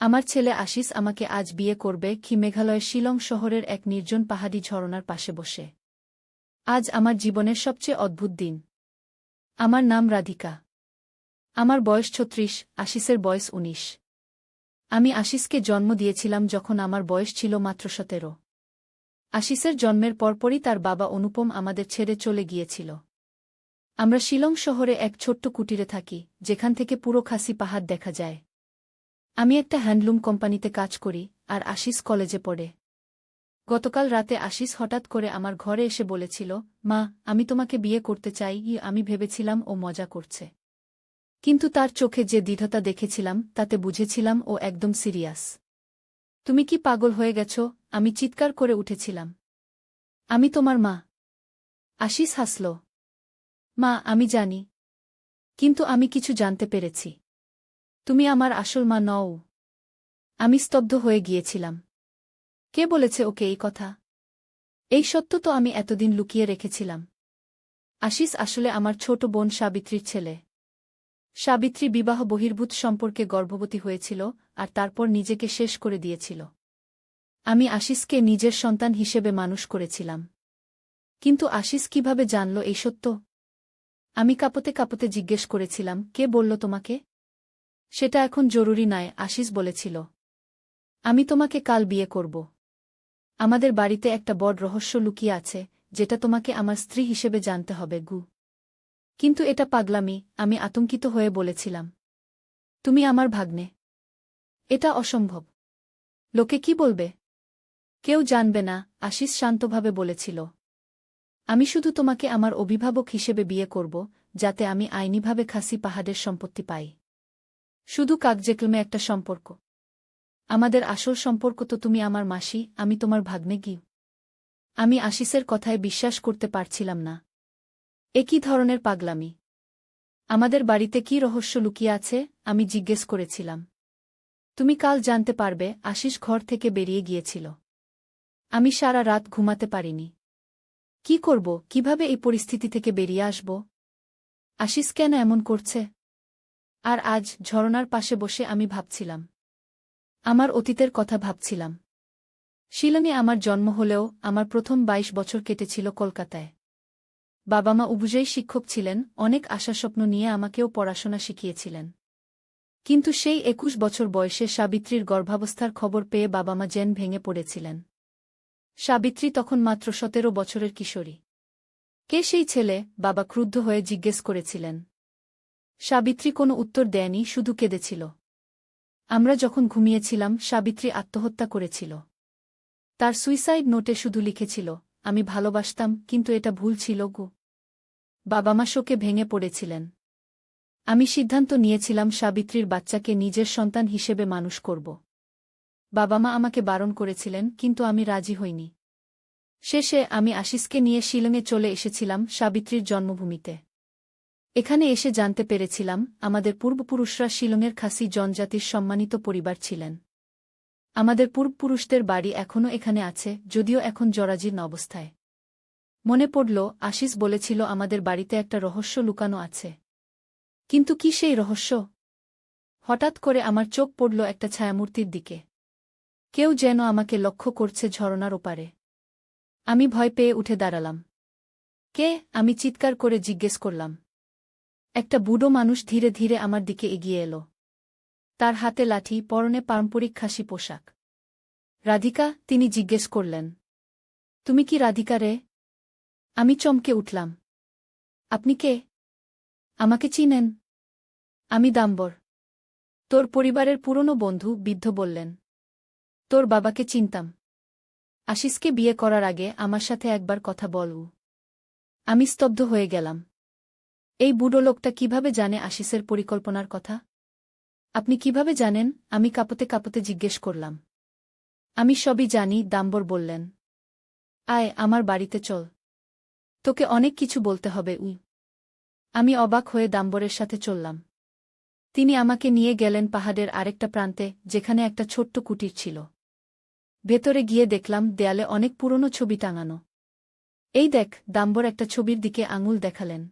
আমার ছেলে আশিস আমাকে আজ বিয়ে করবে কি মেঘালয়ের শিলং শহরের এক নির্জন পাহাড়ি ঝরনার পাশে বসে। আজ আমার জীবনের সবচেয়ে অদ্ভুত দিন। আমার নাম রাধিকা। আমার বয়স ৩৬, আশিসের বয়স ১৯। আমি আশিসকে জন্ম দিয়েছিলাম যখন আমার বয়স ছিল মাত্র ১৭। আশিসের জন্মের পরপরই তার বাবা অনুপম আমাদের ছেড়ে চলে গিয়েছিল। আমরা শিলং শহরে এক ছোট্ট কুটিরে থাকি, যেখান থেকে পুরো খাসি পাহাড় দেখা যায়। আমি একটা হ্যান্ডলুম কোম্পানিতে কাজ করি, আর আশিস কলেজে পড়ে। গতকাল রাতে আশিস হঠাৎ করে আমার ঘরে এসে বলেছিল, মা, আমি তোমাকে বিয়ে করতে চাই। আমি ভেবেছিলাম ও মজা করছে, কিন্তু তার চোখে যে দৃঢ়তা দেখেছিলাম তাতে বুঝেছিলাম ও একদম সিরিয়াস। তুমি কি পাগল হয়ে গেছ? আমি চিৎকার করে উঠেছিলাম। আমি তোমার মা। আশিস হাসল। মা, আমি জানি, কিন্তু আমি কিছু জানতে পেরেছি। তুমি আমার আসল মা নও। আমি স্তব্ধ হয়ে গিয়েছিলাম। কে বলেছে ওকে এই কথা? এই সত্য তো আমি এতদিন লুকিয়ে রেখেছিলাম। আশিস আসলে আমার ছোট বোন সাবিত্রীর ছেলে। সাবিত্রী বিবাহ বহির্ভূত সম্পর্কে গর্ভবতী হয়েছিল আর তারপর নিজেকে শেষ করে দিয়েছিল। আমি আশিসকে নিজের সন্তান হিসেবে মানুষ করেছিলাম। কিন্তু আশিস কিভাবে জানল এই সত্য? আমি কাঁপতে কাঁপতে জিজ্ঞেস করেছিলাম, কে বলল তোমাকে? সেটা এখন জরুরি নয়, আশিস বলেছিল। আমি তোমাকে কাল বিয়ে করব। আমাদের বাড়িতে একটা বড় রহস্য লুকিয়ে আছে, যেটা তোমাকে আমার স্ত্রী হিসেবে জানতে হবে গু। কিন্তু এটা পাগলামি, আমি আতঙ্কিত হয়ে বলেছিলাম। তুমি আমার ভাগ্নে। এটা অসম্ভব। লোকে কি বলবে? কেউ জানবে না, আশিস শান্তভাবে বলেছিল। আমি শুধু তোমাকে আমার অভিভাবক হিসেবে বিয়ে করব, যাতে আমি আইনিভাবে খাসি পাহাড়ের সম্পত্তি পাই। শুধু কাগজেকলমে একটা সম্পর্ক। আমাদের আসল সম্পর্ক তো তুমি আমার মাসি, আমি তোমার ভাগ্নে গি। আমি আশিসের কথায় বিশ্বাস করতে পারছিলাম না। এ কী ধরনের পাগলামি? আমাদের বাড়িতে কি রহস্য লুকিয়ে আছে? আমি জিজ্ঞেস করেছিলাম। তুমি কাল জানতে পারবে, আশিস ঘর থেকে বেরিয়ে গিয়েছিল। আমি সারা রাত ঘুমাতে পারিনি। কি করব, কিভাবে এই পরিস্থিতি থেকে বেরিয়ে আসব? আশিস কেন এমন করছে? আর আজ ঝরনার পাশে বসে আমি ভাবছিলাম। আমার অতীতের কথা ভাবছিলাম। শিলংয়ে আমার জন্ম হলেও আমার প্রথম ২২ বছর কেটেছিল কলকাতায়। বাবা মা উভয়ই শিক্ষক ছিলেন, অনেক আশাস্বপ্ন নিয়ে আমাকেও পড়াশোনা শিখিয়েছিলেন। কিন্তু সেই ২১ বছর বয়সে সাবিত্রীর গর্ভাবস্থার খবর পেয়ে বাবা মা যেন ভেঙে পড়েছিলেন। সাবিত্রী তখন মাত্র ১৭ বছরের কিশোরী। কে সেই ছেলে? বাবা ক্রুদ্ধ হয়ে জিজ্ঞেস করেছিলেন। সাবিত্রী কোনো উত্তর দেয়নি, শুধু কেঁদেছিল। আমরা যখন ঘুমিয়েছিলাম, সাবিত্রী আত্মহত্যা করেছিল। তার সুইসাইড নোটে শুধু লিখেছিল, আমি ভালোবাসতাম, কিন্তু এটা ভুল ছিল গো। বাবা মা শোকে ভেঙে পড়েছিলেন। আমি সিদ্ধান্ত নিয়েছিলাম সাবিত্রীর বাচ্চাকে নিজের সন্তান হিসেবে মানুষ করব। বাবা মা আমাকে বারণ করেছিলেন, কিন্তু আমি রাজি হইনি। শেষে আমি আশিসকে নিয়ে শিলংয়ে চলে এসেছিলাম, সাবিত্রীর জন্মভূমিতে। এখানে এসে জানতে পেরেছিলাম, আমাদের পূর্বপুরুষরা শিলংয়ের খাসি জনজাতির সম্মানিত পরিবার ছিলেন। আমাদের পূর্বপুরুষদের বাড়ি এখনও এখানে আছে, যদিও এখন জরাজীর্ণ অবস্থায়। মনে পড়ল, আশিস বলেছিল আমাদের বাড়িতে একটা রহস্য লুকানো আছে। কিন্তু কি সেই রহস্য? হঠাৎ করে আমার চোখ পড়ল একটা ছায়ামূর্তির দিকে। কেউ যেন আমাকে লক্ষ্য করছে ঝরনার ওপারে। আমি ভয় পেয়ে উঠে দাঁড়ালাম। কে? আমি চিৎকার করে জিজ্ঞেস করলাম। একটা বুড়ো মানুষ ধীরে ধীরে আমার দিকে এগিয়ে এলো। তার হাতে লাঠি, পরনে পারম্পরিক খাসি পোশাক। রাধিকা? তিনি জিজ্ঞেস করলেন। তুমি কি রাধিকা রে? আমি চমকে উঠলাম। আপনি কে? আমাকে চিনেন? আমি দাম্বর, তোর পরিবারের পুরনো বন্ধু। বৃদ্ধ বললেন। তোর বাবাকে চিনতাম। আশিসকে বিয়ে করার আগে আমার সাথে একবার কথা বলু। আমি স্তব্ধ হয়ে গেলাম। এই বুড়ো লোকটা কিভাবে জানে আশিসের পরিকল্পনার কথা? আপনি কিভাবে জানেন? আমি কাঁপতে কাঁপতে জিজ্ঞেস করলাম। আমি সবই জানি, দাম্বর বললেন। আয়, আমার বাড়িতে চল। তোকে অনেক কিছু বলতে হবে। আমি অবাক হয়ে দাম্বরের সাথে চললাম। তিনি আমাকে নিয়ে গেলেন পাহাড়ের আরেকটা প্রান্তে, যেখানে একটা ছোট্ট কুটির ছিল। ভেতরে গিয়ে দেখলাম দেয়ালে অনেক পুরনো ছবি টাঙানো। এই দেখ, দাম্বর একটা ছবির দিকে আঙুল দেখালেন।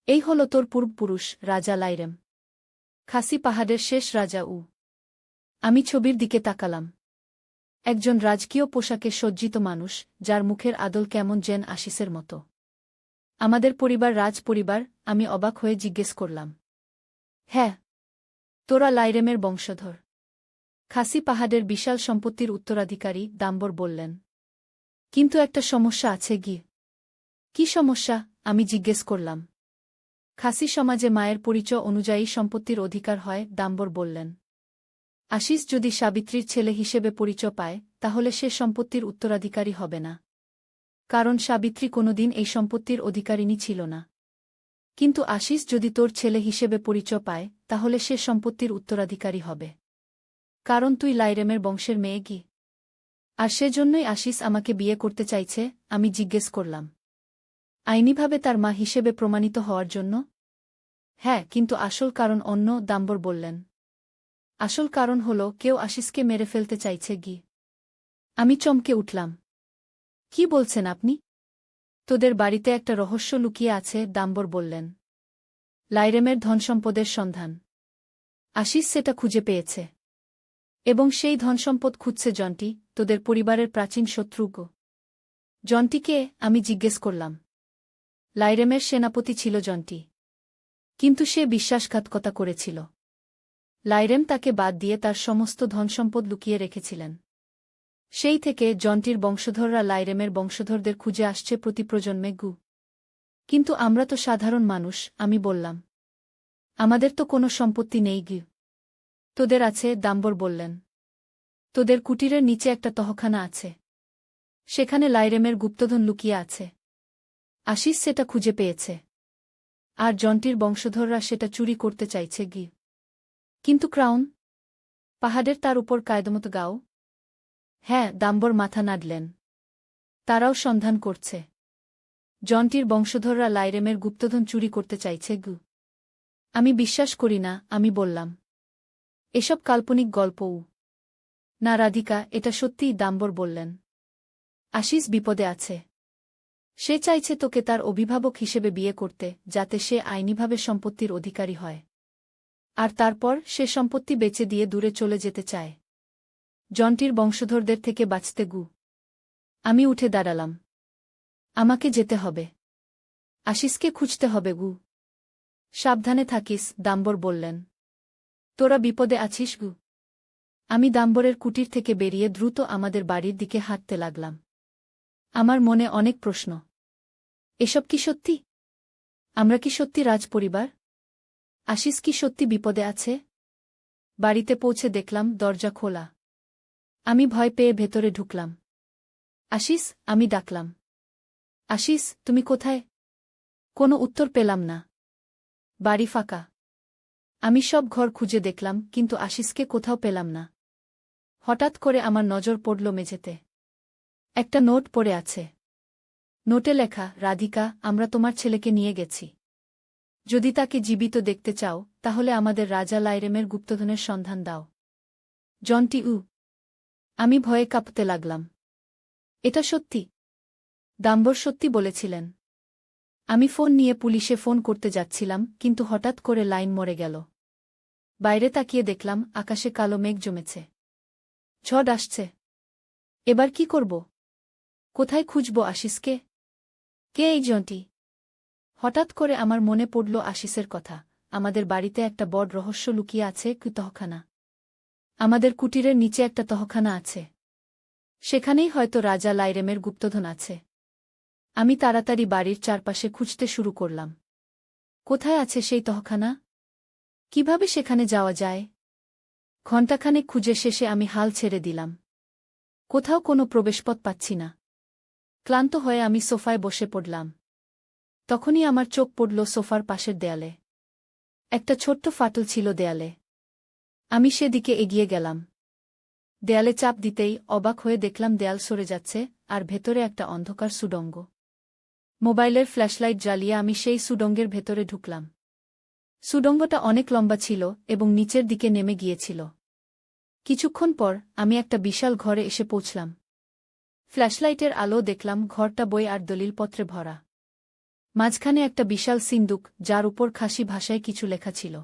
এই হলো তোর পূর্বপুরুষ, রাজা লাইরেম। খাসি পাহাড়ের শেষ রাজা। আমি ছবির দিকে তাকালাম। একজন রাজকীয় পোশাকে সজ্জিত মানুষ, যার মুখের আদল কেমন যেন আশিসের মতো। আমাদের পরিবার রাজপরিবার? আমি অবাক হয়ে জিজ্ঞেস করলাম। হ্যাঁ। তোরা লাইরেমের বংশধর। খাসি পাহাড়ের বিশাল সম্পত্তির উত্তরাধিকারী, দাম্বর বললেন। কিন্তু একটা সমস্যা আছে গি। কি সমস্যা? আমি জিজ্ঞেস করলাম। খাসি সমাজে মায়ের পরিচয় অনুযায়ী সম্পত্তির অধিকার হয়, দাম্বর বললেন। আশিস যদি সাবিত্রীর ছেলে হিসেবে পরিচয় পায়, তাহলে সে সম্পত্তির উত্তরাধিকারী হবে না। কারণ সাবিত্রী কোনোদিন এই সম্পত্তির অধিকারিণী ছিল না। কিন্তু আশিস যদি তোর ছেলে হিসেবে পরিচয় পায়, তাহলে সে সম্পত্তির উত্তরাধিকারী হবে। কারণ তুই লাইরেমের বংশের মেয়ে গি। আর সেজন্যই আশিস আমাকে বিয়ে করতে চাইছে, আমি জিজ্ঞেস করলাম। আইনিভাবে তার মা হিসেবে প্রমাণিত হওয়ার জন্য? হ্যাঁ, কিন্তু আসল কারণ অন্য, দাম্বর বললেন। আসল কারণ হল কেউ আশিসকে মেরে ফেলতে চাইছে গি। আমি চমকে উঠলাম। কি বলছেন আপনি? তোদের বাড়িতে একটা রহস্য লুকিয়ে আছে, দাম্বর বললেন। লাইরেমের ধনসম্পদের সন্ধান। আশিস সেটা খুঁজে পেয়েছে। এবং সেই ধনসম্পদ খুঁজছে জন্টি, তোদের পরিবারের প্রাচীন শত্রু গো। জন্টিকে? আমি জিজ্ঞেস করলাম। লাইরেমের সেনাপতি ছিল জন্টি। কিন্তু সে বিশ্বাসঘাতকতা করেছিল। লাইরেম তাকে বাদ দিয়ে তার সমস্ত ধনসম্পদ লুকিয়ে রেখেছিলেন। সেই থেকে জন্টির বংশধররা লাইরেমের বংশধরদের খুঁজে আসছে প্রতি প্রজন্মে গু। কিন্তু আমরা তো সাধারণ মানুষ, আমি বললাম। আমাদের তো কোনো সম্পত্তি নেই গি। তোদের আছে, দাম্বর বললেন। তোদের কুটিরের নিচে একটা তহখানা আছে। সেখানে লাইরেমের গুপ্তধন লুকিয়ে আছে। আশিস সেটা খুঁজে পেয়েছে। আর জন্টির বংশধররা সেটা চুরি করতে চাইছে গি। কিন্তু ক্রাউন? পাহাড়ের তার উপর কায়দমতো গাও? হ্যাঁ, দাম্বর মাথা নাড়লেন। তারাও সন্ধান করছে। জন্টির বংশধররা লাইরেমের গুপ্তধন চুরি করতে চাইছে গু। আমি বিশ্বাস করি না, আমি বললাম। এসব কাল্পনিক গল্পও। না রাধিকা, এটা সত্যিই, দাম্বর বললেন। আশিস বিপদে আছে। সে চাইছে তোকে তার অভিভাবক হিসেবে বিয়ে করতে, যাতে সে আইনিভাবে সম্পত্তির অধিকারী হয়। আর তারপর সে সম্পত্তি বেচে দিয়ে দূরে চলে যেতে চায়। জন্টির বংশধরদের থেকে বাঁচতে গু। আমি উঠে দাঁড়ালাম। আমাকে যেতে হবে। আশিসকে খুঁজতে হবে গু। সাবধানে থাকিস, দাম্বর বললেন। তোরা বিপদে আছিস গু। আমি দাম্বরের কুটির থেকে বেরিয়ে দ্রুত আমাদের বাড়ির দিকে হাঁটতে লাগলাম। আমার মনে অনেক প্রশ্ন। এসব কি সত্যি? আমরা কি সত্যি রাজপরিবার? আশিস কি সত্যি বিপদে আছে? বাড়িতে পৌঁছে দেখলাম দরজা খোলা। আমি ভয় পেয়ে ভেতরে ঢুকলাম। আশিস, আমি ডাকলাম। আশিস, তুমি কোথায়? কোনো উত্তর পেলাম না। বাড়ি ফাঁকা। আমি সব ঘর খুঁজে দেখলাম, কিন্তু আশিসকে কোথাও পেলাম না। হঠাৎ করে আমার নজর পড়ল মেঝেতে। একটা নোট পড়ে আছে। নোটে লেখা, রাধিকা, আমরা তোমার ছেলেকে নিয়ে গেছি। যদি তাকে জীবিত দেখতে চাও, তাহলে আমাদের রাজা লাইরেমের গুপ্তধনের সন্ধান দাও। জন্টি উ। আমি ভয়ে কাঁপতে লাগলাম। এটা সত্যি? দাম্বর সত্যি বলেছিলেন। আমি ফোন নিয়ে পুলিশে ফোন করতে যাচ্ছিলাম, কিন্তু হঠাৎ করে লাইন মরে গেল। বাইরে তাকিয়ে দেখলাম আকাশে কালো মেঘ জমেছে। ঝড় আসছে। এবার কি করব? কোথায় খুঁজব আশিসকে? কে এই জন্টি? হঠাৎ করে আমার মনে পড়ল আশিসের কথা। আমাদের বাড়িতে একটা বড় রহস্য লুকিয়ে আছে, কি তহখানা। আমাদের কুটিরের নিচে একটা তহখানা আছে। সেখানেই হয়তো রাজা লাইরেমের গুপ্তধন আছে। আমি তাড়াতাড়ি বাড়ির চারপাশে খুঁজতে শুরু করলাম। কোথায় আছে সেই তহখানা? কিভাবে সেখানে যাওয়া যায়? ঘণ্টাখানেক খুঁজে শেষে আমি হাল ছেড়ে দিলাম। কোথাও কোনো প্রবেশপথ পাচ্ছি না। ক্লান্ত হয়ে আমি সোফায় বসে পড়লাম। তখনই আমার চোখ পড়ল সোফার পাশের দেয়ালে। একটা ছোট্ট ফাটল ছিল দেয়ালে। আমি সেদিকে এগিয়ে গেলাম। দেয়ালে চাপ দিতেই অবাক হয়ে দেখলাম দেয়াল সরে যাচ্ছে, আর ভেতরে একটা অন্ধকার সুড়ঙ্গ। মোবাইলের ফ্ল্যাশলাইট জ্বালিয়ে আমি সেই সুড়ঙ্গের ভেতরে ঢুকলাম। সুড়ঙ্গটা অনেক লম্বা ছিল এবং নিচের দিকে নেমে গিয়েছিল। কিছুক্ষণ পর আমি একটা বিশাল ঘরে এসে পৌঁছলাম। ফ্ল্যাশলাইটের আলো দেখলাম ঘরটা বই আর দলিলপত্রে ভরা। মাঝখানে একটা বিশাল সিন্দুক, যার উপর খাসি ভাষায় কিছু লেখা ছিল।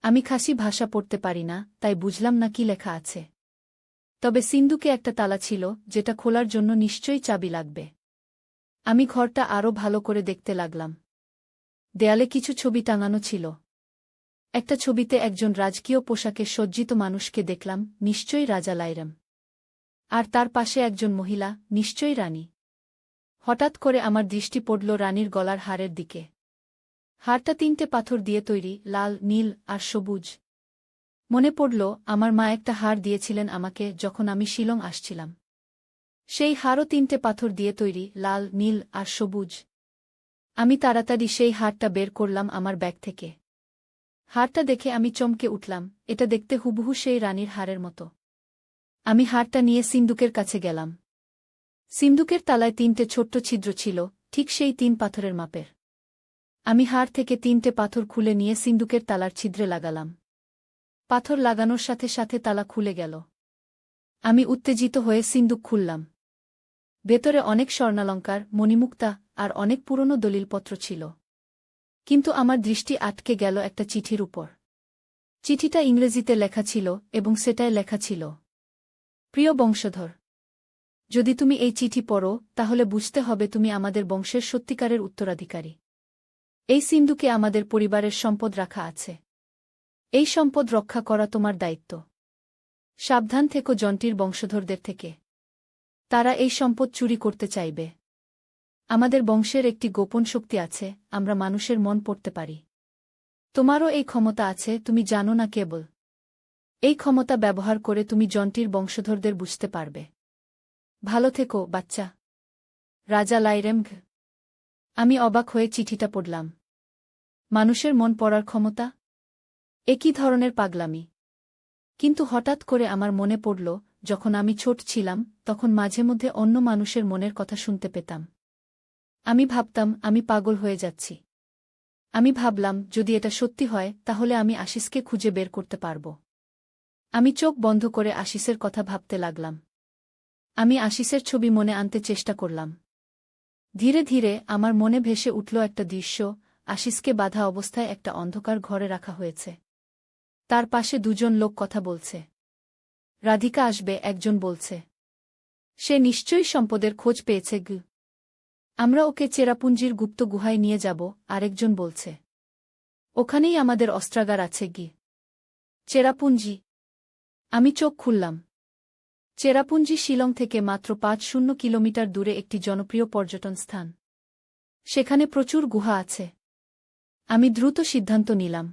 আমি খাসি ভাষা পড়তে পারি না, তাই বুঝলাম না কি লেখা আছে। তবে সিন্ধুকে একটা তালা ছিল, যেটা খোলার জন্য নিশ্চয়ই চাবি লাগবে। আমি ঘরটা আরও ভালো করে দেখতে লাগলাম। দেয়ালে কিছু ছবি টাঙানো ছিল। একটা ছবিতে একজন রাজকীয় পোশাকে সজ্জিত মানুষকে দেখলাম, নিশ্চয়ই রাজা লাইরাম। আর তার পাশে একজন মহিলা, নিশ্চয়ই রানী। হঠাৎ করে আমার দৃষ্টি পড়ল রানীর গলার হারের দিকে। হারটা 3টে পাথর দিয়ে তৈরি, লাল, নীল আর সবুজ। মনে পড়ল, আমার মা একটা হার দিয়েছিলেন আমাকে যখন আমি শিলং আসছিলাম। সেই হারও 3টে পাথর দিয়ে তৈরি, লাল, নীল আর সবুজ। আমি তাড়াতাড়ি সেই হারটা বের করলাম আমার ব্যাগ থেকে। হারটা দেখে আমি চমকে উঠলাম, এটা দেখতে হুবহু সেই রানীর হারের মতো। আমি হারটা নিয়ে সিন্দুকের কাছে গেলাম। সিন্দুকের তালায় 3টে ছোট্ট ছিদ্র ছিল, ঠিক সেই 3 পাথরের মাপের। আমি হার থেকে 3টে পাথর খুলে নিয়ে সিন্দুকের তালার ছিদ্রে লাগালাম। পাথর লাগানোর সাথে সাথে তালা খুলে গেল। আমি উত্তেজিত হয়ে সিন্দুক খুললাম। ভেতরে অনেক স্বর্ণালঙ্কার, মণিমুক্তা আর অনেক পুরনো দলিলপত্র ছিল। কিন্তু আমার দৃষ্টি আটকে গেল একটা চিঠির উপর। চিঠিটা ইংরেজিতে লেখা ছিল এবং সেটায় লেখা ছিল, প্রিয় বংশধর, যদি তুমি এই চিঠি পড়ো তাহলে বুঝতে হবে তুমি আমাদের বংশের সত্যিকারের উত্তরাধিকারী। এই সিন্ধুকে আমাদের পরিবারের সম্পদ রাখা আছে। এই সম্পদ রক্ষা করা তোমার দায়িত্ব। সাবধান থেকো জন্টির বংশধরদের থেকে। তারা এই সম্পদ চুরি করতে চাইবে। আমাদের বংশের একটি গোপন শক্তি আছে, আমরা মানুষের মন পড়তে পারি। তোমারও এই ক্ষমতা আছে, তুমি জানো না কেবল। এই ক্ষমতা ব্যবহার করে তুমি জন্টির বংশধরদের বুঝতে পারবে। ভালো থেকো, বাচ্চা। রাজা লাইরেমঘ। আমি অবাক হয়ে চিঠিটা পড়লাম। মানুষের মন পড়ার ক্ষমতা? একই ধরনের পাগলামি। কিন্তু হঠাৎ করে আমার মনে পড়ল, যখন আমি ছোট ছিলাম তখন মাঝে মধ্যে অন্য মানুষের মনের কথা শুনতে পেতাম। আমি ভাবতাম আমি পাগল হয়ে যাচ্ছি। আমি ভাবলাম যদি এটা সত্যি হয় তাহলে আমি আশিসকে খুঁজে বের করতে পারব। আমি চোখ বন্ধ করে আশিসের কথা ভাবতে লাগলাম। আমি আশিসের ছবি মনে আনতে চেষ্টা করলাম। ধীরে ধীরে আমার মনে ভেসে উঠল একটা দৃশ্য, আশিসকে বাঁধা অবস্থায় একটা অন্ধকার ঘরে রাখা হয়েছে। তার পাশে 2জন লোক কথা বলছে। রাধিকা আসবে, একজন বলছে। সে নিশ্চয়ই সম্পদের খোঁজ পেয়েছে গু। আমরা ওকে চেরাপুঞ্জির গুপ্ত গুহায় নিয়ে যাব, আরেকজন বলছে। ওখানেই আমাদের অস্ত্রাগার আছে গি। চেরাপুঞ্জি। আমি চোখ খুললাম। চেরাপুঞ্জি শিলং থেকে মাত্র 5 কিলোমিটার দূরে একটি জনপ্রিয় পর্যটন স্থান। সেখানে প্রচুর গুহা আছে। আমি দ্রুত সিদ্ধান্ত নিলাম।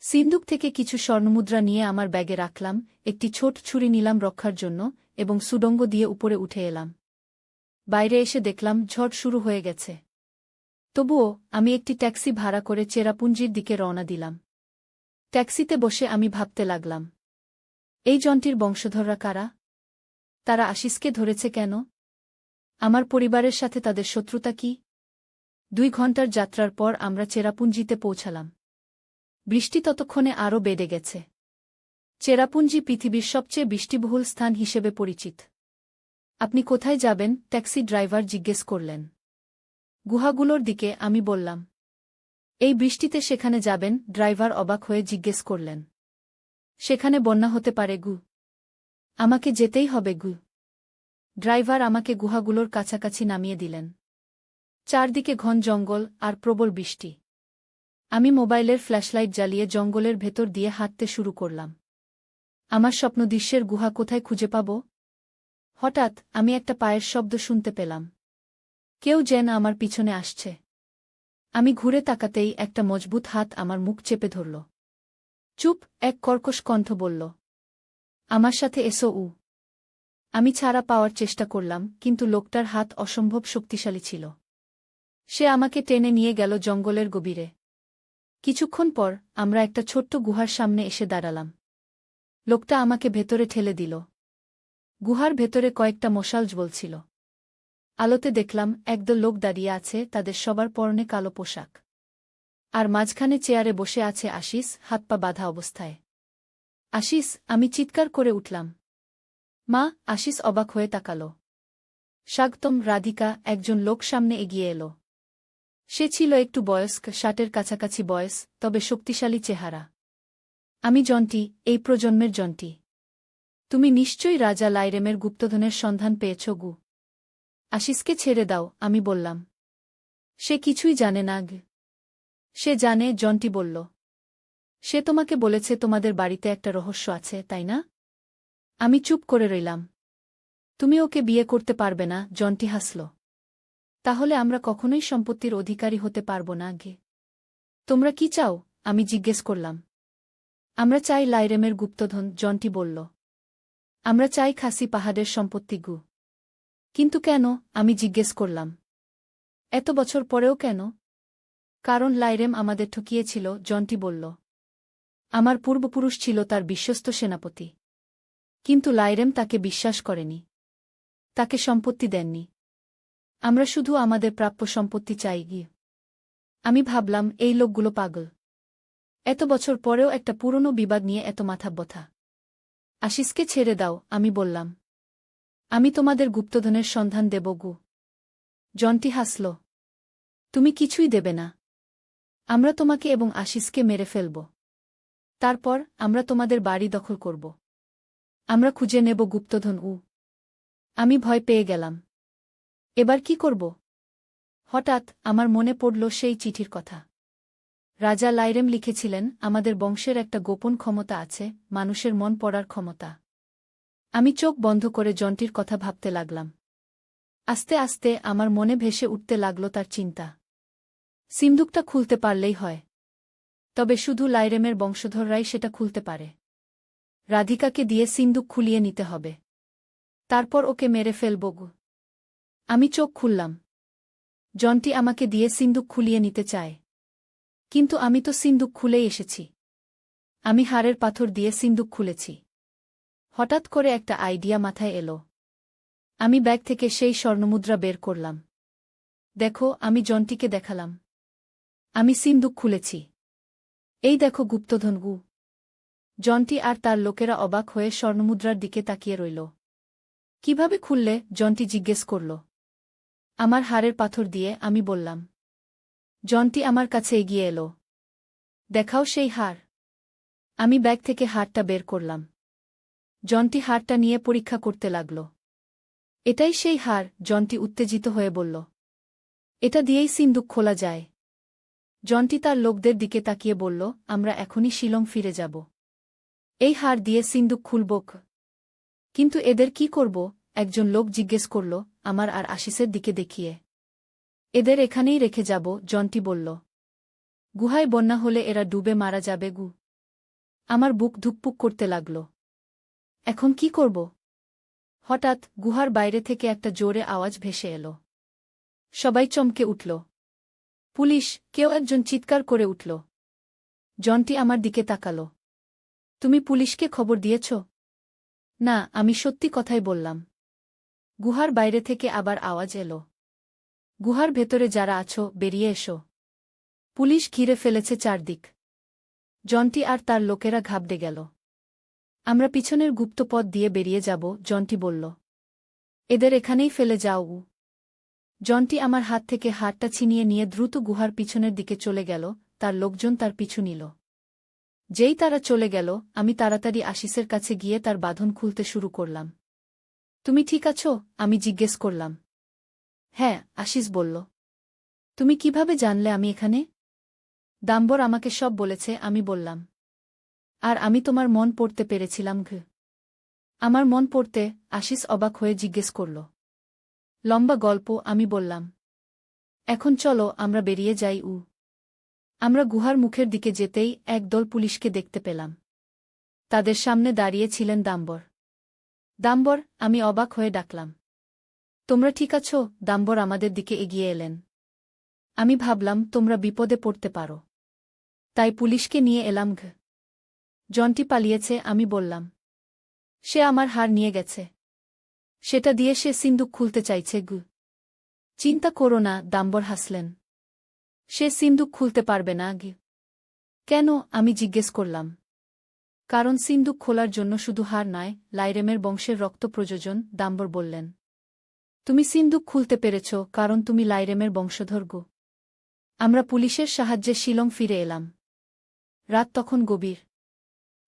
সিন্দুক থেকে কিছু স্বর্ণমুদ্রা নিয়ে আমার ব্যাগে রাখলাম, একটি ছোট ছুরি নিলাম রক্ষার জন্য এবং সুড়ঙ্গ দিয়ে উপরে উঠে এলাম। বাইরে এসে দেখলাম ঝড় শুরু হয়ে গেছে। তবুও আমি একটি ট্যাক্সি ভাড়া করে চেরাপুঞ্জির দিকে রওনা দিলাম। ট্যাক্সিতে বসে আমি ভাবতে লাগলাম, এই জন্টির বংশধররা কারা? তারা আশিসকে ধরেছে কেন? আমার পরিবারের সাথে তাদের শত্রুতা কি? 2 ঘণ্টার যাত্রার পর আমরা চেরাপুঞ্জিতে পৌঁছালাম। বৃষ্টি ততক্ষণে আরও বেড়ে গেছে। চেরাপুঞ্জি পৃথিবীর সবচেয়ে বৃষ্টিবহুল স্থান হিসেবে পরিচিত। আপনি কোথায় যাবেন? ট্যাক্সি ড্রাইভার জিজ্ঞেস করলেন। গুহাগুলোর দিকে, আমি বললাম। এই বৃষ্টিতে সেখানে যাবেন? ড্রাইভার অবাক হয়ে জিজ্ঞেস করলেন। সেখানে বন্যা হতে পারে গু। আমাকে যেতেই হবে গু। ড্রাইভার আমাকে গুহাগুলোর কাছাকাছি নামিয়ে দিলেন। চারদিকে ঘন জঙ্গল আর প্রবল বৃষ্টি। আমি মোবাইলের ফ্ল্যাশলাইট জ্বালিয়ে জঙ্গলের ভেতর দিয়ে হাঁটতে শুরু করলাম। আমার স্বপ্নদৃশ্যের গুহা কোথায় খুঁজে পাব? হঠাৎ আমি একটা পায়ের শব্দ শুনতে পেলাম। কেউ যেন আমার পিছনে আসছে। আমি ঘুরে তাকাতেই একটা মজবুত হাত আমার মুখ চেপে ধরল। চুপ, এক কর্কশ কণ্ঠ বলল। আমার সাথে এসো উ। আমি ছাড়া পাওয়ার চেষ্টা করলাম, কিন্তু লোকটার হাত অসম্ভব শক্তিশালী ছিল। সে আমাকে টেনে নিয়ে গেল জঙ্গলের গভীরে। কিছুক্ষণ পর আমরা একটা ছোট্ট গুহার সামনে এসে দাঁড়ালাম। লোকটা আমাকে ভেতরে ঠেলে দিল। গুহার ভেতরে কয়েকটা মশাল জ্বলছিল। আলোতে দেখলাম একদল লোক দাঁড়িয়ে আছে, তাদের সবার পরনে কালো পোশাক। আর মাঝখানে চেয়ারে বসে আছে আশিস, হাত পা বাঁধা অবস্থায়। আশিস, আমি চিৎকার করে উঠলাম। মা! আশিস অবাক হয়ে তাকাল। স্বাগতম রাধিকা, একজন লোক সামনে এগিয়ে এল। সে ছিল একটু বয়স্ক, 60-এর কাছাকাছি বয়স, তবে শক্তিশালী চেহারা। আমি জন্টি, এই প্রজন্মের জন্টি। তুমি নিশ্চয়ই রাজা লাইরেমের গুপ্তধনের সন্ধান পেয়েছ গু। আশিসকে ছেড়ে দাও, আমি বললাম। সে কিছুই জানে না গ। সে জানে, জন্টি বলল। সে তোমাকে বলেছে তোমাদের বাড়িতে একটা রহস্য আছে, তাই না? আমি চুপ করে রইলাম। তুমি ওকে বিয়ে করতে পারবে না, জন্টি হাসল। তাহলে আমরা কখনোই সম্পত্তির অধিকারী হতে পারব না গে। তোমরা কি চাও? আমি জিজ্ঞেস করলাম। আমরা চাই লাইরেমের গুপ্তধন, জন্টি বলল। আমরা চাই খাসি পাহাড়ের সম্পত্তি গু। কিন্তু কেন? আমি জিজ্ঞেস করলাম। এত বছর পরেও কেন? কারণ লাইরেম আমাদের ঠকিয়েছিল, জন্টি বলল। আমার পূর্বপুরুষ ছিল তার বিশ্বস্ত সেনাপতি। কিন্তু লাইরেম তাকে বিশ্বাস করেনি। তাকে সম্পত্তি দেননি। আমরা শুধু আমাদের প্রাপ্য সম্পত্তি চাই গিয়ে। আমি ভাবলাম, এই লোকগুলো পাগল। এত বছর পরেও একটা পুরনো বিবাদ নিয়ে এত মাথা ব্যথা। আশিসকে ছেড়ে দাও, আমি বললাম। আমি তোমাদের গুপ্তধনের সন্ধান দেব গু। জন্টি হাসল। তুমি কিছুই দেবে না। আমরা তোমাকে এবং আশিসকে মেরে ফেলব। তারপর আমরা তোমাদের বাড়ি দখল করব। আমরা খুঁজে নেব গুপ্তধন। আমি ভয় পেয়ে গেলাম। এবার কি করব? হঠাৎ আমার মনে পড়ল সেই চিঠির কথা। রাজা লাইরেম লিখেছিলেন, আমাদের বংশের একটা গোপন ক্ষমতা আছে, মানুষের মন পড়ার ক্ষমতা। আমি চোখ বন্ধ করে জন্টির কথা ভাবতে লাগলাম। আস্তে আস্তে আমার মনে ভেসে উঠতে লাগল তার চিন্তা। সিন্দুকটা খুলতে পারলেই হয়। তবে শুধু লাইরেমের বংশধররাই সেটা খুলতে পারে। রাধিকাকে দিয়ে সিন্দুক খুলিয়ে নিতে হবে। তারপর ওকে মেরে ফেলব গু। আমি চোখ খুললাম। জন্টি আমাকে দিয়ে সিন্দুক খুলিয়ে নিতে চায়। কিন্তু আমি তো সিন্দুক খুলেই এসেছি। আমি হাড়ের পাথর দিয়ে সিন্দুক খুলেছি। হঠাৎ করে একটা আইডিয়া মাথায় এলো। আমি ব্যাগ থেকে সেই স্বর্ণমুদ্রা বের করলাম। দেখো, আমি জন্টিকে দেখালাম। আমি সিন্দুক খুলেছি। এই দেখো গুপ্তধন গু। জন্টি আর তার লোকেরা অবাক হয়ে স্বর্ণমুদ্রার দিকে তাকিয়ে রইল। কিভাবে খুললে? জন্টি জিজ্ঞেস করল। আমার হাড়ের পাথর দিয়ে, আমি বললাম। জন্টি আমার কাছে এগিয়ে এলো। দেখাও সেই হাড়। আমি ব্যাগ থেকে হাড়টা বের করলাম। জন্টি হাড়টা নিয়ে পরীক্ষা করতে লাগল। এটাই সেই হাড়, জন্টি উত্তেজিত হয়ে বলল। এটা দিয়েই সিন্দুক খোলা যায়। জন্টি তার লোকদের দিকে তাকিয়ে বলল, আমরা এখনই শিলং ফিরে যাব। এই হাড় দিয়ে সিন্দুক খুলব। কিন্তু এদের কি করব? একজন লোক জিজ্ঞেস করল, আমার আর আশিসের দিকে দেখিয়ে। এদের এখানেই রেখে যাব, জন্টি বলল। গুহায় বন্যা হলে এরা ডুবে মারা যাবে গু। আমার বুক ধুকপুক করতে লাগল। এখন কি করব? হঠাৎ গুহার বাইরে থেকে একটা জোরে আওয়াজ ভেসে এলো। সবাই চমকে উঠল। পুলিশ! কেউ একজন চিৎকার করে উঠল। জন্টি আমার দিকে তাকাল। তুমি পুলিশকে খবর দিয়েছ? না, আমি সত্যি কথাই বললাম। গুহার বাইরে থেকে আবার আওয়াজ এলো। গুহার ভেতরে যারা আছো, বেরিয়ে এসো। পুলিশ ঘিরে ফেলেছে চারদিক। জন্টি আর তার লোকেরা ঘাবড়ে গেল। আমরা পিছনের গুপ্ত পথ দিয়ে বেরিয়ে যাব, জন্টি বলল। এদের এখানেই ফেলে যাও। জন্টি আমার হাত থেকে হাতটা ছিনিয়ে নিয়ে দ্রুত গুহার পিছনের দিকে চলে গেল, তার লোকজন তার পিছু নিল। যেই তারা চলে গেল, আমি তাড়াতাড়ি আশিসের কাছে গিয়ে তার বাঁধন খুলতে শুরু করলাম। তুমি ঠিক আছো? আমি জিজ্ঞেস করলাম। হ্যাঁ, আশিস বলল। তুমি কিভাবে জানলে আমি এখানে? দাম্বর আমাকে সব বলেছে, আমি বললাম। আর আমি তোমার মন পড়তে পেরেছিলাম ঘ। আমার মন পড়তে? আশিস অবাক হয়ে জিজ্ঞেস করল। লম্বা গল্প, আমি বললাম। এখন চলো আমরা বেরিয়ে যাই। আমরা গুহার মুখের দিকে যেতেই একদল পুলিশকে দেখতে পেলাম। তাদের সামনে দাঁড়িয়ে ছিলেন দাম্বর। দাম্বর! আমি অবাক হয়ে ডাকলাম। তোমরা ঠিক আছো? দাম্বর আমাদের দিকে এগিয়ে এলেন। আমি ভাবলাম তোমরা বিপদে পড়তে পারো। তাই পুলিশকে নিয়ে এলাম ঘ। জন্টি পালিয়েছে, আমি বললাম। সে আমার হার নিয়ে গেছে। সেটা দিয়ে সে সিন্দুক খুলতে চাইছে গু। চিন্তা করো না, দাম্বর হাসলেন। সে সিন্দুক খুলতে পারবে না গি। কেন? আমি জিজ্ঞেস করলাম। কারণ সিন্দুক খোলার জন্য শুধু হার নয়, লাইরেমের বংশের রক্ত প্রয়োজন, দাম্বর বললেন। তুমি সিন্দুক খুলতে পেরেছ কারণ তুমি লাইরেমের বংশধর গো। আমরা পুলিশের সাহায্যে শিলং ফিরে এলাম। রাত তখন গভীর।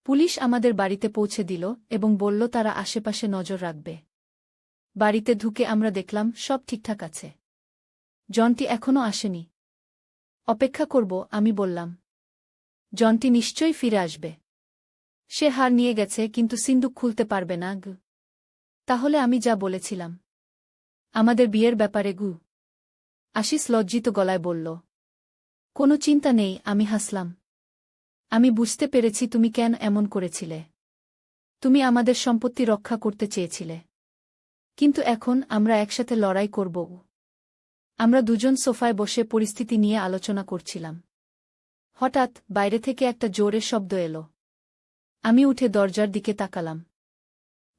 পুলিশ আমাদের বাড়িতে পৌঁছে দিল এবং বলল তারা আশেপাশে নজর রাখবে। বাড়িতে ঢুকে আমরা দেখলাম সব ঠিকঠাক আছে। জনটি এখনও আসেনি। অপেক্ষা করব, আমি বললাম। জনটি নিশ্চয়ই ফিরে আসবে। সে হার নিয়ে গেছে, কিন্তু সিন্দুক খুলতে পারবে না। তাহলে আমি যা বলেছিলাম আমাদের বিয়ের ব্যাপারে আশিস লজ্জিত গলায় বলল। কোনো চিন্তা নেই, আমি হাসলাম। আমি বুঝতে পেরেছি তুমি কেন এমন করেছিলে। তুমি আমাদের সম্পত্তি রক্ষা করতে চেয়েছিলে। কিন্তু এখন আমরা একসাথে লড়াই করব। আমরা দুজন সোফায় বসে পরিস্থিতি নিয়ে আলোচনা করছিলাম। হঠাৎ বাইরে থেকে একটা জোরে শব্দ এলো। আমি উঠে দরজার দিকে তাকালাম।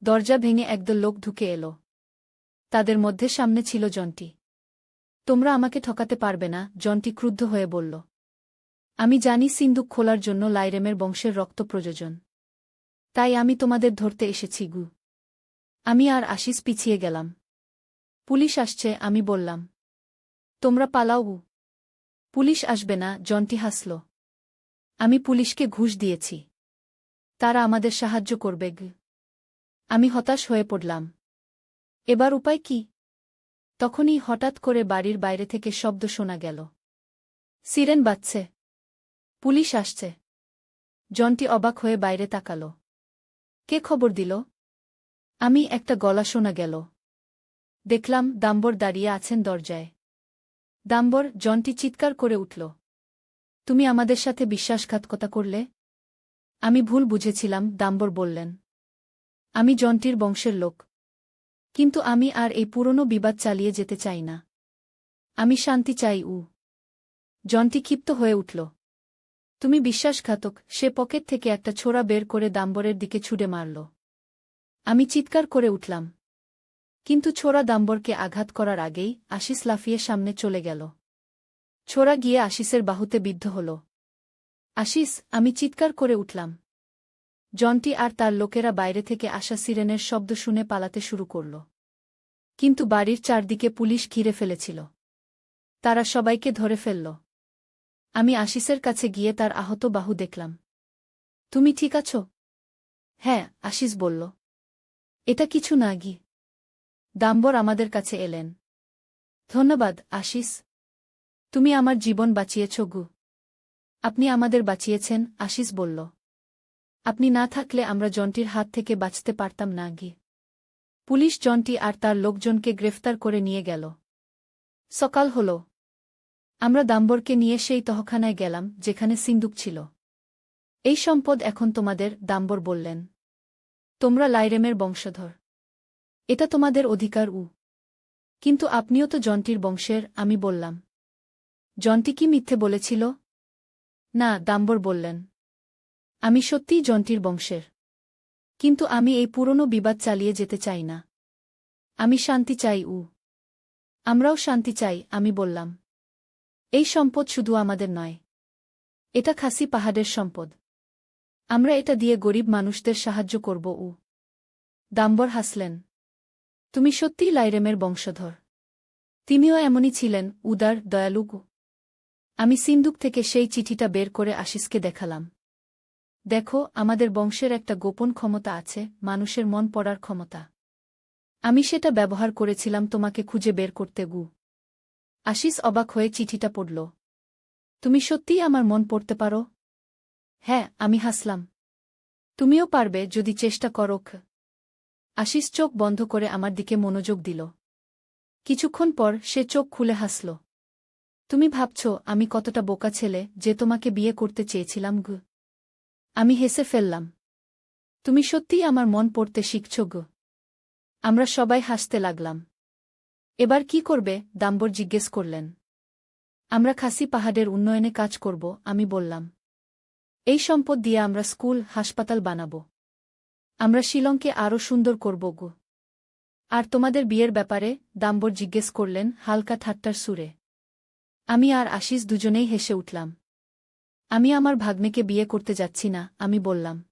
দরজা ভেঙে একদল লোক ঢুকে এলো। তাদের মধ্যে সামনে ছিল জন্টি। তোমরা আমাকে ঠকাতে পারবে না, জন্টি ক্রুদ্ধ হয়ে বলল। আমি জানি সিন্দুক খোলার জন্য লাইরেমের বংশের রক্ত প্রয়োজন। তাই আমি তোমাদের ধরতে এসেছি। আমি আর আশিস পিছিয়ে গেলাম। পুলিশ আসছে, আমি বললাম। তোমরা পালাও। পুলিশ আসবে না, জন্টি হাসল। আমি পুলিশকে ঘুষ দিয়েছি। তারা আমাদের সাহায্য করবে। আমি হতাশ হয়ে পড়লাম। এবার উপায় কি? তখনই হঠাৎ করে বাড়ির বাইরে থেকে শব্দ শোনা গেল। সিরেন বাজছে। পুলিশ আসছে। জন্টি অবাক হয়ে বাইরে তাকাল। কে খবর দিল? আমি একটা গলা শোনা গেল। দেখলাম দাম্বর দাঁড়িয়ে আছেন দরজায়। দাম্বর, জন্টি চিৎকার করে উঠল। তুমি আমাদের সাথে বিশ্বাসঘাতকতা করলে? আমি ভুল বুঝেছিলাম, দাম্বর বললেন। আমি জন্টির বংশের লোক। কিন্তু আমি আর এই পুরনো বিবাদ চালিয়ে যেতে চাই না। আমি শান্তি চাই। জন্টি ক্ষিপ্ত হয়ে উঠল। তুমি বিশ্বাসঘাতক! সে পকেট থেকে একটা ছোরা বের করে দাম্বরের দিকে ছুড়ে মারল। আমি চিৎকার করে উঠলাম। কিন্তু ছোরা দাম্বরকে আঘাত করার আগেই আশিস লাফিয়ে সামনে চলে গেল। ছোরা গিয়ে আশিসের বাহুতে বিদ্ধ হল। আশিস! আমি চিৎকার করে উঠলাম। জন্টি আর তার লোকেরা বাইরে থেকে আসা সিরেনের শব্দ শুনে পালাতে শুরু করল। কিন্তু বাড়ির চারদিকে পুলিশ ঘিরে ফেলেছিল। তারা সবাইকে ধরে ফেলল। আমি আশিসের কাছে গিয়ে তার আহত বাহু দেখলাম। তুমি ঠিক আছো? হ্যাঁ, আশিস বলল। এটা কিছু না। দাম্বর আমাদের কাছে এলেন। ধন্যবাদ, আশিস। তুমি আমার জীবন বাঁচিয়েছ। আপনি আমাদের বাঁচিয়েছেন, আশিস বলল। আপনি না থাকলে আমরা জন্টির হাত থেকে বাঁচতে পারতাম না। পুলিশ জন্টি আর তার লোকজনকে গ্রেফতার করে নিয়ে গেল। সকাল হল। আমরা দাম্বরকে নিয়ে সেই তহখানায় গেলাম যেখানে সিন্দুক ছিল। এই সম্পদ এখন তোমাদের, দাম্বর বললেন। তোমরা লাইরেমের বংশধর। এটা তোমাদের অধিকার। কিন্তু আপনিও তো জন্টির বংশের, আমি বললাম। জন্টি কি মিথ্যে বলেছিল? না, দাম্বর বললেন। আমি সত্যিই জন্টির বংশের। কিন্তু আমি এই পুরনো বিবাদ চালিয়ে যেতে চাই না। আমি শান্তি চাই। আমরাও শান্তি চাই, আমি বললাম। এই সম্পদ শুধু আমাদের নয়। এটা খাসি পাহাড়ের সম্পদ। আমরা এটা দিয়ে গরিব মানুষদের সাহায্য করব। দাম্বর হাসলেন। তুমি সত্যিই লাইরেমের বংশধর। তিনিও এমনই ছিলেন, উদার, দয়ালু। আমি সিন্দুক থেকে সেই চিঠিটা বের করে আশিসকে দেখালাম। দেখো, আমাদের বংশের একটা গোপন ক্ষমতা আছে, মানুষের মন পড়ার ক্ষমতা। আমি সেটা ব্যবহার করেছিলাম তোমাকে খুঁজে বের করতে। আশিস অবাক হয়ে চিঠিটা পড়ল। তুমি সত্যিই আমার মন পড়তে পারো? হ্যাঁ, আমি হাসলাম। তুমিও পারবে যদি চেষ্টা করো। আশিস চোখ বন্ধ করে আমার দিকে মনোযোগ দিল। কিছুক্ষণ পর সে চোখ খুলে হাসল। তুমি ভাবছ আমি কতটা বোকা ছেলে যে তোমাকে বিয়ে করতে চেয়েছিলাম? আমি হেসে ফেললাম। তুমি সত্যিই আমার মন পড়তে শিখছ। আমরা সবাই হাসতে লাগলাম। এবার কি করবে? দাম্বর জিজ্ঞেস করলেন। আমরা খাসি পাহাড়ের উন্নয়নে কাজ করব, আমি বললাম। এই সম্পদ দিয়ে আমরা স্কুল, হাসপাতাল বানাব। আমরা শিলংকে আরও সুন্দর করব। আর তোমাদের বিয়ের ব্যাপারে? দাম্বর জিজ্ঞেস করলেন হালকা ঠাট্টার সুরে। আমি আর আশিস দুজনেই হেসে উঠলাম। আমি আমার ভাগ্নেকে বিয়ে করতে যাচ্ছি না, আমি বললাম।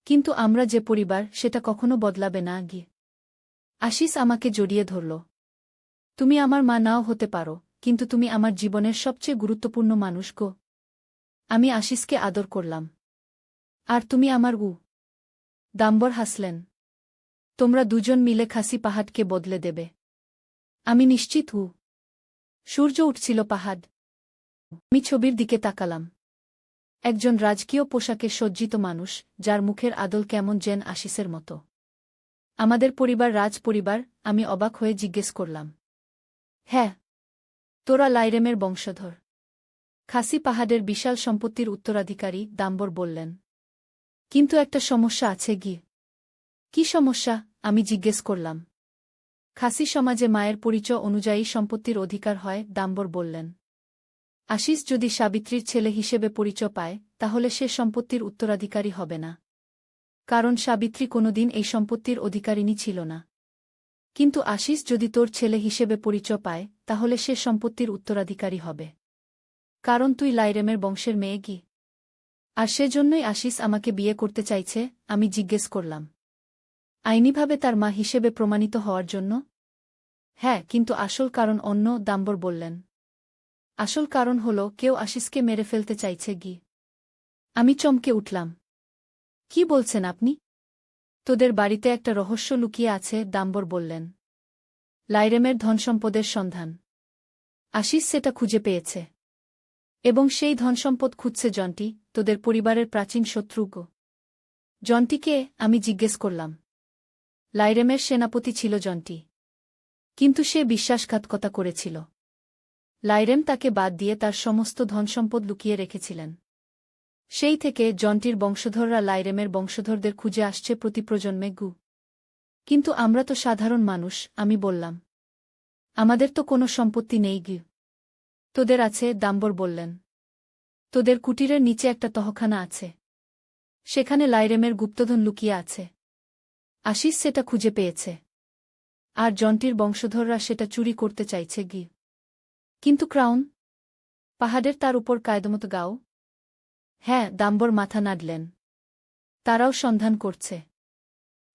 কিন্তু আমরা যে পরিবার, সেটা কখনো বদলাবে না। আশিস আমাকে জড়িয়ে ধরল। তুমি আমার মা নাও হতে পারো, কিন্তু তুমি আমার জীবনের সবচেয়ে গুরুত্বপূর্ণ মানুষ। আমি আশিসকে আদর করলাম। আর তুমি আমার দাম্বর হাসলেন। তোমরা দুজন মিলে খাসি পাহাড়কে বদলে দেবে। আমি নিশ্চিত সূর্য উঠছিল পাহাড়। আমি ছবির দিকে তাকালাম। একজন রাজকীয় পোশাকে সজ্জিত মানুষ, যার মুখের আদল কেমন যেন আশিসের মতো। আমাদের পরিবার রাজপরিবার? আমি অবাক হয়ে জিজ্ঞেস করলাম। হ্যাঁ, তোরা লাইরেমের বংশধর। খাসি পাহাড়ের বিশাল সম্পত্তির উত্তরাধিকারী, দাম্বর বললেন। কিন্তু একটা সমস্যা আছে কি সমস্যা? আমি জিজ্ঞেস করলাম। খাসি সমাজে মায়ের পরিচয় অনুযায়ী সম্পত্তির অধিকার হয়, দাম্বর বললেন। আশিস যদি সাবিত্রীর ছেলে হিসেবে পরিচয় পায়, তাহলে সে সম্পত্তির উত্তরাধিকারী হবে না। কারণ সাবিত্রী কোনোদিন এই সম্পত্তির অধিকারিণী ছিল না। কিন্তু আশিস যদি তোর ছেলে হিসেবে পরিচয় পায়, তাহলে সে সম্পত্তির উত্তরাধিকারী হবে। কারণ তুই লাইরেমের বংশের মেয়ে আর সেজন্যই আশিস আমাকে বিয়ে করতে চাইছে। আমি জিজ্ঞেস করলাম। আইনিভাবে তার মা হিসেবে প্রমাণিত হওয়ার জন্য? হ্যাঁ, কিন্তু আসল কারণ অন্য, দাম্বর বললেন। আসল কারণ হল কেউ আশিসকে মেরে ফেলতে চাইছে আমি চমকে উঠলাম। কি বলছেন আপনি? তোদের বাড়িতে একটা রহস্য লুকিয়ে আছে, দাম্বর বললেন। লাইরেমের ধনসম্পদের সন্ধান। আশিস সেটা খুঁজে পেয়েছে। এবং সেই ধনসম্পদ খুঁজছে জন্টি, তোদের পরিবারের প্রাচীন শত্রু জন্টিকে? আমি জিজ্ঞেস করলাম। লাইরেমের সেনাপতি ছিল জন্টি। কিন্তু সে বিশ্বাসঘাতকতা করেছিল। লাইরেম তাকে বাদ দিয়ে তার সমস্ত ধনসম্পদ লুকিয়ে রেখেছিলেন। সেই থেকে জন্টির বংশধররা লাইরেমের বংশধরদের খুঁজে আসছে প্রতি প্রজন্মে কিন্তু আমরা তো সাধারণ মানুষ, আমি বললাম। আমাদের তো কোনো সম্পত্তি নেই তোদের আছে, দাম্বর বললেন। তোদের কুটিরের নিচে একটা তহখানা আছে। সেখানে লাইরেমের গুপ্তধন লুকিয়ে আছে। আশিস সেটা খুঁজে পেয়েছে। আর জন্টির বংশধররা সেটা চুরি করতে চাইছে কিন্তু ক্রাউন পাহাড়ের তার উপর কায়দমত গাও? হ্যাঁ, দাম্বর মাথা নাড়লেন। তারাও সন্ধান করছে।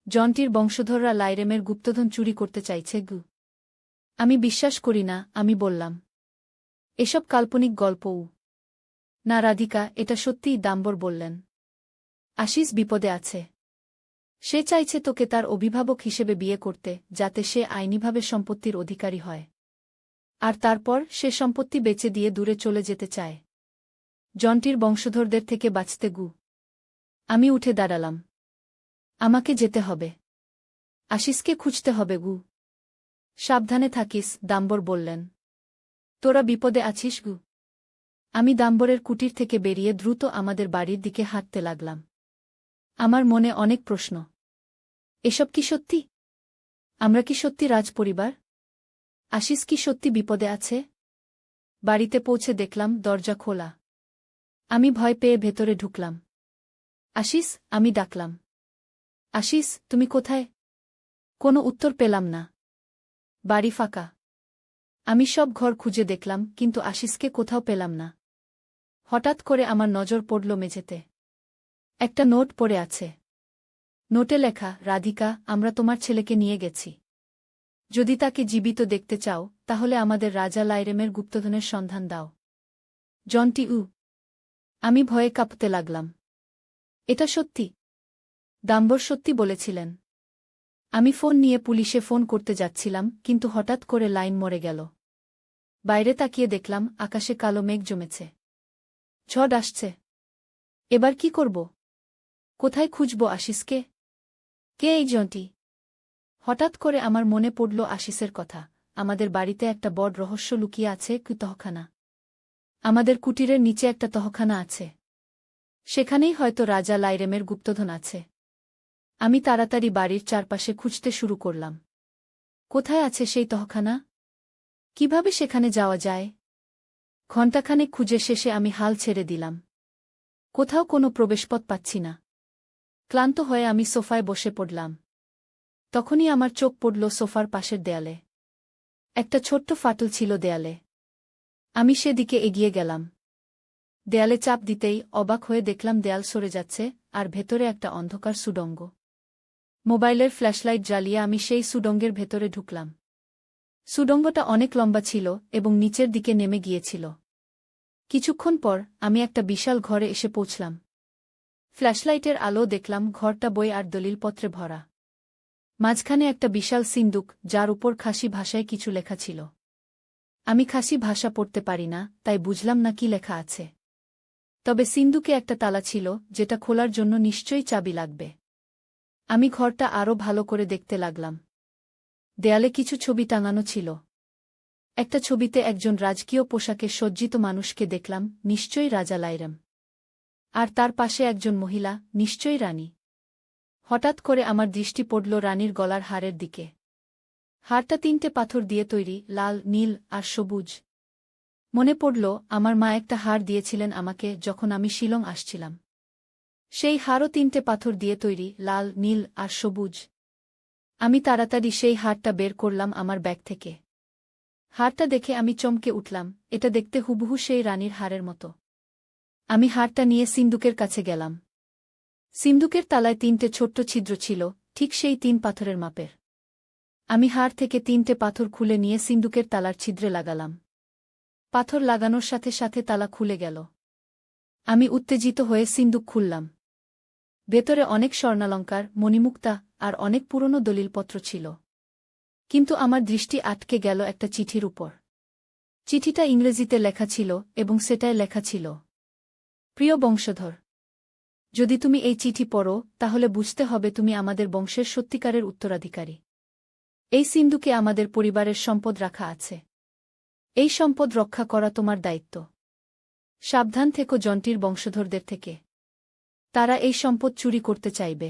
জন্টির বংশধররা লাইরেমের গুপ্তধন চুরি করতে চাইছে আমি বিশ্বাস করি না, আমি বললাম। এসব কাল্পনিক গল্প না রাধিকা, এটা সত্যিই, দাম্বর বললেন। আশিস বিপদে আছে। সে চাইছে তোকে তার অভিভাবক হিসেবে বিয়ে করতে, যাতে সে আইনিভাবে সম্পত্তির অধিকারী হয়। আর তারপর সে সম্পত্তি বেচে দিয়ে দূরে চলে যেতে চায়, জন্টির বংশধরদের থেকে বাঁচতে আমি উঠে দাঁড়ালাম। আমাকে যেতে হবে। আশিসকে খুঁজতে হবে সাবধানে থাকিস, দাম্বর বললেন। তোরা বিপদে আছিস আমি দাম্বরের কুটির থেকে বেরিয়ে দ্রুত আমাদের বাড়ির দিকে হাঁটতে লাগলাম। আমার মনে অনেক প্রশ্ন। এসব কি সত্যি? আমরা কি সত্যি রাজপরিবার? আশিস কি সত্যি বিপদে আছে? বাড়িতে পৌঁছে দেখলাম দরজা খোলা। আমি ভয় পেয়ে ভেতরে ঢুকলাম। আশিস, আমি ডাকলাম। আশিস, তুমি কোথায়? কোনো উত্তর পেলাম না। বাড়ি ফাঁকা। আমি সব ঘর খুঁজে দেখলাম, কিন্তু আশিসকে কোথাও পেলাম না। হঠাৎ করে আমার নজর পড়ল মেঝেতে। একটা নোট পড়ে আছে। নোটে লেখা, রাধিকা, আমরা তোমার ছেলেকে নিয়ে গেছি। যদি তাকে জীবিত দেখতে চাও, তাহলে আমাদের রাজা লাইরেমের গুপ্তধনের সন্ধান দাও। জন্টি আমি ভয়ে কাঁপতে লাগলাম। এটা সত্যি? দাম্বর সত্যি বলেছিলেন। আমি ফোন নিয়ে পুলিশে ফোন করতে যাচ্ছিলাম, কিন্তু হঠাৎ করে লাইন মরে গেল। বাইরে তাকিয়ে দেখলাম আকাশে কালো মেঘ জমেছে। ঝড় আসছে। এবার কি করব? কোথায় খুঁজব আশিসকে? কে এই জন্টি? হঠাৎ করে আমার মনে পড়ল আশিসের কথা। আমাদের বাড়িতে একটা বড় রহস্য লুকিয়ে আছে, তহখানা। আমাদের কুটিরের নিচে একটা তহখানা আছে। সেখানেই হয়তো রাজা লাইরেমের গুপ্তধন আছে। আমি তাড়াতাড়ি বাড়ির চারপাশে খুঁজতে শুরু করলাম। কোথায় আছে সেই তহখানা? কিভাবে সেখানে যাওয়া যায়? ঘণ্টাখানেক খুঁজে শেষে আমি হাল ছেড়ে দিলাম। কোথাও কোনো প্রবেশপথ পাচ্ছি না। ক্লান্ত হয়ে আমি সোফায় বসে পড়লাম। তখনই আমার চোখ পড়ল সোফার পাশের দেয়ালে। একটা ছোট্ট ফাটল ছিল দেয়ালে। আমি সেদিকে এগিয়ে গেলাম। দেয়ালে চাপ দিতেই অবাক হয়ে দেখলাম দেয়াল সরে যাচ্ছে, আর ভেতরে একটা অন্ধকার সুড়ঙ্গ। মোবাইলের ফ্ল্যাশলাইট জ্বালিয়ে আমি সেই সুড়ঙ্গের ভেতরে ঢুকলাম। সুড়ঙ্গটা অনেক লম্বা ছিল এবং নিচের দিকে নেমে গিয়েছিল। কিছুক্ষণ পর আমি একটা বিশাল ঘরে এসে পৌঁছলাম। ফ্ল্যাশলাইটের আলো দেখলাম ঘরটা বই আর দলিলপত্রে ভরা। মাঝখানে একটা বিশাল সিন্দুক, যার উপর খাসি ভাষায় কিছু লেখা ছিল। আমি খাসি ভাষা পড়তে পারি না, তাই বুঝলাম না কি লেখা আছে। তবে সিন্দুকে একটা তালা ছিল, যেটা খোলার জন্য নিশ্চয়ই চাবি লাগবে। আমি ঘরটা আরও ভালো করে দেখতে লাগলাম। দেয়ালে কিছু ছবি টাঙানো ছিল। একটা ছবিতে একজন রাজকীয় পোশাকে সজ্জিত মানুষকে দেখলাম, নিশ্চয়ই রাজা লাইরাম। আর তার পাশে একজন মহিলা, নিশ্চয়ই রানী। হঠাৎ করে আমার দৃষ্টি পড়ল রানীর গলার হারের দিকে। হারটা 3টে পাথর দিয়ে তৈরি, লাল, নীল আর সবুজ। মনে পড়ল, আমার মা একটা হার দিয়েছিলেন আমাকে যখন আমি শিলং আসছিলাম। সেই হারও 3টে পাথর দিয়ে তৈরি, লাল, নীল আর সবুজ। আমি তাড়াতাড়ি সেই হারটা বের করলাম আমার ব্যাগ থেকে। হারটা দেখে আমি চমকে উঠলাম, এটা দেখতে হুবহু সেই রানীর হারের মতো। আমি হারটা নিয়ে সিন্দুকের কাছে গেলাম। সিন্দুকের তালায় 3টে ছোট্ট ছিদ্র ছিল, ঠিক সেই 3 পাথরের মাপের। আমি হার থেকে 3টে পাথর খুলে নিয়ে সিন্দুকের তালার ছিদ্রে লাগালাম। পাথর লাগানোর সাথে সাথে তালা খুলে গেল। আমি উত্তেজিত হয়ে সিন্দুক খুললাম। ভেতরে অনেক স্বর্ণালঙ্কার, মণিমুক্তা আর অনেক পুরনো দলিলপত্র ছিল। কিন্তু আমার দৃষ্টি আটকে গেল একটা চিঠির উপর। চিঠিটা ইংরেজিতে লেখা ছিল এবং সেটায় লেখা ছিল, প্রিয় বংশধর, যদি তুমি এই চিঠি পড়ো তাহলে বুঝতে হবে তুমি আমাদের বংশের সত্যিকারের উত্তরাধিকারী। এই সিন্দুকে আমাদের পরিবারের সম্পদ রাখা আছে। এই সম্পদ রক্ষা করা তোমার দায়িত্ব। সাবধান থেকো জন্টির বংশধরদের থেকে। তারা এই সম্পদ চুরি করতে চাইবে।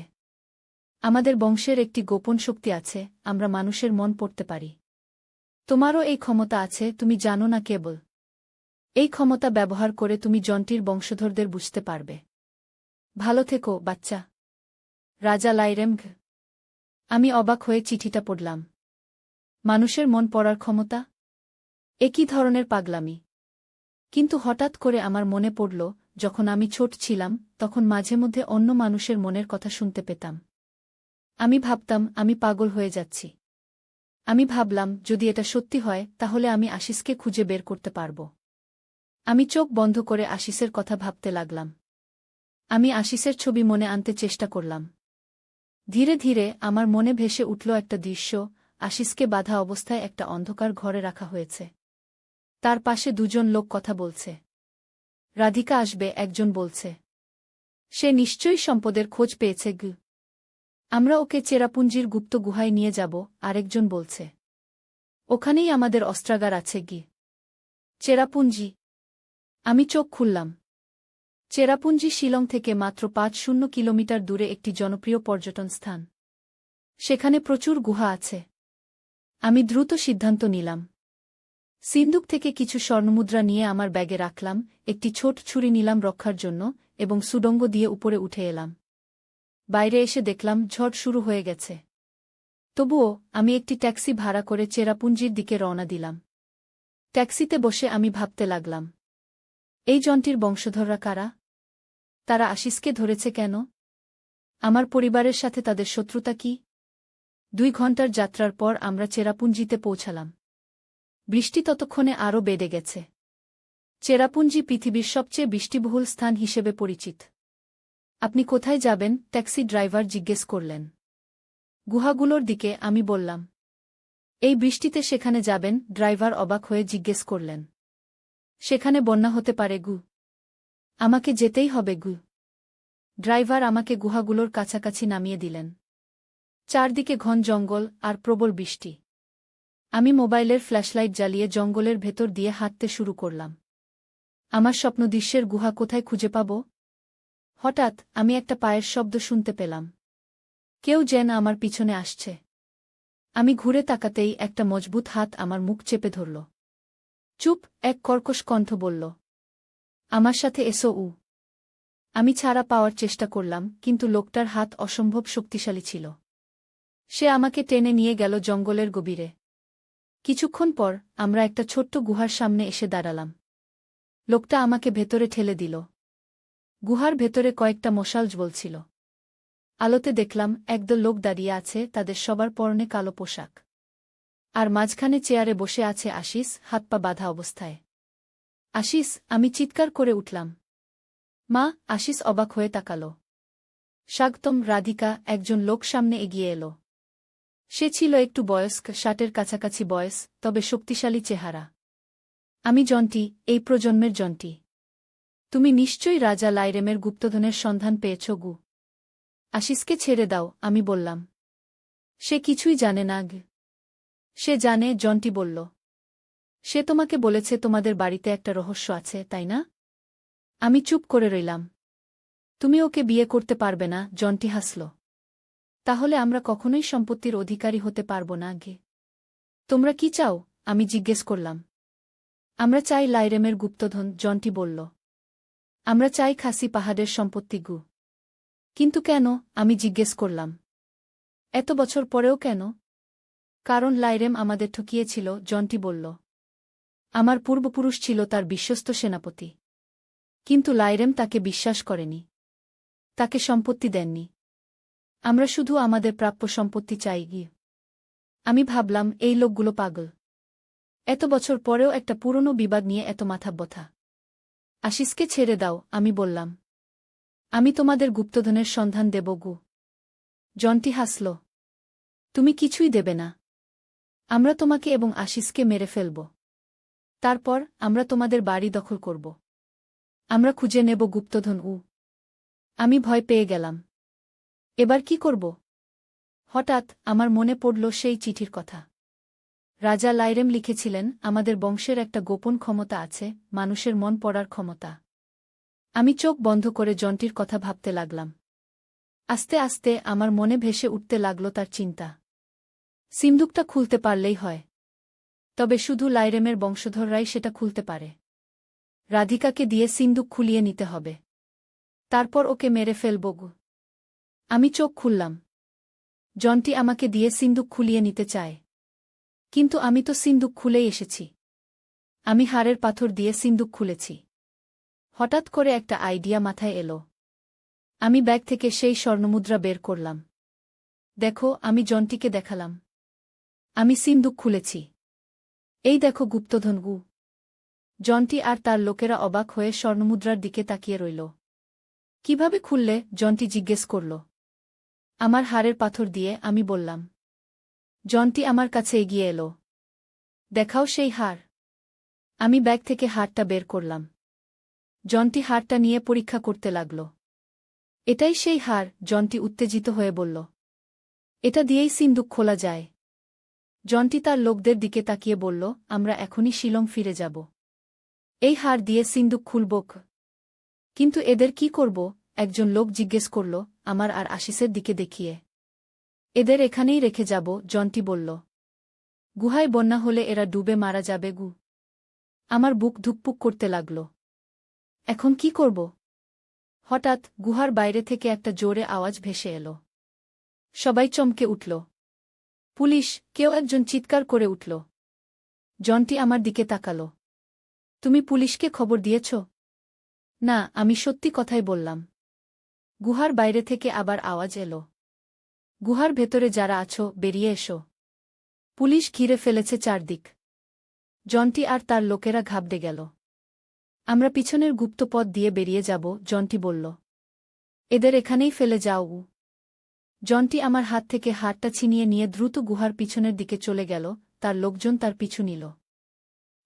আমাদের বংশের একটি গোপন শক্তি আছে, আমরা মানুষের মন পড়তে পারি। তোমারও এই ক্ষমতা আছে, তুমি জানো না কেবল। এই ক্ষমতা ব্যবহার করে তুমি জন্টির বংশধরদের বুঝতে পারবে। ভালো থেকো, বাচ্চা। রাজা লাইরেমঘ। আমি অবাক হয়ে চিঠিটা পড়লাম। মানুষের মন পড়ার ক্ষমতা? একই ধরনের পাগলামি। কিন্তু হঠাৎ করে আমার মনে পড়ল, যখন আমি ছোট ছিলাম তখন মাঝে মধ্যে অন্য মানুষের মনের কথা শুনতে পেতাম। আমি ভাবতাম আমি পাগল হয়ে যাচ্ছি। আমি ভাবলাম যদি এটা সত্যি হয় তাহলে আমি আশিসকে খুঁজে বের করতে পারব। আমি চোখ বন্ধ করে আশিসের কথা ভাবতে লাগলাম। আমি আশিসের ছবি মনে আনতে চেষ্টা করলাম। ধীরে ধীরে আমার মনে ভেসে উঠল একটা দৃশ্য, আশিসকে বাঁধা অবস্থায় একটা অন্ধকার ঘরে রাখা হয়েছে। তার পাশে 2জন লোক কথা বলছে। রাধিকা আসবে, একজন বলছে। সে নিশ্চয়ই সম্পদের খোঁজ পেয়েছে গু। আমরা ওকে চেরাপুঞ্জির গুপ্ত গুহায় নিয়ে যাব, আরেকজন বলছে। ওখানেই আমাদের অস্ত্রাগার আছে গি। চেরাপুঞ্জি। আমি চোখ খুললাম। চেরাপুঞ্জি শিলং থেকে মাত্র 5 কিলোমিটার দূরে একটি জনপ্রিয় পর্যটন স্থান। সেখানে প্রচুর গুহা আছে। আমি দ্রুত সিদ্ধান্ত নিলাম। সিন্দুক থেকে কিছু স্বর্ণমুদ্রা নিয়ে আমার ব্যাগে রাখলাম, একটি ছোট ছুরি নিলাম রক্ষার জন্য এবং সুড়ঙ্গ দিয়ে উপরে উঠে এলাম। বাইরে এসে দেখলাম ঝড় শুরু হয়ে গেছে। তবুও আমি একটি ট্যাক্সি ভাড়া করে চেরাপুঞ্জির দিকে রওনা দিলাম। ট্যাক্সিতে বসে আমি ভাবতে লাগলাম, এই জন্টির বংশধররা কারা? তারা আশিসকে ধরেছে কেন? আমার পরিবারের সাথে তাদের শত্রুতা কি? 2 ঘণ্টার যাত্রার পর আমরা চেরাপুঞ্জিতে পৌঁছালাম। বৃষ্টি ততক্ষণে আরও বেড়ে গেছে। চেরাপুঞ্জি পৃথিবীর সবচেয়ে বৃষ্টিবহুল স্থান হিসেবে পরিচিত। আপনি কোথায় যাবেন? ট্যাক্সি ড্রাইভার জিজ্ঞেস করলেন। গুহাগুলোর দিকে, আমি বললাম। এই বৃষ্টিতে সেখানে যাবেন? ড্রাইভার অবাক হয়ে জিজ্ঞেস করলেন। সেখানে বন্যা হতে পারে গু। আমাকে যেতেই হবে গু। ড্রাইভার আমাকে গুহাগুলোর কাছাকাছি নামিয়ে দিলেন। চারদিকে ঘন জঙ্গল আর প্রবল বৃষ্টি। আমি মোবাইলের ফ্ল্যাশলাইট জ্বালিয়ে জঙ্গলের ভেতর দিয়ে হাঁটতে শুরু করলাম। আমার স্বপ্নদৃশ্যের গুহা কোথায় খুঁজে পাব? হঠাৎ আমি একটা পায়ের শব্দ শুনতে পেলাম। কেউ যেন আমার পিছনে আসছে। আমি ঘুরে তাকাতেই একটা মজবুত হাত আমার মুখ চেপে ধরল। চুপ, এক কর্কশ কণ্ঠ বলল। আমার সাথে এসো উ। আমি ছাড়া পাওয়ার চেষ্টা করলাম, কিন্তু লোকটার হাত অসম্ভব শক্তিশালী ছিল। সে আমাকে টেনে নিয়ে গেল জঙ্গলের গভীরে। কিছুক্ষণ পর আমরা একটা ছোট্ট গুহার সামনে এসে দাঁড়ালাম। লোকটা আমাকে ভেতরে ঠেলে দিল। গুহার ভেতরে কয়েকটা মশাল জ্বলছিল। আলোতে দেখলাম একদল লোক দাঁড়িয়ে আছে, তাদের সবার পরনে কালো পোশাক। আর মাঝখানে চেয়ারে বসে আছে আশিস, হাত পা বাঁধা অবস্থায়। আশিস! আমি চিৎকার করে উঠলাম। মা! আশিস অবাক হয়ে তাকাল। স্বাগতম রাধিকা। একজন লোক সামনে এগিয়ে এলো। সে ছিল একটু বয়স্ক, 60-এর কাছাকাছি বয়স, তবে শক্তিশালী চেহারা। আমি জন্টি, এই প্রজন্মের জন্টি। তুমি নিশ্চয়ই রাজা লাইরেমের গুপ্তধনের সন্ধান পেয়েছ গু। আশিসকে ছেড়ে দাও, আমি বললাম। সে কিছুই জানে না গে। সে জানে, জন্টি বলল। সে তোমাকে বলেছে তোমাদের বাড়িতে একটা রহস্য আছে, তাই না? আমি চুপ করে রইলাম। তুমি ওকে বিয়ে করতে পারবে না, জন্টি হাসল। তাহলে আমরা কখনোই সম্পত্তির অধিকারী হতে পারব না গে। তোমরা কি চাও? আমি জিজ্ঞেস করলাম। আমরা চাই লাইরেমের গুপ্তধন, জন্টি বলল। আমরা চাই খাসি পাহাড়ের সম্পত্তি গু। কিন্তু কেন? আমি জিজ্ঞেস করলাম। এত বছর পরেও কেন? কারণ লাইরেম আমাদের ঠকিয়েছিল, জন্টি বলল। আমার পূর্বপুরুষ ছিল তার বিশ্বস্ত সেনাপতি। কিন্তু লাইরেম তাকে বিশ্বাস করেনি। তাকে সম্পত্তি দেননি। আমরা শুধু আমাদের প্রাপ্য সম্পত্তি চাই গিয়ে। আমি ভাবলাম, এই লোকগুলো পাগল। এত বছর পরেও একটা পুরনো বিবাদ নিয়ে এত মাথা ব্যথা। আশিসকে ছেড়ে দাও, আমি বললাম। আমি তোমাদের গুপ্তধনের সন্ধান দেব গু। জন্টি হাসল। তুমি কিছুই দেবে না। আমরা তোমাকে এবং আশিসকে মেরে ফেলব। তারপর আমরা তোমাদের বাড়ি দখল করব। আমরা খুঁজে নেব গুপ্তধন। আমি ভয় পেয়ে গেলাম। এবার কি করব? হঠাৎ আমার মনে পড়ল সেই চিঠির কথা। রাজা লাইরেম লিখেছিলেন, আমাদের বংশের একটা গোপন ক্ষমতা আছে, মানুষের মন পড়ার ক্ষমতা। আমি চোখ বন্ধ করে জন্টির কথা ভাবতে লাগলাম। আস্তে আস্তে আমার মনে ভেসে উঠতে লাগল তার চিন্তা। সিন্দুকটা খুলতে পারলেই হয়। তবে শুধু লাইরেমের বংশধররাই সেটা খুলতে পারে। রাধিকাকে দিয়ে সিন্দুক খুলিয়ে নিতে হবে। তারপর ওকে মেরে ফেলব গু। আমি চোখ খুললাম। জন্টি আমাকে দিয়ে সিন্দুক খুলিয়ে নিতে চায়। কিন্তু আমি তো সিন্দুক খুলেই এসেছি। আমি হাড়ের পাথর দিয়ে সিন্দুক খুলেছি। হঠাৎ করে একটা আইডিয়া মাথায় এলো। আমি ব্যাগ থেকে সেই স্বর্ণমুদ্রা বের করলাম। দেখো, আমি জন্টিকে দেখালাম। আমি সিন্দুক খুলেছি। এই দেখো গুপ্তধন গু। জন্টি আর তার লোকেরা অবাক হয়ে স্বর্ণমুদ্রার দিকে তাকিয়ে রইল। কিভাবে খুললে? জন্টি জিজ্ঞেস করল। আমার হাড়ের পাথর দিয়ে, আমি বললাম। জন্টি আমার কাছে এগিয়ে এলো। দেখাও সেই হাড়। আমি ব্যাগ থেকে হাড়টা বের করলাম। জন্টি হাড়টা নিয়ে পরীক্ষা করতে লাগল। এটাই সেই হাড়, জন্টি উত্তেজিত হয়ে বলল। এটা দিয়েই সিন্দুক খোলা যায়। জন্টি তার লোকদের দিকে তাকিয়ে বলল, আমরা এখনই শিলং ফিরে যাব। এই হাড় দিয়ে সিন্দুক খুলব। কিন্তু এদের কি করব? একজন লোক জিজ্ঞেস করল, আমার আর আশিসের দিকে দেখিয়ে। এদের এখানেই রেখে যাব, জন্টি বলল। গুহায় বন্যা হলে এরা ডুবে মারা যাবে গু। আমার বুক ধুকপুক করতে লাগল। এখন কি করব? হঠাৎ গুহার বাইরে থেকে একটা জোরে আওয়াজ ভেসে এলো। সবাই চমকে উঠল। পুলিশ! কেউ একজন চিৎকার করে উঠল। জন্টি আমার দিকে তাকাল। তুমি পুলিশকে খবর দিয়েছ? না, আমি সত্যি কথাই বললাম। গুহার বাইরে থেকে আবার আওয়াজ এলো। গুহার ভেতরে যারা আছো, বেরিয়ে এসো। পুলিশ ঘিরে ফেলেছে চারদিক। জন্টি আর তার লোকেরা ঘাবড়ে গেল। আমরা পিছনের গুপ্ত পথ দিয়ে বেরিয়ে যাব, জন্টি বলল। এদের এখানেই ফেলে যাও। জন্টি আমার হাত থেকে হাতটা ছিনিয়ে নিয়ে দ্রুত গুহার পিছনের দিকে চলে গেল, তার লোকজন তার পিছু নিল।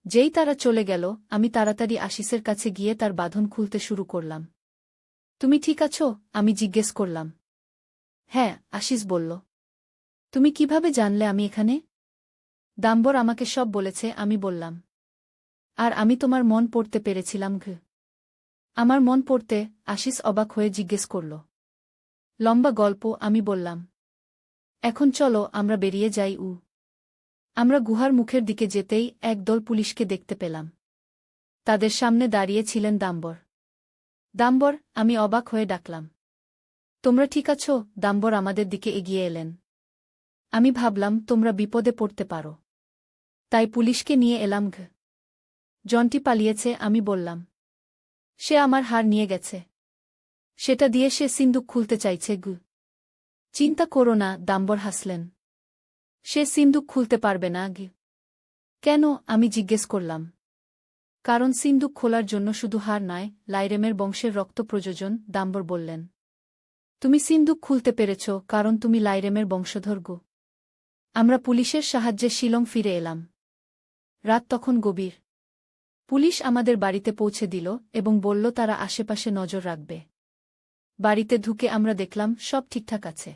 যেই তারা চলে গেল, আমি তাড়াতাড়ি আশিসের কাছে গিয়ে তার বাঁধন খুলতে শুরু করলাম। তুমি ঠিক আছো? আমি জিজ্ঞেস করলাম। হ্যাঁ, আশিস বলল। তুমি কিভাবে জানলে আমি এখানে? দাম্বর আমাকে সব বলেছে, আমি বললাম। আর আমি তোমার মন পড়তে পেরেছিলাম ঘ। আমার মন পড়তে? আশিস অবাক হয়ে জিজ্ঞেস করল। লম্বা গল্প, আমি বললাম। এখন চলো, আমরা বেরিয়ে যাই। আমরা গুহার মুখের দিকে যেতেই একদল পুলিশকে দেখতে পেলাম। তাদের সামনে দাঁড়িয়ে ছিলেন দাম্বর। দাম্বর! আমি অবাক হয়ে ডাকলাম। তোমরা ঠিক আছো? দাম্বর আমাদের দিকে এগিয়ে এলেন। আমি ভাবলাম তোমরা বিপদে পড়তে পারো। তাই পুলিশকে নিয়ে এলাম ঘ। জন্টি পালিয়েছে, আমি বললাম। সে আমার হাড় নিয়ে গেছে। সেটা দিয়ে সে সিন্দুক খুলতে চাইছে গু। চিন্তা করো না, দাম্বর হাসলেন। সে সিন্দুক খুলতে পারবে না গি। কেন? আমি জিজ্ঞেস করলাম। কারণ সিন্দুক খোলার জন্য শুধু হাড় নয়, লাইরেমের বংশের রক্ত প্রয়োজন, দাম্বর বললেন। তুমি সিন্দুক খুলতে পেরেছ কারণ তুমি লাইরেমের বংশধর গো। আমরা পুলিশের সাহায্যে শিলং ফিরে এলাম। রাত তখন গভীর। পুলিশ আমাদের বাড়িতে পৌঁছে দিল এবং বলল তারা আশেপাশে নজর রাখবে। বাড়িতে ঢুকে আমরা দেখলাম সব ঠিকঠাক আছে।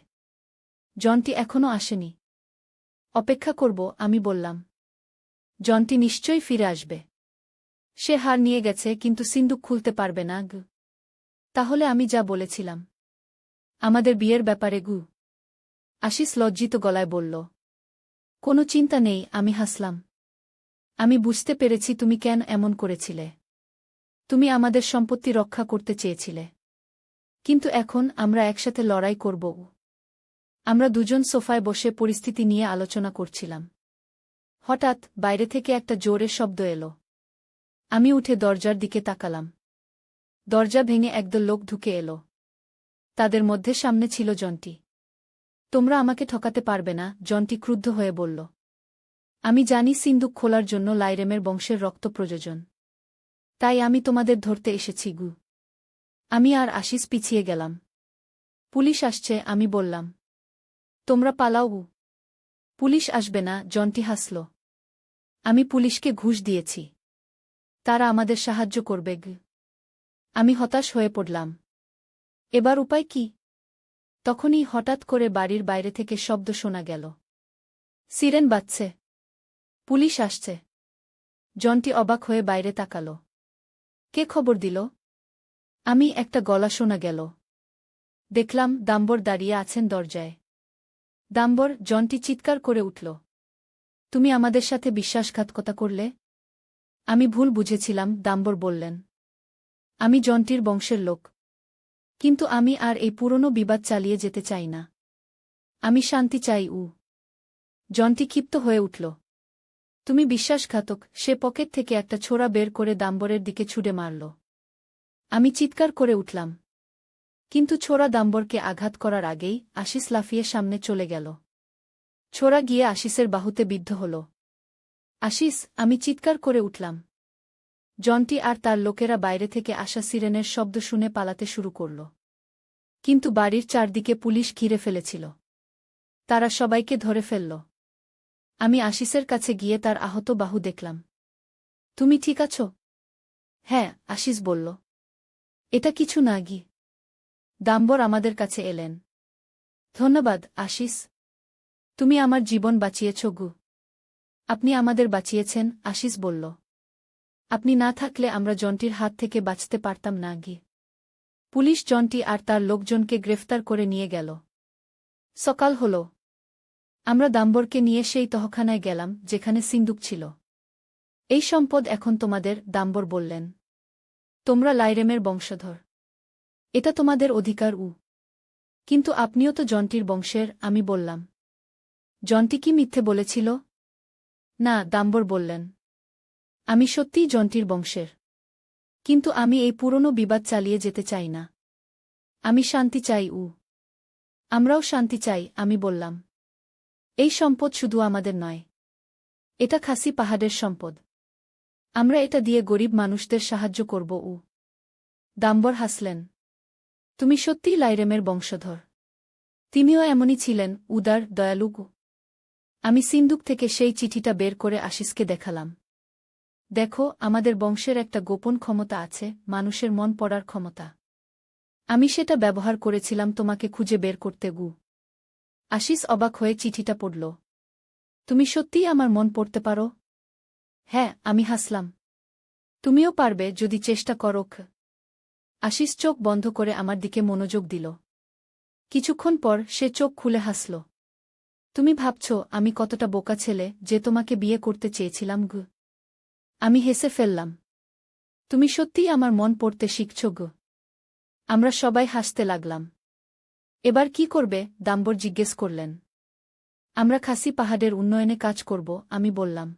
জনটি এখনও আসেনি। অপেক্ষা করব, আমি বললাম। জনটি নিশ্চয়ই ফিরে আসবে। সে হার নিয়ে গেছে কিন্তু সিন্দুক খুলতে পারবে না গু। তাহলে আমি যা বলেছিলাম আমাদের বিয়ের ব্যাপারে গু? আশিস লজ্জিত গলায় বলল। কোনো চিন্তা নেই, আমি হাসলাম। আমি বুঝতে পেরেছি তুমি কেন এমন করেছিলে। তুমি আমাদের সম্পত্তি রক্ষা করতে চেয়েছিলে। কিন্তু এখন আমরা একসাথে লড়াই করব। আমরা দুজন সোফায় বসে পরিস্থিতি নিয়ে আলোচনা করছিলাম। হঠাৎ বাইরে থেকে একটা জোরে শব্দ এলো। আমি উঠে দরজার দিকে তাকালাম। দরজা ভেঙে একদল লোক ঢুকে এলো। তাদের মধ্যে সামনে ছিল জন্টি। তোমরা আমাকে ঠকাতে পারবে না, জন্টি ক্রুদ্ধ হয়ে বলল। আমি জানি সিন্দুক খোলার জন্য লাইরেমের বংশের রক্ত প্রয়োজন। তাই আমি তোমাদের ধরতে এসেছি গু। আমি আর আশিস পিছিয়ে গেলাম। পুলিশ আসছে, আমি বললাম। তোমরা পালাও গু। পুলিশ আসবে না, জন্টি হাসল। আমি পুলিশকে ঘুষ দিয়েছি। তারা আমাদের সাহায্য করবে গু। আমি হতাশ হয়ে পড়লাম। এবার উপায় কি? তখনই হঠাৎ করে বাড়ির বাইরে থেকে শব্দ শোনা গেল। সিরেন বাজছে। পুলিশ আসছে। জন্টি অবাক হয়ে বাইরে তাকাল। কে খবর দিল? আমি একটা গলা শোনা গেল। দেখলাম দাম্বর দাঁড়িয়ে আছেন দরজায়। দাম্বর, জন্টি চিৎকার করে উঠল। তুমি আমাদের সাথে বিশ্বাসঘাতকতা করলে? আমি ভুল বুঝেছিলাম, দাম্বর বললেন। আমি জন্টির বংশের লোক। কিন্তু আমি আর এই পুরনো বিবাদ চালিয়ে যেতে চাই না। আমি শান্তি চাই। জন্টি ক্ষিপ্ত হয়ে উঠল। তুমি বিশ্বাসঘাতক! সে পকেট থেকে একটা ছোরা বের করে দাম্বরের দিকে ছুড়ে মারল। আমি চিৎকার করে উঠলাম। কিন্তু ছোরা দাম্বরকে আঘাত করার আগেই আশিস লাফিয়ে সামনে চলে গেল। ছোরা গিয়ে আশিসের বাহুতে বিদ্ধ হল। আশিস! আমি চিৎকার করে উঠলাম। জন্টি আর তার লোকেরা বাইরে থেকে আসা সিরেনের শব্দ শুনে পালাতে শুরু করল। কিন্তু বাড়ির চারদিকে পুলিশ ঘিরে ফেলেছিল। তারা সবাইকে ধরে ফেলল। আমি আশিসের কাছে গিয়ে তার আহত বাহু দেখলাম। তুমি ঠিক আছো? হ্যাঁ, আশিস বলল। এটা কিছু না গি। দাম্বর আমাদের কাছে এলেন। ধন্যবাদ আশিস। তুমি আমার জীবন বাঁচিয়েছ গু। আপনি আমাদের বাঁচিয়েছেন, আশিস বলল। আপনি না থাকলে আমরা জন্টির হাত থেকে বাঁচতে পারতাম না গি। পুলিশ জন্টি আর তার লোকজনকে গ্রেফতার করে নিয়ে গেল। সকাল হল। আমরা দাম্বরকে নিয়ে সেই তহখানায় গেলাম যেখানে সিন্দুক ছিল। এই সম্পদ এখন তোমাদের, দাম্বর বললেন। তোমরা লাইরেমের বংশধর। এটা তোমাদের অধিকার। কিন্তু আপনিও তো জন্টির বংশের, আমি বললাম। জন্টি কি মিথ্যে বলেছিল? না, দাম্বর বললেন। আমি সত্যিই জন্টির বংশের। কিন্তু আমি এই পুরনো বিবাদ চালিয়ে যেতে চাই না। আমি শান্তি চাই। আমরাও শান্তি চাই, আমি বললাম। এই সম্পদ শুধু আমাদের নয়। এটা খাসি পাহাড়ের সম্পদ। আমরা এটা দিয়ে গরিব মানুষদের সাহায্য করব। দাম্বর হাসলেন। তুমি সত্যিই লাইরেমের বংশধর। তিনিও এমনই ছিলেন, উদার, দয়ালু। আমি সিন্দুক থেকে সেই চিঠিটা বের করে আশিসকে দেখালাম। দেখো, আমাদের বংশের একটা গোপন ক্ষমতা আছে, মানুষের মন পড়ার ক্ষমতা। আমি সেটা ব্যবহার করেছিলাম তোমাকে খুঁজে বের করতে গু। আশিস অবাক হয়ে চিঠিটা পড়ল। তুমি সত্যিই আমার মন পড়তে পারো? হ্যাঁ, আমি হাসলাম। তুমিও পারবে যদি চেষ্টা করো। আশিস চোখ বন্ধ করে আমার দিকে মনোযোগ দিল। কিছুক্ষণ পর সে চোখ খুলে হাসল। তুমি ভাবছ আমি কতটা বোকা ছেলে যে তোমাকে বিয়ে করতে চেয়েছিলাম গু? আমি হেসে ফেললাম। তুমি সত্যিই আমার মন পড়তে শিখছ গো। আমরা সবাই হাসতে লাগলাম। এবার কি করবে? দাম্বর জিজ্ঞেস করলেন। আমরা খাসি পাহাড়ের উন্নয়নে কাজ করব, আমি বললাম।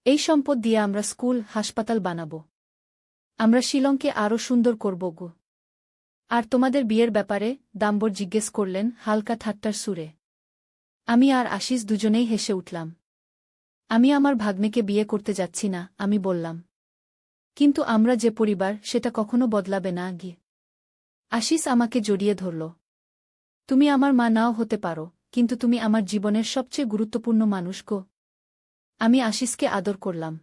এই সম্পদ দিয়ে আমরা স্কুল, হাসপাতাল বানাব। আমরা শিলংকে আরও সুন্দর করব গো। আর তোমাদের বিয়ের ব্যাপারে? দাম্বর জিজ্ঞেস করলেন হালকা ঠাট্টার সুরে। আমি আর আশিস দুজনেই হেসে উঠলাম। আমি আমার ভাগ্নেকে বিয়ে করতে যাচ্ছি না, আমি বললাম। কিন্তু আমরা যে পরিবার, সেটা কখনো বদলাবে না গি। আশিস আমাকে জড়িয়ে ধরল। তুমি আমার মা নাও হতে পারো, কিন্তু তুমি আমার জীবনের সবচেয়ে গুরুত্বপূর্ণ মানুষ গো। আমি আশিসকে আদর করলাম।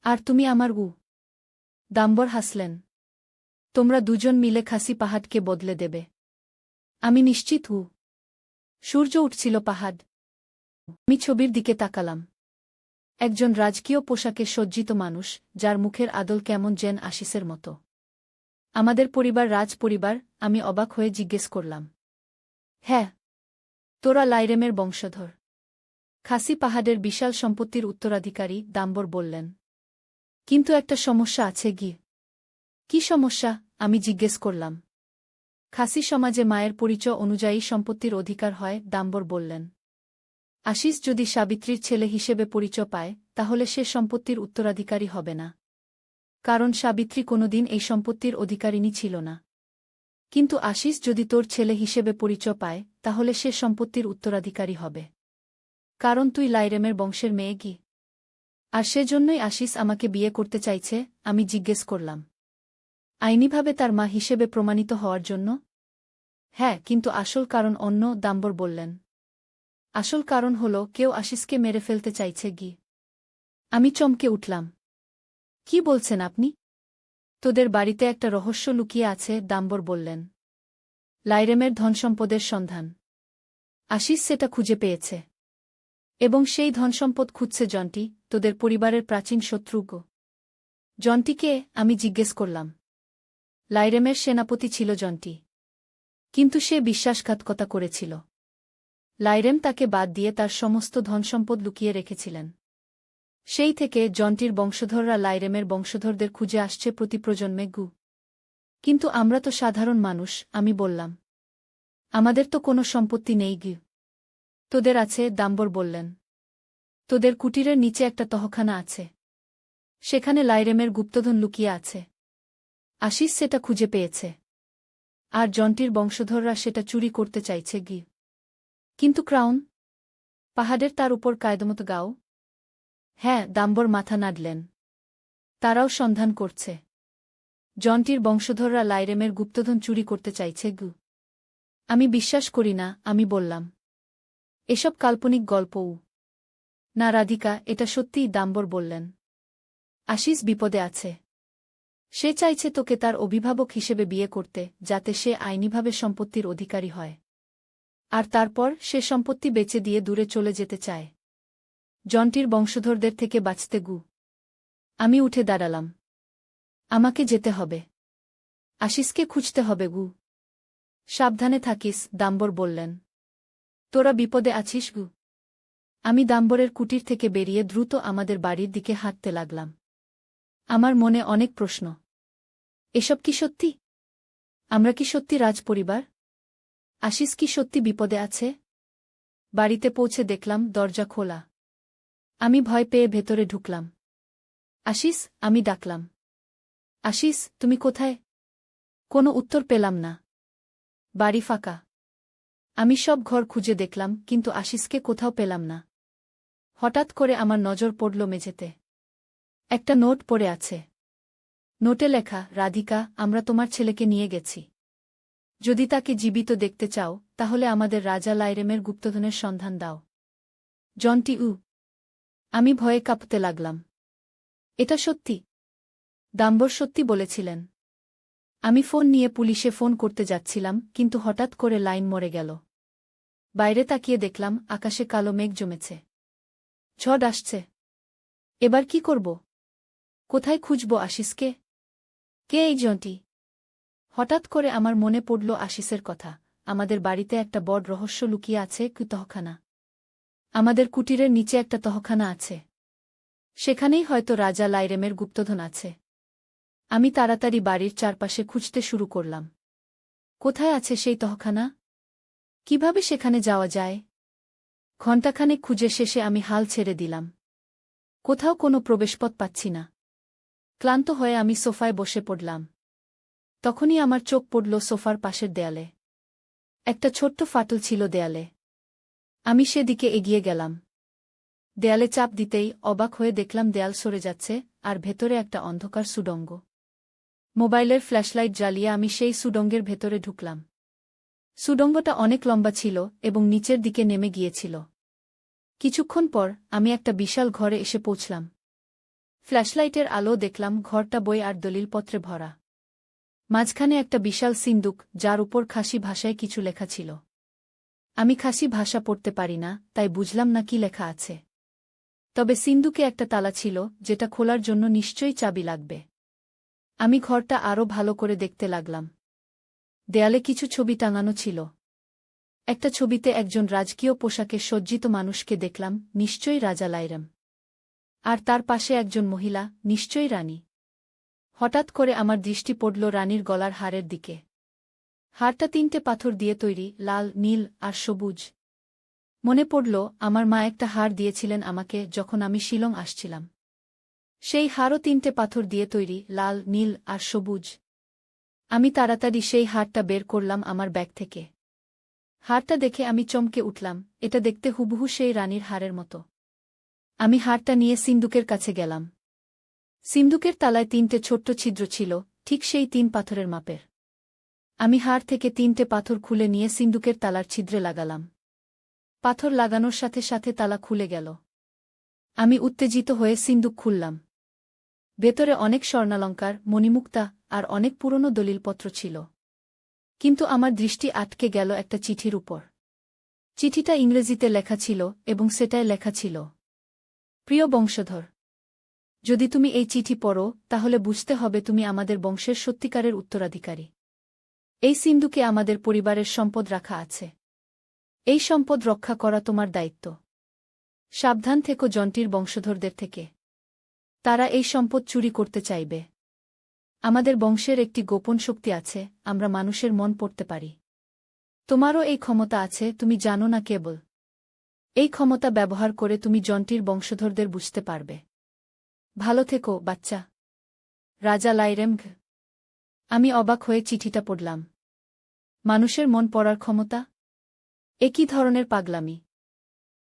আর তুমি আমার দাম্বর হাসলেন। তোমরা দুজন মিলে খাসি পাহাড়কে বদলে দেবে। আমি নিশ্চিত সূর্য উঠছিল পাহাড়। আমি ছবির দিকে তাকালাম। একজন রাজকীয় পোশাকে সজ্জিত মানুষ, যার মুখের আদল কেমন যেন আশিসের মতো। আমাদের পরিবার রাজপরিবার? আমি অবাক হয়ে জিজ্ঞেস করলাম। হ্যাঁ, তোরা লাইরেমের বংশধর। খাসি পাহাড়ের বিশাল সম্পত্তির উত্তরাধিকারী, দাম্বর বললেন। কিন্তু একটা সমস্যা আছে গি। কি সমস্যা? আমি জিজ্ঞেস করলাম। খাসি সমাজে মায়ের পরিচয় অনুযায়ী সম্পত্তির অধিকার হয়, দাম্বর বললেন। আশিস যদি সাবিত্রীর ছেলে হিসেবে পরিচয় পায়, তাহলে সে সম্পত্তির উত্তরাধিকারী হবে না। কারণ সাবিত্রী কোনোদিন এই সম্পত্তির অধিকারিণী ছিল না। কিন্তু আশিস যদি তোর ছেলে হিসেবে পরিচয় পায়, তাহলে সে সম্পত্তির উত্তরাধিকারী হবে। কারণ তুই লাইরেমের বংশের মেয়ে গি। আর সেজন্যই আশিস আমাকে বিয়ে করতে চাইছে। আমি জিজ্ঞেস করলাম। আইনিভাবে তার মা হিসেবে প্রমাণিত হওয়ার জন্য? হ্যাঁ, কিন্তু আসল কারণ অন্য, দাম্বর বললেন। আসল কারণ হল কেউ আশিসকে মেরে ফেলতে চাইছে গি। আমি চমকে উঠলাম। কি বলছেন আপনি? তোদের বাড়িতে একটা রহস্য লুকিয়ে আছে, দাম্বর বললেন। লাইরেমের ধনসম্পদের সন্ধান। আশিস সেটা খুঁজে পেয়েছে। এবং সেই ধনসম্পদ খুঁজছে জন্টি, তোদের পরিবারের প্রাচীন শত্রু গো। জন্টিকে? আমি জিজ্ঞেস করলাম। লাইরেমের সেনাপতি ছিল জন্টি। কিন্তু সে বিশ্বাসঘাতকতা করেছিল। লাইরেম তাকে বাদ দিয়ে তার সমস্ত ধনসম্পদ লুকিয়ে রেখেছিলেন। সেই থেকে জন্টির বংশধররা লাইরেমের বংশধরদের খুঁজে আসছে প্রতি প্রজন্মে গু। কিন্তু আমরা তো সাধারণ মানুষ, আমি বললাম। আমাদের তো কোনো সম্পত্তি নেই গি। তোদের আছে, দাম্বর বললেন। তোদের কুটিরের নিচে একটা তহখানা আছে। সেখানে লাইরেমের গুপ্তধন লুকিয়ে আছে। আশিস সেটা খুঁজে পেয়েছে। আর জন্টির বংশধররা সেটা চুরি করতে চাইছে গি। কিন্তু ক্রাউন? পাহাড়ের তার উপর কায়দমত গাও? হ্যাঁ, দাম্বর মাথা নাড়লেন। তারাও সন্ধান করছে। জন্টির বংশধররা লাইরেমের গুপ্তধন চুরি করতে চাইছে গু। আমি বিশ্বাস করি না, আমি বললাম। এসব কাল্পনিক গল্পও। না রাধিকা, এটা সত্যিই, দাম্বর বললেন। আশিস বিপদে আছে। সে চাইছে তোকে তার অভিভাবক হিসেবে বিয়ে করতে, যাতে সে আইনিভাবে সম্পত্তির অধিকারী হয়। আর তারপর সে সম্পত্তি বেচে দিয়ে দূরে চলে যেতে চায়। জন্টির বংশধরদের থেকে বাঁচতে গু। আমি উঠে দাঁড়ালাম। আমাকে যেতে হবে। আশিসকে খুঁজতে হবে গু। সাবধানে থাকিস, দাম্বর বললেন। তোরা বিপদে আছিস গু। আমি দাম্বরের কুটির থেকে বেরিয়ে দ্রুত আমাদের বাড়ির দিকে হাঁটতে লাগলাম। আমার মনে অনেক প্রশ্ন। এসব কি সত্যি? আমরা কি সত্যি রাজপরিবার? আশিস কি সত্যি বিপদে আছে? বাড়িতে পৌঁছে দেখলাম দরজা খোলা। আমি ভয় পেয়ে ভেতরে ঢুকলাম। আশিস, আমি ডাকলাম। আশিস, তুমি কোথায়? কোনো উত্তর পেলাম না। বাড়ি ফাঁকা। আমি সব ঘর খুঁজে দেখলাম, কিন্তু আশিসকে কোথাও পেলাম না। হঠাৎ করে আমার নজর পড়ল মেঝেতে। একটা নোট পড়ে আছে। নোটে লেখা, রাধিকা, আমরা তোমার ছেলেকে নিয়ে গেছি। যদি তাকে জীবিত দেখতে চাও, তাহলে আমাদের রাজা লাইরেমের গুপ্তধনের সন্ধান দাও। জন্টি আমি ভয়ে কাঁপতে লাগলাম। এটা সত্যি? দাম্বর সত্যি বলেছিলেন। আমি ফোন নিয়ে পুলিশে ফোন করতে যাচ্ছিলাম, কিন্তু হঠাৎ করে লাইন মরে গেল। বাইরে তাকিয়ে দেখলাম আকাশে কালো মেঘ জমেছে। ঝড় আসছে। এবার কি করব? কোথায় খুঁজব আশিসকে? কে এই জন্টি? হঠাৎ করে আমার মনে পড়ল আশিসের কথা। আমাদের বাড়িতে একটা বড় রহস্য লুকিয়ে আছে, কি তহখানা। আমাদের কুটিরের নিচে একটা তহখানা আছে। সেখানেই হয়তো রাজা লাইরেমের গুপ্তধন আছে। আমি তাড়াতাড়ি বাড়ির চারপাশে খুঁজতে শুরু করলাম। কোথায় আছে সেই তহখানা? কিভাবে সেখানে যাওয়া যায়? ঘণ্টাখানেক খুঁজে শেষে আমি হাল ছেড়ে দিলাম। কোথাও কোনো প্রবেশপথ পাচ্ছি না। ক্লান্ত হয়ে আমি সোফায় বসে পড়লাম। তখনই আমার চোখ পড়ল সোফার পাশের দেয়ালে। একটা ছোট্ট ফাটল ছিল দেয়ালে। আমি সেদিকে এগিয়ে গেলাম। দেয়ালে চাপ দিতেই অবাক হয়ে দেখলাম দেয়াল সরে যাচ্ছে, আর ভেতরে একটা অন্ধকার সুড়ঙ্গ। মোবাইলের ফ্ল্যাশলাইট জ্বালিয়ে আমি সেই সুড়ঙ্গের ভেতরে ঢুকলাম। সুড়ঙ্গটা অনেক লম্বা ছিল এবং নিচের দিকে নেমে গিয়েছিল। কিছুক্ষণ পর আমি একটা বিশাল ঘরে এসে পৌঁছলাম। ফ্ল্যাশলাইটের আলো দেখলাম ঘরটা বই আর দলিলপত্রে ভরা। মাঝখানে একটা বিশাল সিন্দুক, যার উপর খাসি ভাষায় কিছু লেখা ছিল। আমি খাসি ভাষা পড়তে পারি না, তাই বুঝলাম না কি লেখা আছে। তবে সিন্দুকে একটা তালা ছিল, যেটা খোলার জন্য নিশ্চয়ই চাবি লাগবে। আমি ঘরটা আরও ভালো করে দেখতে লাগলাম। দেয়ালে কিছু ছবি টাঙানো ছিল। একটা ছবিতে একজন রাজকীয় পোশাকে সজ্জিত মানুষকে দেখলাম, নিশ্চয়ই রাজা লাইরাম। আর তার পাশে একজন মহিলা, নিশ্চয়ই রানী। হঠাৎ করে আমার দৃষ্টি পড়ল রানীর গলার হারের দিকে। হারটা 3টে পাথর দিয়ে তৈরি, লাল, নীল আর সবুজ। মনে পড়ল আমার মা একটা হার দিয়েছিলেন আমাকে যখন আমি শিলং আসছিলাম। সেই হারও 3টে পাথর দিয়ে তৈরি, লাল, নীল আর সবুজ। আমি তাড়াতাড়ি সেই হারটা বের করলাম আমার ব্যাগ থেকে। হারটা দেখে আমি চমকে উঠলাম, এটা দেখতে হুবহু সেই রানীর হারের মতো। আমি হারটা নিয়ে সিন্দুকের কাছে গেলাম। সিন্দুকের তালায় 3টে ছোট্ট ছিদ্র ছিল, ঠিক সেই 3 পাথরের মাপের। আমি হার থেকে 3টে পাথর খুলে নিয়ে সিন্দুকের তালার ছিদ্রে লাগালাম। পাথর লাগানোর সাথে সাথে তালা খুলে গেল। আমি উত্তেজিত হয়ে সিন্দুক খুললাম। ভেতরে অনেক স্বর্ণালঙ্কার, মণিমুক্তা আর অনেক পুরনো দলিলপত্র ছিল। কিন্তু আমার দৃষ্টি আটকে গেল একটা চিঠির উপর। চিঠিটা ইংরেজিতে লেখা ছিল এবং সেটায় লেখা ছিল, প্রিয় বংশধর, যদি তুমি এই চিঠি পড়ো তাহলে বুঝতে হবে তুমি আমাদের বংশের সত্যিকারের উত্তরাধিকারী। এই সিন্দুকে আমাদের পরিবারের সম্পদ রাখা আছে। এই সম্পদ রক্ষা করা তোমার দায়িত্ব। সাবধান থেকো জন্টির বংশধরদের থেকে। তারা এই সম্পদ চুরি করতে চাইবে। আমাদের বংশের একটি গোপন শক্তি আছে, আমরা মানুষের মন পড়তে পারি। তোমারও এই ক্ষমতা আছে, তুমি জানো না কেবল। এই ক্ষমতা ব্যবহার করে তুমি জন্টির বংশধরদের বুঝতে পারবে। ভালো থেকো, বাচ্চা। রাজা লাইরেম। আমি অবাক হয়ে চিঠিটা পড়লাম। মানুষের মন পড়ার ক্ষমতা? একই ধরনের পাগলামি।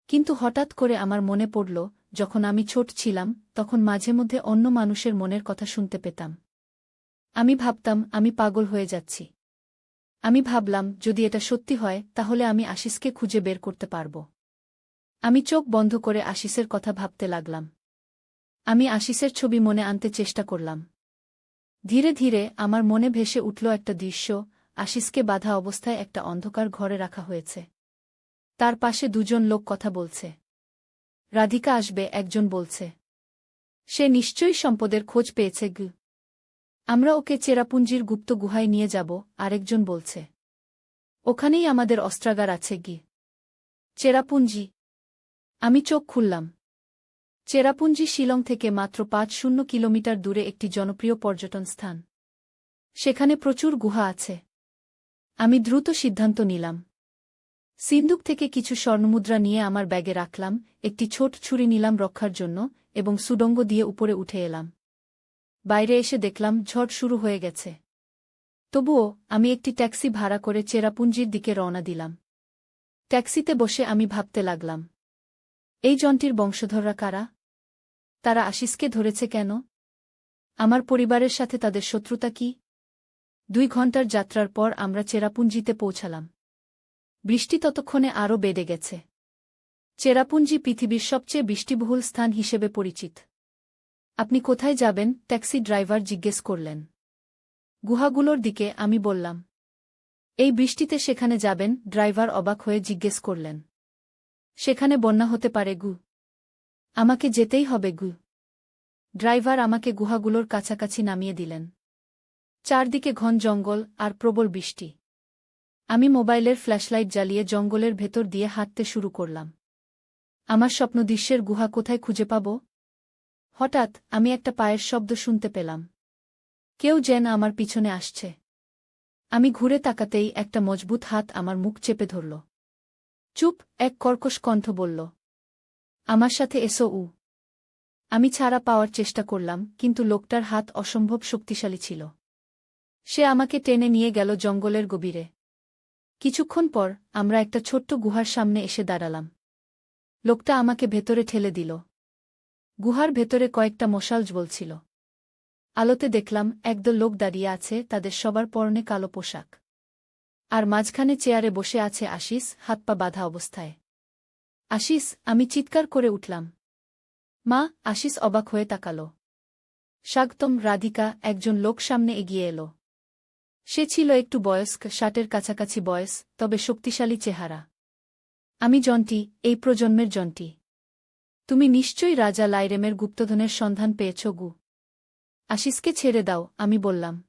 কিন্তু হঠাৎ করে আমার মনে পড়ল, যখন আমি ছোট ছিলাম তখন মাঝে মধ্যে অন্য মানুষের মনের কথা শুনতে পেতাম। আমি ভাবতাম আমি পাগল হয়ে যাচ্ছি। আমি ভাবলাম যদি এটা সত্যি হয় তাহলে আমি আশিসকে খুঁজে বের করতে পারব। আমি চোখ বন্ধ করে আশিসের কথা ভাবতে লাগলাম। আমি আশিসের ছবি মনে আনতে চেষ্টা করলাম। ধীরে ধীরে আমার মনে ভেসে উঠল একটা দৃশ্য, আশিসকে বাঁধা অবস্থায় একটা অন্ধকার ঘরে রাখা হয়েছে। তার পাশে 2জন লোক কথা বলছে। রাধিকা আসবে, একজন বলছে। সে নিশ্চয়ই সম্পদের খোঁজ পেয়েছে গু। আমরা ওকে চেরাপুঞ্জির গুপ্ত গুহায় নিয়ে যাব, আরেকজন বলছে। ওখানেই আমাদের অস্ত্রাগার আছে গি। চেরাপুঞ্জি। আমি চোখ খুললাম। চেরাপুঞ্জি শিলং থেকে মাত্র 5-0 কিলোমিটার দূরে একটি জনপ্রিয় পর্যটন স্থান। সেখানে প্রচুর গুহা আছে। আমি দ্রুত সিদ্ধান্ত নিলাম। সিন্দুক থেকে কিছু স্বর্ণমুদ্রা নিয়ে আমার ব্যাগে রাখলাম, একটি ছোট ছুরি নিলাম রক্ষার জন্য এবং সুড়ঙ্গ দিয়ে উপরে উঠে এলাম। বাইরে এসে দেখলাম ঝড় শুরু হয়ে গেছে। তবুও আমি একটি ট্যাক্সি ভাড়া করে চেরাপুঞ্জির দিকে রওনা দিলাম। ট্যাক্সিতে বসে আমি ভাবতে লাগলাম, এই জন্টির বংশধররা কারা? তারা আশিসকে ধরেছে কেন? আমার পরিবারের সাথে তাদের শত্রুতা কি? 2 ঘন্টার যাত্রার পর আমরা চেরাপুঞ্জিতে পৌঁছালাম। বৃষ্টি ততক্ষণে আরও বেড়ে গেছে। চেরাপুঞ্জি পৃথিবীর সবচেয়ে বৃষ্টিবহুল স্থান হিসেবে পরিচিত। আপনি কোথায় যাবেন? ট্যাক্সি ড্রাইভার জিজ্ঞেস করলেন। গুহাগুলোর দিকে, আমি বললাম। এই বৃষ্টিতে সেখানে যাবেন? ড্রাইভার অবাক হয়ে জিজ্ঞেস করলেন। সেখানে বন্যা হতে পারে গু। আমাকে যেতেই হবে গু। ড্রাইভার আমাকে গুহাগুলোর কাছাকাছি নামিয়ে দিলেন। চারদিকে ঘন জঙ্গল আর প্রবল বৃষ্টি। আমি মোবাইলের ফ্ল্যাশলাইট জ্বালিয়ে জঙ্গলের ভেতর দিয়ে হাঁটতে শুরু করলাম। আমার স্বপ্নদৃশ্যের গুহা কোথায় খুঁজে পাব? হঠাৎ আমি একটা পায়ের শব্দ শুনতে পেলাম। কেউ যেন আমার পিছনে আসছে। আমি ঘুরে তাকাতেই একটা মজবুত হাত আমার মুখ চেপে ধরল। চুপ, এক কর্কশ কণ্ঠ বলল। আমার সাথে এসো উ। আমি ছাড়া পাওয়ার চেষ্টা করলাম, কিন্তু লোকটার হাত অসম্ভব শক্তিশালী ছিল। সে আমাকে টেনে নিয়ে গেল জঙ্গলের গভীরে। কিছুক্ষণ পর আমরা একটা ছোট্ট গুহার সামনে এসে দাঁড়ালাম। লোকটা আমাকে ভেতরে ঠেলে দিল। গুহার ভেতরে কয়েকটা মশাল জ্বলছিল। আলোতে দেখলাম একদল লোক দাঁড়িয়ে আছে, তাদের সবার পরনে কালো পোশাক। আর মাঝখানে চেয়ারে বসে আছে আশিস, হাত পা বাঁধা অবস্থায়। আশিস, আমি চিৎকার করে উঠলাম। মা! আশিস অবাক হয়ে তাকাল। স্বাগতম, রাধিকা, একজন লোক সামনে এগিয়ে এলো। সে ছিল একটু বয়স্ক, 60-এর কাছাকাছি বয়স, তবে শক্তিশালী চেহারা। আমি জন্টি, এই প্রজন্মের জন্টি। তুমি নিশ্চয়ই রাজা লাইরেমের গুপ্তধনের সন্ধান পেয়েছ গু। আশিসকে ছেড়ে দাও, আমি বললাম।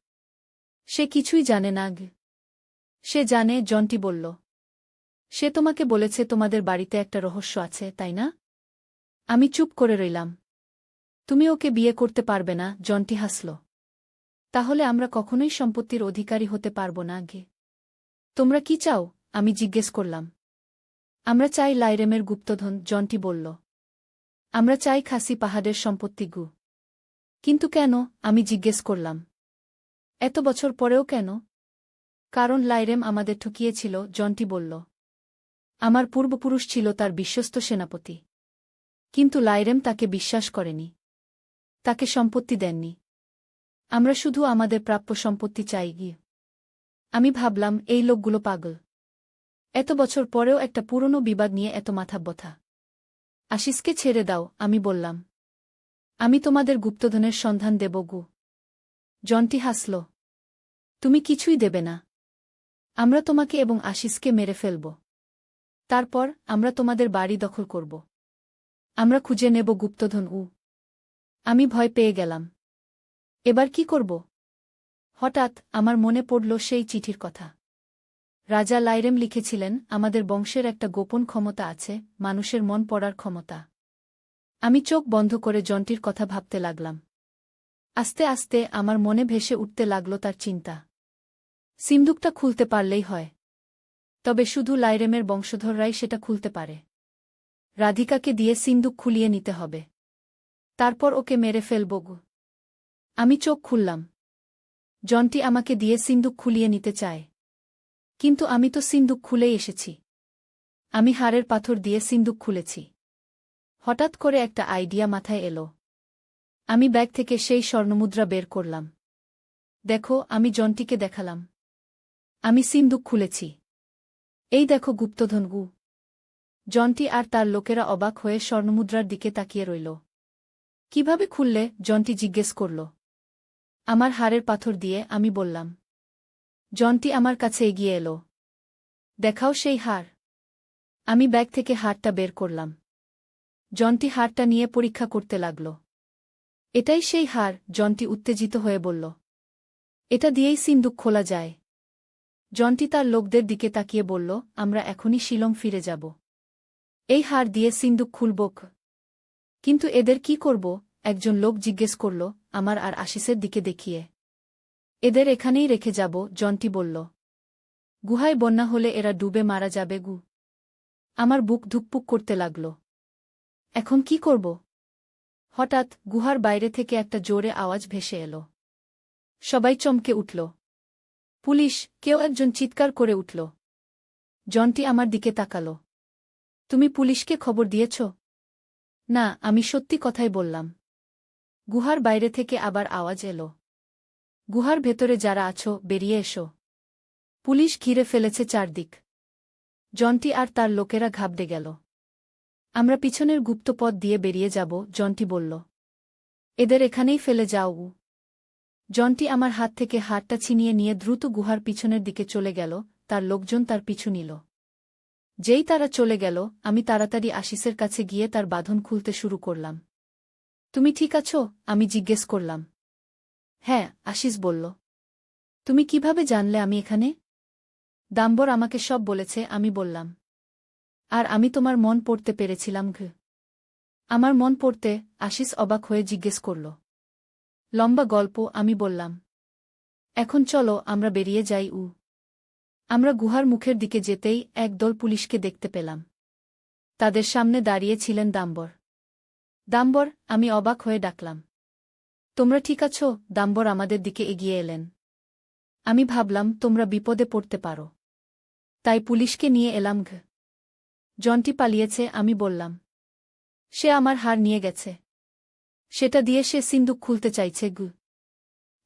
সে কিছুই জানে না গ। সে জানে, জন্টি বলল। সে তোমাকে বলেছে তোমাদের বাড়িতে একটা রহস্য আছে, তাই না? আমি চুপ করে রইলাম। তুমি ওকে বিয়ে করতে পারবে না, জন্টি হাসল। তাহলে আমরা কখনোই সম্পত্তির অধিকারী হতে পারব না গে। তোমরা কি চাও? আমি জিজ্ঞেস করলাম। আমরা চাই লাইরেমের গুপ্তধন, জন্টি বলল। আমরা চাই খাসি পাহাড়ের সম্পত্তি গু। কিন্তু কেন? আমি জিজ্ঞেস করলাম। এত বছর পরেও কেন? কারণ লাইরেম আমাদের ঠকিয়েছিল, জন্টি বলল। আমার পূর্বপুরুষ ছিল তার বিশ্বস্ত সেনাপতি। কিন্তু লাইরেম তাকে বিশ্বাস করেনি। তাকে সম্পত্তি দেননি। আমরা শুধু আমাদের প্রাপ্য সম্পত্তি চাই গিয়ে। আমি ভাবলাম, এই লোকগুলো পাগল। এত বছর পরেও একটা পুরনো বিবাদ নিয়ে এত মাথা ব্যথা। আশিসকে ছেড়ে দাও, আমি বললাম। আমি তোমাদের গুপ্তধনের সন্ধান দেব গু। জন্টি হাসল। তুমি কিছুই দেবে না। আমরা তোমাকে এবং আশিসকে মেরে ফেলব। তারপর আমরা তোমাদের বাড়ি দখল করব। আমরা খুঁজে নেব গুপ্তধন। আমি ভয় পেয়ে গেলাম। এবার কি করব? হঠাৎ আমার মনে পড়ল সেই চিঠির কথা। রাজা লাইরেম লিখেছিলেন, আমাদের বংশের একটা গোপন ক্ষমতা আছে, মানুষের মন পড়ার ক্ষমতা। আমি চোখ বন্ধ করে জন্টির কথা ভাবতে লাগলাম। আস্তে আস্তে আমার মনে ভেসে উঠতে লাগল তার চিন্তা। সিন্দুকটা খুলতে পারলেই হয়। তবে শুধু লাইরেমের বংশধররাই সেটা খুলতে পারে। রাধিকাকে দিয়ে সিন্দুক খুলিয়ে নিতে হবে। তারপর ওকে মেরে ফেলব গু। আমি চোখ খুললাম। জন্টি আমাকে দিয়ে সিন্দুক খুলিয়ে নিতে চায়। কিন্তু আমি তো সিন্দুক খুলেই এসেছি। আমি হাড়ের পাথর দিয়ে সিন্দুক খুলেছি। হঠাৎ করে একটা আইডিয়া মাথায় এলো। আমি ব্যাগ থেকে সেই স্বর্ণমুদ্রা বের করলাম। দেখো, আমি জন্টিকে দেখালাম। আমি সিন্দুক খুলেছি। এই দেখো গুপ্তধন গু। জন্টি আর তার লোকেরা অবাক হয়ে স্বর্ণমুদ্রার দিকে তাকিয়ে রইল। কিভাবে খুললে? জন্টি জিজ্ঞেস করল। আমার হাড়ের পাথর দিয়ে, আমি বললাম। জন্টি আমার কাছে এগিয়ে এলো। দেখাও সেই হাড়। আমি ব্যাগ থেকে হাড়টা বের করলাম। জন্টি হাড়টা নিয়ে পরীক্ষা করতে লাগল। এটাই সেই হাড়, জন্টি উত্তেজিত হয়ে বলল। এটা দিয়েই সিন্দুক খোলা যায়। জন্টি তার লোকদের দিকে তাকিয়ে বলল, আমরা এখনই শিলং ফিরে যাব। এই হাড় দিয়ে সিন্দুক খুলব। কিন্তু এদের কি করব? একজন লোক জিজ্ঞেস করল, আমার আর আশিসের দিকে দেখিয়ে। এদের এখানেই রেখে যাব, জন্টি বলল। গুহায় বন্যা হলে এরা ডুবে মারা যাবে গু। আমার বুক ধুকপুক করতে লাগল। এখন কি করব? হঠাৎ গুহার বাইরে থেকে একটা জোরে আওয়াজ ভেসে এলো। সবাই চমকে উঠল। পুলিশ! কেউ একজন চিৎকার করে উঠল। জন্টি আমার দিকে তাকাল। তুমি পুলিশকে খবর দিয়েছ? না, আমি সত্যি কথাই বললাম। গুহার বাইরে থেকে আবার আওয়াজ এলো। গুহার ভেতরে যারা আছো, বেরিয়ে এসো। পুলিশ ঘিরে ফেলেছে চারদিক। জন্টি আর তার লোকেরা ঘাবড়ে গেল। আমরা পিছনের গুপ্ত পথ দিয়ে বেরিয়ে যাব, জন্টি বলল। এদের এখানেই ফেলে যাও। জন্টি আমার হাত থেকে হাতটা ছিনিয়ে নিয়ে দ্রুত গুহার পিছনের দিকে চলে গেল, তার লোকজন তার পিছু নিল। যেই তারা চলে গেল, আমি তাড়াতাড়ি আশিসের কাছে গিয়ে তার বাঁধন খুলতে শুরু করলাম। তুমি ঠিক আছো? আমি জিজ্ঞেস করলাম। হ্যাঁ, আশিস বলল। তুমি কিভাবে জানলে আমি এখানে? দাম্বর আমাকে সব বলেছে, আমি বললাম। আর আমি তোমার মন পড়তে পেরেছিলাম ঘ। আমার মন পড়তে? আশিস অবাক হয়ে জিজ্ঞেস করল। লম্বা গল্প, আমি বললাম। এখন চলো আমরা বেরিয়ে যাই। আমরা গুহার মুখের দিকে যেতেই একদল পুলিশকে দেখতে পেলাম। তাদের সামনে দাঁড়িয়ে ছিলেন দাম্বর। দাম্বর! আমি অবাক হয়ে ডাকলাম। তোমরা ঠিক আছো? দাম্বর আমাদের দিকে এগিয়ে এলেন। আমি ভাবলাম তোমরা বিপদে পড়তে পারো। তাই পুলিশকে নিয়ে এলাম ঘ। জন্টি পালিয়েছে, আমি বললাম। সে আমার হার নিয়ে গেছে। সেটা দিয়ে সে সিন্দুক খুলতে চাইছে গু।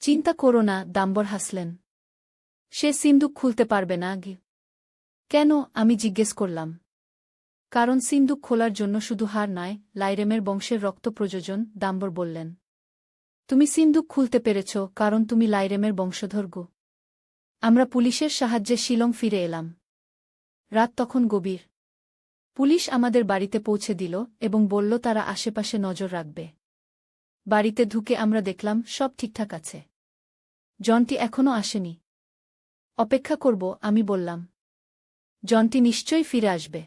চিন্তা করো না, দাম্বর হাসলেন। সে সিন্দুক খুলতে পারবে না। কেন? আমি জিজ্ঞেস করলাম। কারণ সিন্দুক খোলার জন্য শুধু হার নয়, লাইরেমের বংশের রক্ত প্রয়োজন, দাম্বর বললেন। তুমি সিন্দুক খুলতে পেরেছ কারণ তুমি লাইরেমের বংশধর। আমরা পুলিশের সাহায্যে শিলং ফিরে এলাম। রাত তখন গভীর। পুলিশ আমাদের বাড়িতে পৌঁছে দিল এবং বলল তারা আশেপাশে নজর রাখবে। বাড়িতে ঢুকে আমরা দেখলাম সব ঠিকঠাক আছে। জনটি এখনও আসেনি। অপেক্ষা করব, আমি বললাম। জনটি নিশ্চয়ই ফিরে আসবে।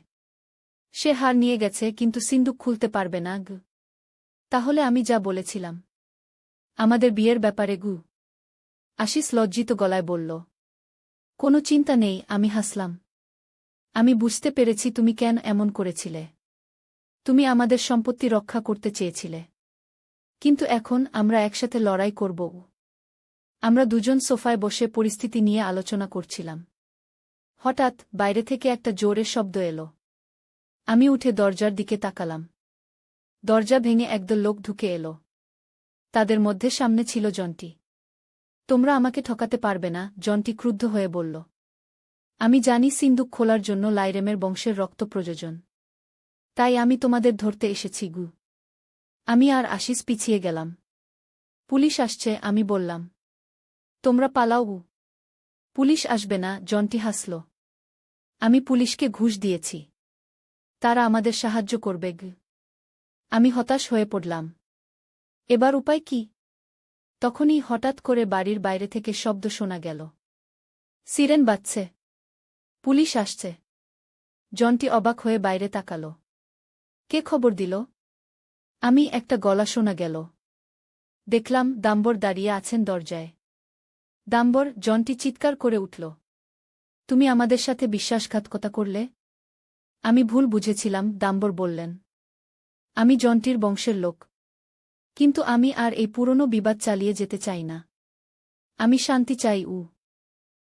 সে হার নিয়ে গেছে কিন্তু সিন্দুক খুলতে পারবে না। তাহলে আমি যা বলেছিলাম আমাদের বিয়ের ব্যাপারে। আশিস লজ্জিত গলায় বলল। কোনো চিন্তা নেই, আমি হাসলাম। আমি বুঝতে পেরেছি তুমি কেন এমন করেছিলে। তুমি আমাদের সম্পত্তি রক্ষা করতে চেয়েছিলে। কিন্তু এখন আমরা একসাথে লড়াই করব। আমরা দুজন সোফায় বসে পরিস্থিতি নিয়ে আলোচনা করছিলাম। হঠাৎ বাইরে থেকে একটা জোরে শব্দ এলো। আমি উঠে দরজার দিকে তাকালাম। দরজা ভেঙে একদল লোক ঢুকে এলো। তাদের মধ্যে সামনে ছিল জন্টি। তোমরা আমাকে ঠকাতে পারবে না, জন্টি ক্রুদ্ধ হয়ে বলল। আমি জানি সিন্দুক খোলার জন্য লাইরেমের বংশের রক্ত প্রয়োজন। তাই আমি তোমাদের ধরতে এসেছি। আমি আর আশিস পিছিয়ে গেলাম। পুলিশ আসছে, আমি বললাম। তোমরা পালাও। পুলিশ আসবে না, জন্টি হাসল। আমি পুলিশকে ঘুষ দিয়েছি। তারা আমাদের সাহায্য করবে। আমি হতাশ হয়ে পড়লাম। এবার উপায় কি? তখনই হঠাৎ করে বাড়ির বাইরে থেকে শব্দ শোনা গেল। সিরেন বাজছে। পুলিশ আসছে। জন্টি অবাক হয়ে বাইরে তাকাল। কে খবর দিল? আমি একটা গলা শোনা গেল। দেখলাম দাম্বর দাঁড়িয়ে আছেন দরজায়। দাম্বর, জন্টি চিৎকার করে উঠল। তুমি আমাদের সাথে বিশ্বাসঘাতকতা করলে? আমি ভুল বুঝেছিলাম, দাম্বর বললেন। আমি জন্টির বংশের লোক। কিন্তু আমি আর এই পুরনো বিবাদ চালিয়ে যেতে চাই না। আমি শান্তি চাই।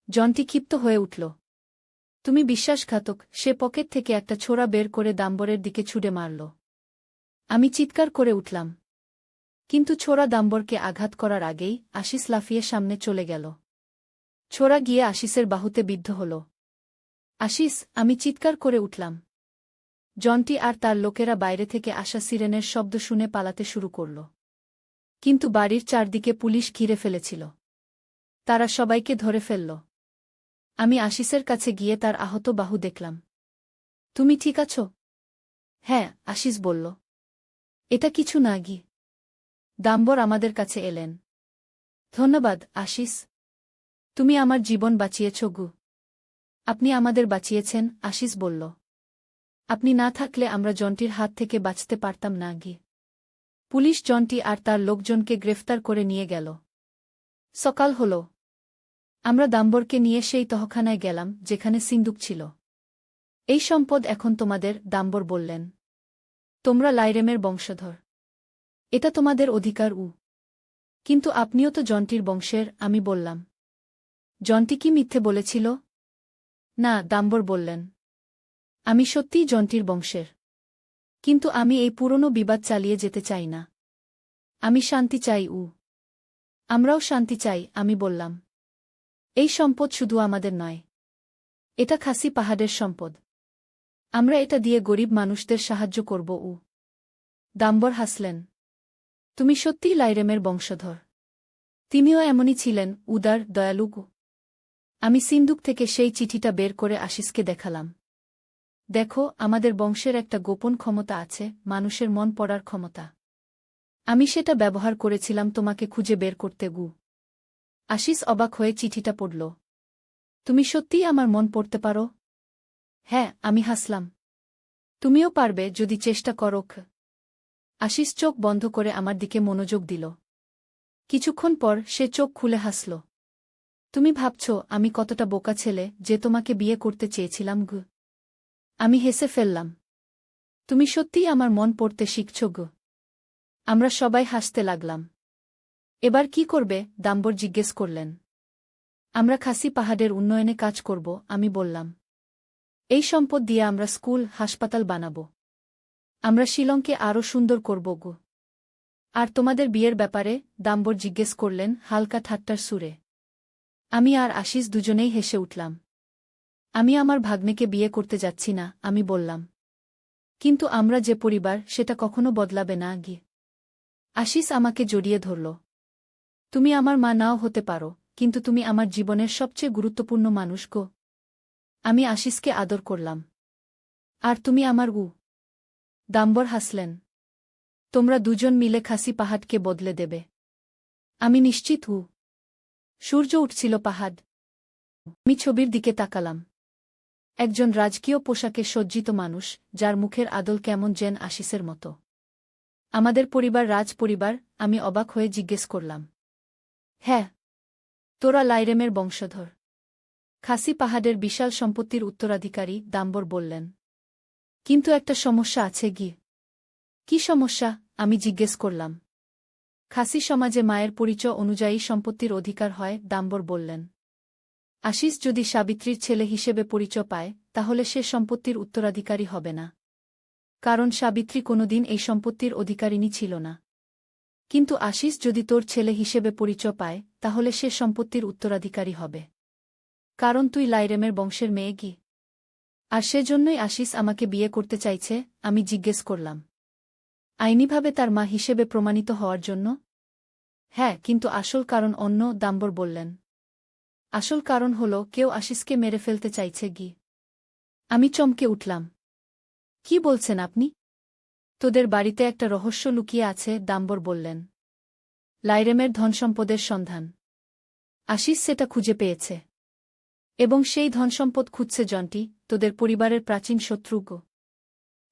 জন্টি ক্ষিপ্ত হয়ে উঠল। তুমি বিশ্বাসঘাতক! সে পকেট থেকে একটা ছোরা বের করে দাম্বরের দিকে ছুড়ে মারল। আমি চিৎকার করে উঠলাম। কিন্তু ছোরা দাম্বরকে আঘাত করার আগেই আশিস লাফিয়ে সামনে চলে গেল। ছোরা গিয়ে আশিসের বাহুতে বিদ্ধ হল। আশিস! আমি চিৎকার করে উঠলাম। জন্টি আর তার লোকেরা বাইরে থেকে আসা সিরেনের শব্দ শুনে পালাতে শুরু করল। কিন্তু বাড়ির চারদিকে পুলিশ ঘিরে ফেলেছিল। তারা সবাইকে ধরে ফেলল। আমি আশিসের কাছে গিয়ে তার আহত বাহু দেখলাম। তুমি ঠিক আছো? হ্যাঁ, আশিস বলল। এটা কিছু না। দাম্বর আমাদের কাছে এলেন। ধন্যবাদ, আশিস। তুমি আমার জীবন বাঁচিয়েছ। আপনি আমাদের বাঁচিয়েছেন, আশিস বলল। আপনি না থাকলে আমরা জন্টির হাত থেকে বাঁচতে পারতাম না। পুলিশ জন্টি আর তার লোকজনকে গ্রেফতার করে নিয়ে গেল। সকাল হল। আমরা দাম্বরকে নিয়ে সেই তহখানায় গেলাম যেখানে সিন্দুক ছিল। এই সম্পদ এখন তোমাদের, দাম্বর বললেন। তোমরা লাইরেমের বংশধর। এটা তোমাদের অধিকার। কিন্তু আপনিও তো জন্টির বংশের, আমি বললাম। জন্টি কি মিথ্যে বলেছিল? না, দাম্বর বললেন। আমি সত্যিই জন্টির বংশের। কিন্তু আমি এই পুরনো বিবাদ চালিয়ে যেতে চাই না। আমি শান্তি চাই। আমরাও শান্তি চাই, আমি বললাম। এই সম্পদ শুধু আমাদের নয়। এটা খাসি পাহাড়ের সম্পদ। আমরা এটা দিয়ে গরিব মানুষদের সাহায্য করব। দাম্বর হাসলেন। তুমি সত্যিই লাইরেমের বংশধর। তিনিও এমনই ছিলেন, উদার, দয়ালু। আমি সিন্দুক থেকে সেই চিঠিটা বের করে আশিসকে দেখালাম। দেখো, আমাদের বংশের একটা গোপন ক্ষমতা আছে, মানুষের মন পড়ার ক্ষমতা। আমি সেটা ব্যবহার করেছিলাম তোমাকে খুঁজে বের করতে। আশিস অবাক হয়ে চিঠিটা পড়ল। তুমি সত্যিই আমার মন পড়তে পারো? হ্যাঁ, আমি হাসলাম। তুমিও পারবে যদি চেষ্টা করো। আশিস চোখ বন্ধ করে আমার দিকে মনোযোগ দিল। কিছুক্ষণ পর সে চোখ খুলে হাসল। তুমি ভাবছ আমি কতটা বোকা ছেলে যে তোমাকে বিয়ে করতে চেয়েছিলাম? আমি হেসে ফেললাম। তুমি সত্যিই আমার মন পড়তে শিখছ। আমরা সবাই হাসতে লাগলাম। এবার কি করবে? দাম্বর জিজ্ঞেস করলেন। আমরা খাসি পাহাড়ের উন্নয়নে কাজ করব, আমি বললাম। এই সম্পদ দিয়ে আমরা স্কুল, হাসপাতাল বানাব। আমরা শিলংকে আরও সুন্দর করব। আর তোমাদের বিয়ের ব্যাপারে? দাম্বর জিজ্ঞেস করলেন হালকা ঠাট্টার সুরে। আমি আর আশিস দুজনেই হেসে উঠলাম। আমি আমার ভাগ্নেকে বিয়ে করতে যাচ্ছি না, আমি বললাম। কিন্তু আমরা যে পরিবার সেটা কখনো বদলাবে না গি। আশিস আমাকে জড়িয়ে ধরল। তুমি আমার মা নাও হতে পারো, কিন্তু তুমি আমার জীবনের সবচেয়ে গুরুত্বপূর্ণ মানুষ গো। আমি আশিসকে আদর করলাম। আর তুমি আমার দাম্বর হাসলেন। তোমরা দুজন মিলে খাসি পাহাড়কে বদলে দেবে। আমি নিশ্চিত সূর্য উঠছিল পাহাড়। আমি ছবির দিকে তাকালাম। একজন রাজকীয় পোশাকে সজ্জিত মানুষ, যার মুখের আদল কেমন যেন আশিসের মতো। আমাদের পরিবার রাজ পরিবার? আমি অবাক হয়ে জিজ্ঞেস করলাম। হ্যাঁ। তোরা লাইরেমের বংশধর। খাসি পাহাড়ের বিশাল সম্পত্তির উত্তরাধিকারী, দাম্বর বললেন। কিন্তু একটা সমস্যা আছে গি। কি সমস্যা? আমি জিজ্ঞেস করলাম। খাসি সমাজে মায়ের পরিচয় অনুযায়ী সম্পত্তির অধিকার হয়, দাম্বর বললেন। আশিস যদি সাবিত্রীর ছেলে হিসেবে পরিচয় পায়, তাহলে সে সম্পত্তির উত্তরাধিকারী হবে না। কারণ সাবিত্রী কোনোদিন এই সম্পত্তির অধিকারিণী ছিল না। কিন্তু আশিস যদি তোর ছেলে হিসেবে পরিচয় পায়, তাহলে সে সম্পত্তির উত্তরাধিকারী হবে। কারণ তুই লাইরেমের বংশের মেয়ে গি। আর সেজন্যই আশিস আমাকে বিয়ে করতে চাইছে, আমি জিজ্ঞেস করলাম। আইনিভাবে তার মা হিসেবে প্রমাণিত হওয়ার জন্য? হ্যাঁ, কিন্তু আসল কারণ অন্য, দাম্বর বললেন। আসল কারণ হল কেউ আশিসকে মেরে ফেলতে চাইছে গি। আমি চমকে উঠলাম। কি বলছেন আপনি? তোদের বাড়িতে একটা রহস্য লুকিয়ে আছে, দাম্বর বললেন। লাইরেমের ধনসম্পদের সন্ধান। আশিস সেটা খুঁজে পেয়েছে। এবং সেই ধনসম্পদ খুঁজছে জন্টি, তোদের পরিবারের প্রাচীন শত্রু গো।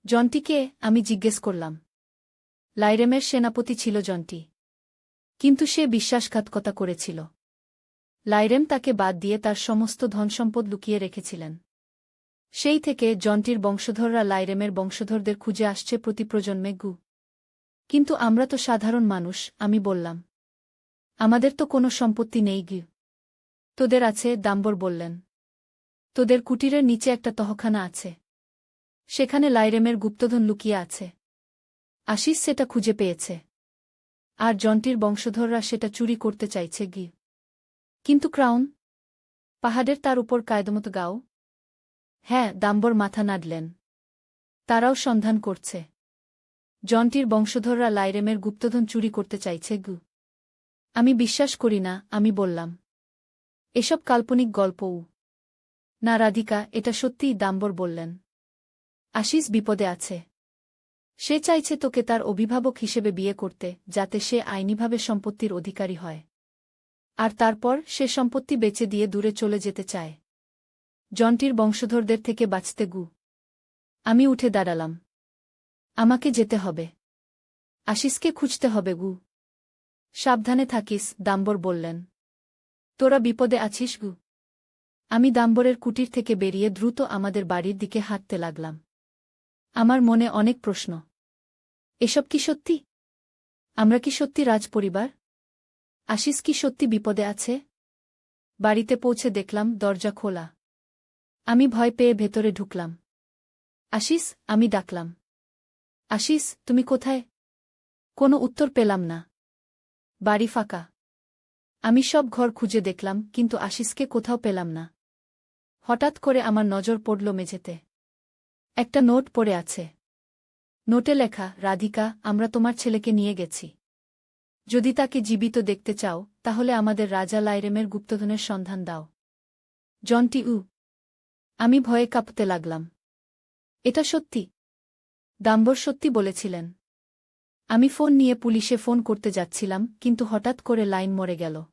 জন্টিকে? আমি জিজ্ঞেস করলাম। লাইরেমের সেনাপতি ছিল জন্টি। কিন্তু সে বিশ্বাসঘাতকতা করেছিল। লাইরেম তাকে বাদ দিয়ে তার সমস্ত ধনসম্পদ লুকিয়ে রেখেছিলেন। সেই থেকে জন্টির বংশধররা লাইরেমের বংশধরদের খুঁজে আসছে প্রতি প্রজন্মে গু। কিন্তু আমরা তো সাধারণ মানুষ, আমি বললাম। আমাদের তো কোনো সম্পত্তি নেই গি। তোদের আছে, দাম্বর বললেন। তোদের কুটিরের নিচে একটা তহখানা আছে। সেখানে লাইরেমের গুপ্তধন লুকিয়ে আছে। আশিস সেটা খুঁজে পেয়েছে। আর জন্টির বংশধররা সেটা চুরি করতে চাইছে গি। কিন্তু ক্রাউন? পাহাড়ের তার উপর কায়দমতো গাও? হ্যাঁ, দাম্বর মাথা নাড়লেন। তারাও সন্ধান করছে। জন্টির বংশধররা লাইরেমের গুপ্তধন চুরি করতে চাইছে গু। আমি বিশ্বাস করি না, আমি বললাম। এসব কাল্পনিক গল্পও। না রাধিকা, এটা সত্যিই, দাম্বর বললেন। আশিস বিপদে আছে। সে চাইছে তোকে তার অভিভাবক হিসেবে বিয়ে করতে, যাতে সে আইনিভাবে সম্পত্তির অধিকারী হয়। আর তারপর সে সম্পত্তি বেচে দিয়ে দূরে চলে যেতে চায়। জন্টির বংশধরদের থেকে বাঁচতে গু। আমি উঠে দাঁড়ালাম। আমাকে যেতে হবে। আশিসকে খুঁজতে হবে গু। সাবধানে থাকিস, দাম্বর বললেন। তোরা বিপদে আছিস গু। আমি দাম্বরের কুটির থেকে বেরিয়ে দ্রুত আমাদের বাড়ির দিকে হাঁটতে লাগলাম। আমার মনে অনেক প্রশ্ন। এসব কি সত্যি? আমরা কি সত্যি রাজপরিবার? আশিস কি সত্যি বিপদে আছে? বাড়িতে পৌঁছে দেখলাম দরজা খোলা। আমি ভয় পেয়ে ভেতরে ঢুকলাম। আশিস, আমি ডাকলাম। আশিস, তুমি কোথায়? কোনো উত্তর পেলাম না। বাড়ি ফাঁকা। আমি সব ঘর খুঁজে দেখলাম, কিন্তু আশিসকে কোথাও পেলাম না। হঠাৎ করে আমার নজর পড়ল মেঝেতে। একটা নোট পড়ে আছে। নোটে লেখা, রাধিকা, আমরা তোমার ছেলেকে নিয়ে গেছি। যদি তাকে জীবিত দেখতে চাও, তাহলে আমাদের রাজা লাইরেমের গুপ্তধনের সন্ধান দাও। জন্টি আমি ভয়ে কাঁপতে লাগলাম। এটা সত্যি? দাম্বর সত্যি বলেছিলেন। আমি ফোন নিয়ে পুলিশে ফোন করতে যাচ্ছিলাম, কিন্তু হঠাৎ করে লাইন মরে গেল।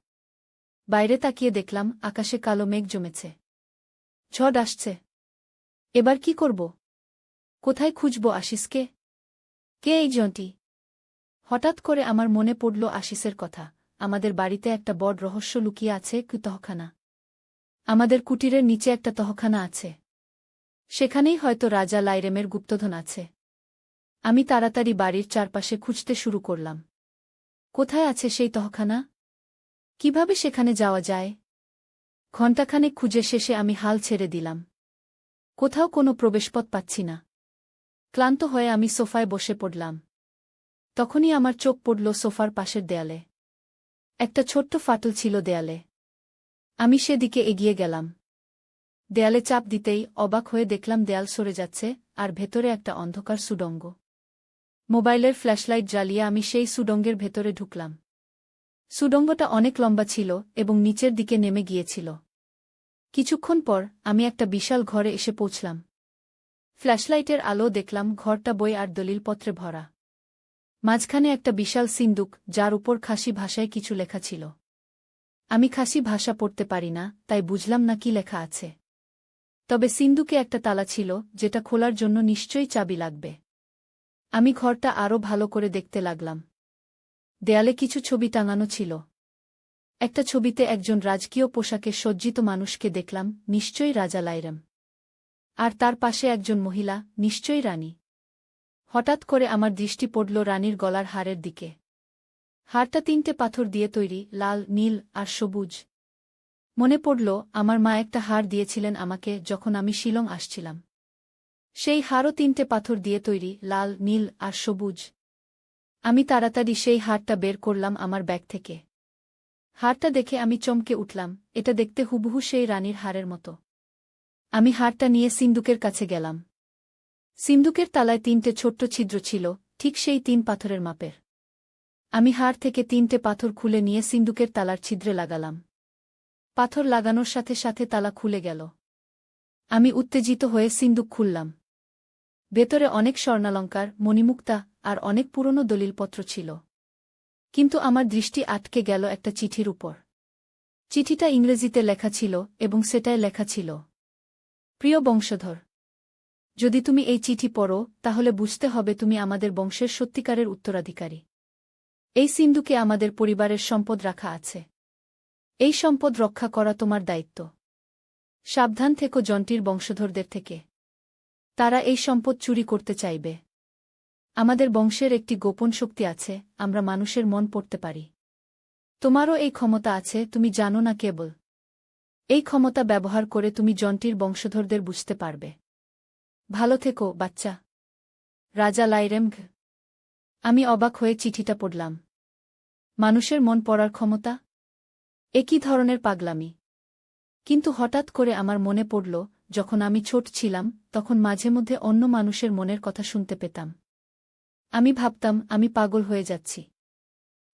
বাইরে তাকিয়ে দেখলাম আকাশে কালো মেঘ জমেছে। ঝড় আসছে। এবার কি করব? কোথায় খুঁজব আশিসকে? কে এই জন্টি? হঠাৎ করে আমার মনে পড়ল আশিসের কথা। আমাদের বাড়িতে একটা বড় রহস্য লুকিয়ে আছে, কি তহখানা। আমাদের কুটিরের নিচে একটা তহখানা আছে। সেখানেই হয়তো রাজা লাইরেমের গুপ্তধন আছে। আমি তাড়াতাড়ি বাড়ির চারপাশে খুঁজতে শুরু করলাম। কোথায় আছে সেই তহখানা? কিভাবে সেখানে যাওয়া যায়? ঘণ্টাখানেক খুঁজে শেষে আমি হাল ছেড়ে দিলাম। কোথাও কোনো প্রবেশপথ পাচ্ছি না। ক্লান্ত হয়ে আমি সোফায় বসে পড়লাম। তখনই আমার চোখ পড়ল সোফার পাশের দেয়ালে। একটা ছোট্ট ফাটল ছিল দেয়ালে। আমি সেদিকে এগিয়ে গেলাম। দেয়ালে চাপ দিতেই অবাক হয়ে দেখলাম দেয়াল সরে যাচ্ছে, আর ভেতরে একটা অন্ধকার সুড়ঙ্গ। মোবাইলের ফ্ল্যাশলাইট জ্বালিয়ে আমি সেই সুড়ঙ্গের ভেতরে ঢুকলাম। সুড়ঙ্গটা অনেক লম্বা ছিল এবং নিচের দিকে নেমে গিয়েছিল। কিছুক্ষণ পর আমি একটা বিশাল ঘরে এসে পৌঁছলাম। ফ্ল্যাশলাইটের আলো দেখলাম ঘরটা বই আর দলিলপত্রে ভরা। মাঝখানে একটা বিশাল সিন্দুক, যার উপর খাসি ভাষায় কিছু লেখা ছিল। আমি খাসি ভাষা পড়তে পারি না, তাই বুঝলাম না কি লেখা আছে। তবে সিন্দুকে একটা তালা ছিল, যেটা খোলার জন্য নিশ্চয়ই চাবি লাগবে। আমি ঘরটা আরও ভালো করে দেখতে লাগলাম। দেয়ালে কিছু ছবি টাঙানো ছিল। একটা ছবিতে একজন রাজকীয় পোশাকে সজ্জিত মানুষকে দেখলাম, নিশ্চয়ই রাজা লাইরাম। আর তার পাশে একজন মহিলা, নিশ্চয়ই রানী। হঠাৎ করে আমার দৃষ্টি পড়ল রানীর গলার হারের দিকে। হারটা 3টে পাথর দিয়ে তৈরি, লাল, নীল আর সবুজ। মনে পড়ল আমার মা একটা হার দিয়েছিলেন আমাকে যখন আমি শিলং আসছিলাম। সেই হারও 3টে পাথর দিয়ে তৈরি, লাল, নীল আর সবুজ। আমি তাড়াতাড়ি সেই হারটা বের করলাম আমার ব্যাগ থেকে। হারটা দেখে আমি চমকে উঠলাম, এটা দেখতে হুবহু সেই রানীর হারের মতো। আমি হারটা নিয়ে সিন্দুকের কাছে গেলাম। সিন্দুকের তালায় 3টে ছোট্ট ছিদ্র ছিল, ঠিক সেই 3 পাথরের মাপের। আমি হার থেকে 3টে পাথর খুলে নিয়ে সিন্দুকের তালার ছিদ্রে লাগালাম। পাথর লাগানোর সাথে সাথে তালা খুলে গেল। আমি উত্তেজিত হয়ে সিন্দুক খুললাম। ভেতরে অনেক স্বর্ণালঙ্কার, মণিমুক্তা আর অনেক পুরনো দলিলপত্র ছিল। কিন্তু আমার দৃষ্টি আটকে গেল একটা চিঠির উপর। চিঠিটা ইংরেজিতে লেখা ছিল এবং সেটায় লেখা ছিল, প্রিয় বংশধর, যদি তুমি এই চিঠি পড়ো তাহলে বুঝতে হবে তুমি আমাদের বংশের সত্যিকারের উত্তরাধিকারী। এই সিন্দুকে আমাদের পরিবারের সম্পদ রাখা আছে। এই সম্পদ রক্ষা করা তোমার দায়িত্ব। সাবধান থেকো জন্টির বংশধরদের থেকে। তারা এই সম্পদ চুরি করতে চাইবে। আমাদের বংশের একটি গোপন শক্তি আছে, আমরা মানুষের মন পড়তে পারি। তোমারও এই ক্ষমতা আছে, তুমি জানো না কেবল। এই ক্ষমতা ব্যবহার করে তুমি জন্টির বংশধরদের বুঝতে পারবে। ভালো থেকো, বাচ্চা। রাজা লাইরেমঘ। আমি অবাক হয়ে চিঠিটা পড়লাম। মানুষের মন পড়ার ক্ষমতা? এ কী ধরনের পাগলামি! কিন্তু হঠাৎ করে আমার মনে পড়ল, যখন আমি ছোট ছিলাম তখন মাঝে মধ্যে অন্য মানুষের মনের কথা শুনতে পেতাম। আমি ভাবতাম আমি পাগল হয়ে যাচ্ছি।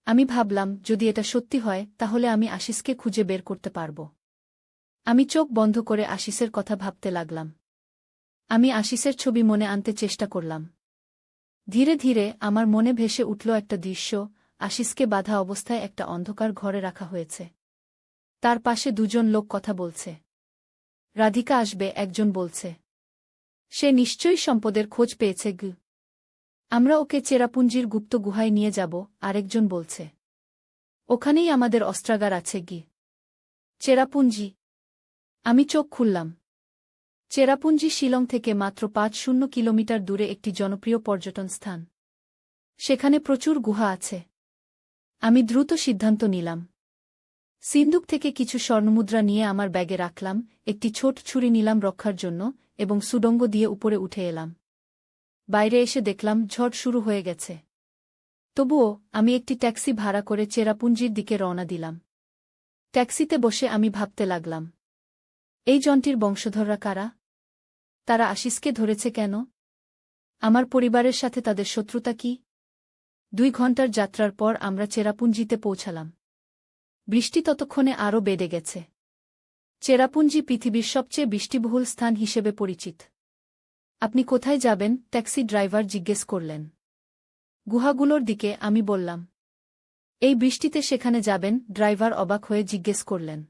আমি ভাবলাম যদি এটা সত্যি হয় তাহলে আমি আশিসকে খুঁজে বের করতে পারব। আমি চোখ বন্ধ করে আশিসের কথা ভাবতে লাগলাম। আমি আশিসের ছবি মনে আনতে চেষ্টা করলাম। ধীরে ধীরে আমার মনে ভেসে উঠল একটা দৃশ্য, আশিসকে বাঁধা অবস্থায় একটা অন্ধকার ঘরে রাখা হয়েছে। তার পাশে 2জন লোক কথা বলছে। রাধিকা আসবে, একজন বলছে। সে নিশ্চয়ই সম্পদের খোঁজ পেয়েছে গু। আমরা ওকে চেরাপুঞ্জির গুপ্ত গুহায় নিয়ে যাব, আরেকজন বলছে। ওখানেই আমাদের অস্ত্রাগার আছে গি। চেরাপুঞ্জি। আমি চোখ খুললাম। চেরাপুঞ্জি শিলং থেকে মাত্র 5 কিলোমিটার দূরে একটি জনপ্রিয় পর্যটন স্থান। সেখানে প্রচুর গুহা আছে। আমি দ্রুত সিদ্ধান্ত নিলাম। সিন্দুক থেকে কিছু স্বর্ণমুদ্রা নিয়ে আমার ব্যাগে রাখলাম, একটি ছোট ছুরি নিলাম রক্ষার জন্য এবং সুড়ঙ্গ দিয়ে উপরে উঠে এলাম। বাইরে এসে দেখলাম ঝড় শুরু হয়ে গেছে। তবুও আমি একটি ট্যাক্সি ভাড়া করে চেরাপুঞ্জির দিকে রওনা দিলাম। ট্যাক্সিতে বসে আমি ভাবতে লাগলাম, এই জন্টির বংশধররা কারা? তারা আশিসকে ধরেছে কেন? আমার পরিবারের সাথে তাদের শত্রুতা কি? 2 ঘন্টার যাত্রার পর আমরা চেরাপুঞ্জিতে পৌঁছালাম। বৃষ্টি ততক্ষণে আরও বেড়ে গেছে। চেরাপুঞ্জি পৃথিবীর সবচেয়ে বৃষ্টিবহুল স্থান হিসেবে পরিচিত। আপনি কোথায় যাবেন? ট্যাক্সি ড্রাইভার জিজ্ঞেস করলেন। গুহাগুলোর দিকে, আমি বললাম। এই বৃষ্টিতে সেখানে যাবেন? ড্রাইভার অবাক হয়ে জিজ্ঞেস করলেন।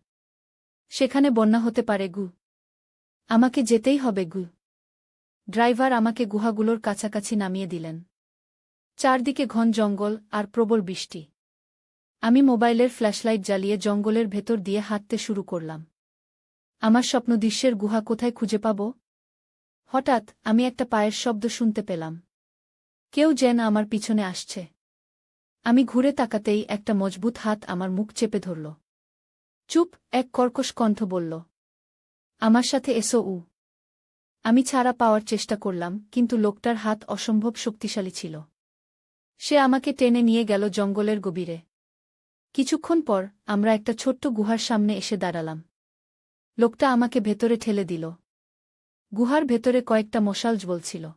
সেখানে বন্যা হতে পারে গু। আমাকে যেতেই হবে গু। ড্রাইভার আমাকে গুহাগুলোর কাছাকাছি নামিয়ে দিলেন। চারদিকে ঘন জঙ্গল আর প্রবল বৃষ্টি। আমি মোবাইলের ফ্ল্যাশলাইট জ্বালিয়ে জঙ্গলের ভেতর দিয়ে হাঁটতে শুরু করলাম। আমার স্বপ্নদৃশ্যের গুহা কোথায় খুঁজে পাব? হঠাৎ আমি একটা পায়ের শব্দ শুনতে পেলাম। কেউ যেন আমার পিছনে আসছে। আমি ঘুরে তাকাতেই একটা মজবুত হাত আমার মুখ চেপে ধরল। চুপ, এক কর্কশ কণ্ঠ বলল। আমার সাথে এসো উ। আমি ছাড়া পাওয়ার চেষ্টা করলাম, কিন্তু লোকটার হাত অসম্ভব শক্তিশালী ছিল। সে আমাকে টেনে নিয়ে গেল জঙ্গলের গভীরে। কিছুক্ষণ পর আমরা একটা ছোট্ট গুহার সামনে এসে দাঁড়ালাম। লোকটা আমাকে ভেতরে ঠেলে দিল। গুহার ভেতরে কয়েকটা মশাল জ্বলছিল।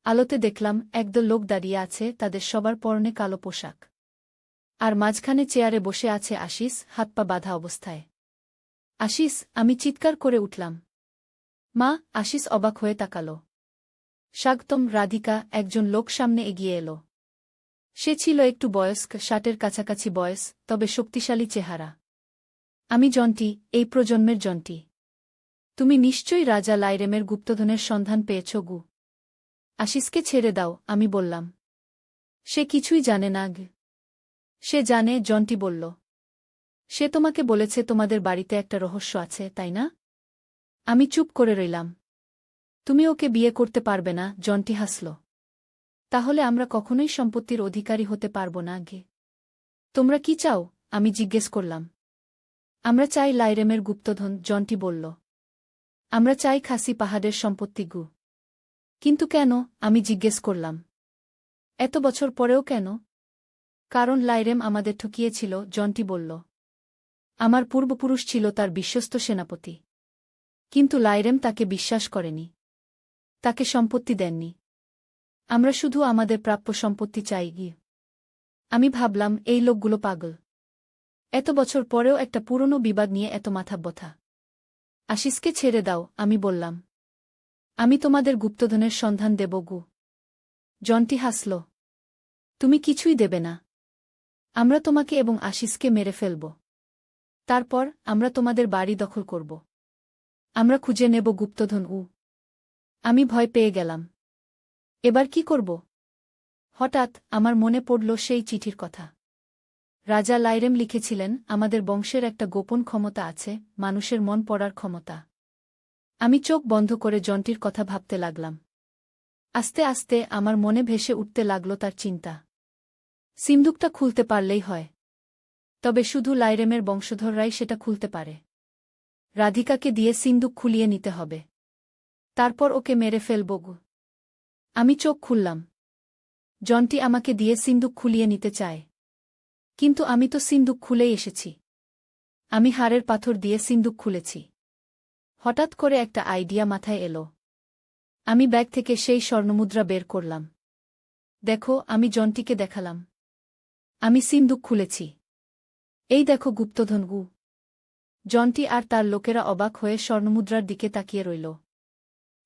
আলোতে দেখলাম একদল লোক দাঁড়িয়ে আছে, তাদের সবার পরনে কালো পোশাক। আর মাঝখানে চেয়ারে বসে আছে আশিস, হাত পা বাঁধা অবস্থায়। আশিস, আমি চিৎকার করে উঠলাম। মা! আশিস অবাক হয়ে তাকাল। স্বাগতম, রাধিকা, একজন লোক সামনে এগিয়ে এলো। সে ছিল একটু বয়স্ক, 60-এর কাছাকাছি বয়স, তবে শক্তিশালী চেহারা। আমি জন্টি, এই প্রজন্মের জন্টি। তুমি নিশ্চয়ই রাজা লাইরেমের গুপ্তধনের সন্ধান পেয়েছ গু। আশিসকে ছেড়ে দাও, আমি বললাম। সে কিছুই জানে না গ। সে জানে, জন্টি বলল। সে তোমাকে বলেছে তোমাদের বাড়িতে একটা রহস্য আছে, তাই না? আমি চুপ করে রইলাম। তুমি ওকে বিয়ে করতে পারবে না, জন্টি হাসল। তাহলে আমরা কখনোই সম্পত্তির অধিকারী হতে পারব না গে। তোমরা কি চাও? আমি জিজ্ঞেস করলাম। আমরা চাই লাইরেমের গুপ্তধন, জন্টি বলল। আমরা চাই খাসি পাহাড়ের সম্পত্তি গু। কিন্তু কেন? আমি জিজ্ঞেস করলাম। এত বছর পরেও কেন? কারণ লাইরেম আমাদের ঠকিয়েছিল, জন্টি বলল। আমার পূর্বপুরুষ ছিল তার বিশ্বস্ত সেনাপতি। কিন্তু লাইরেম তাকে বিশ্বাস করেনি। তাকে সম্পত্তি দেননি। আমরা শুধু আমাদের প্রাপ্য সম্পত্তি চাই গিয়ে। আমি ভাবলাম, এই লোকগুলো পাগল। এত বছর পরেও একটা পুরনো বিবাদ নিয়ে এত মাথা ব্যথা। আশিসকে ছেড়ে দাও, আমি বললাম। আমি তোমাদের গুপ্তধনের সন্ধান দেব গু। জন্টি হাসল। তুমি কিছুই দেবে না। আমরা তোমাকে এবং আশিসকে মেরে ফেলব। তারপর আমরা তোমাদের বাড়ি দখল করব। আমরা খুঁজে নেব গুপ্তধন উ। আমি ভয় পেয়ে গেলাম। এবার কি করব? হঠাৎ আমার মনে পড়ল সেই চিঠির কথা। রাজা লাইরেম লিখেছিলেন, আমাদের বংশের একটা গোপন ক্ষমতা আছে, মানুষের মন পড়ার ক্ষমতা। আমি চোখ বন্ধ করে জন্টির কথা ভাবতে লাগলাম। আস্তে আস্তে আমার মনে ভেসে উঠতে লাগল তার চিন্তা। সিন্দুকটা খুলতে পারলেই হয়। তবে শুধু লাইরেমের বংশধররাই সেটা খুলতে পারে। রাধিকাকে দিয়ে সিন্দুক খুলিয়ে নিতে হবে। তারপর ওকে মেরে ফেলব গু। আমি চোখ খুললাম। জন্টি আমাকে দিয়ে সিন্দুক খুলিয়ে নিতে চায়। কিন্তু আমি তো সিন্দুক খুলেই এসেছি। আমি হাড়ের পাথর দিয়ে সিন্দুক খুলেছি। হঠাৎ করে একটা আইডিয়া মাথায় এলো। আমি ব্যাগ থেকে সেই স্বর্ণমুদ্রা বের করলাম। দেখো, আমি জন্টিকে দেখালাম। আমি সিন্দুক খুলেছি। এই দেখো গুপ্তধন গু। জন্টি আর তার লোকেরা অবাক হয়ে স্বর্ণমুদ্রার দিকে তাকিয়ে রইল।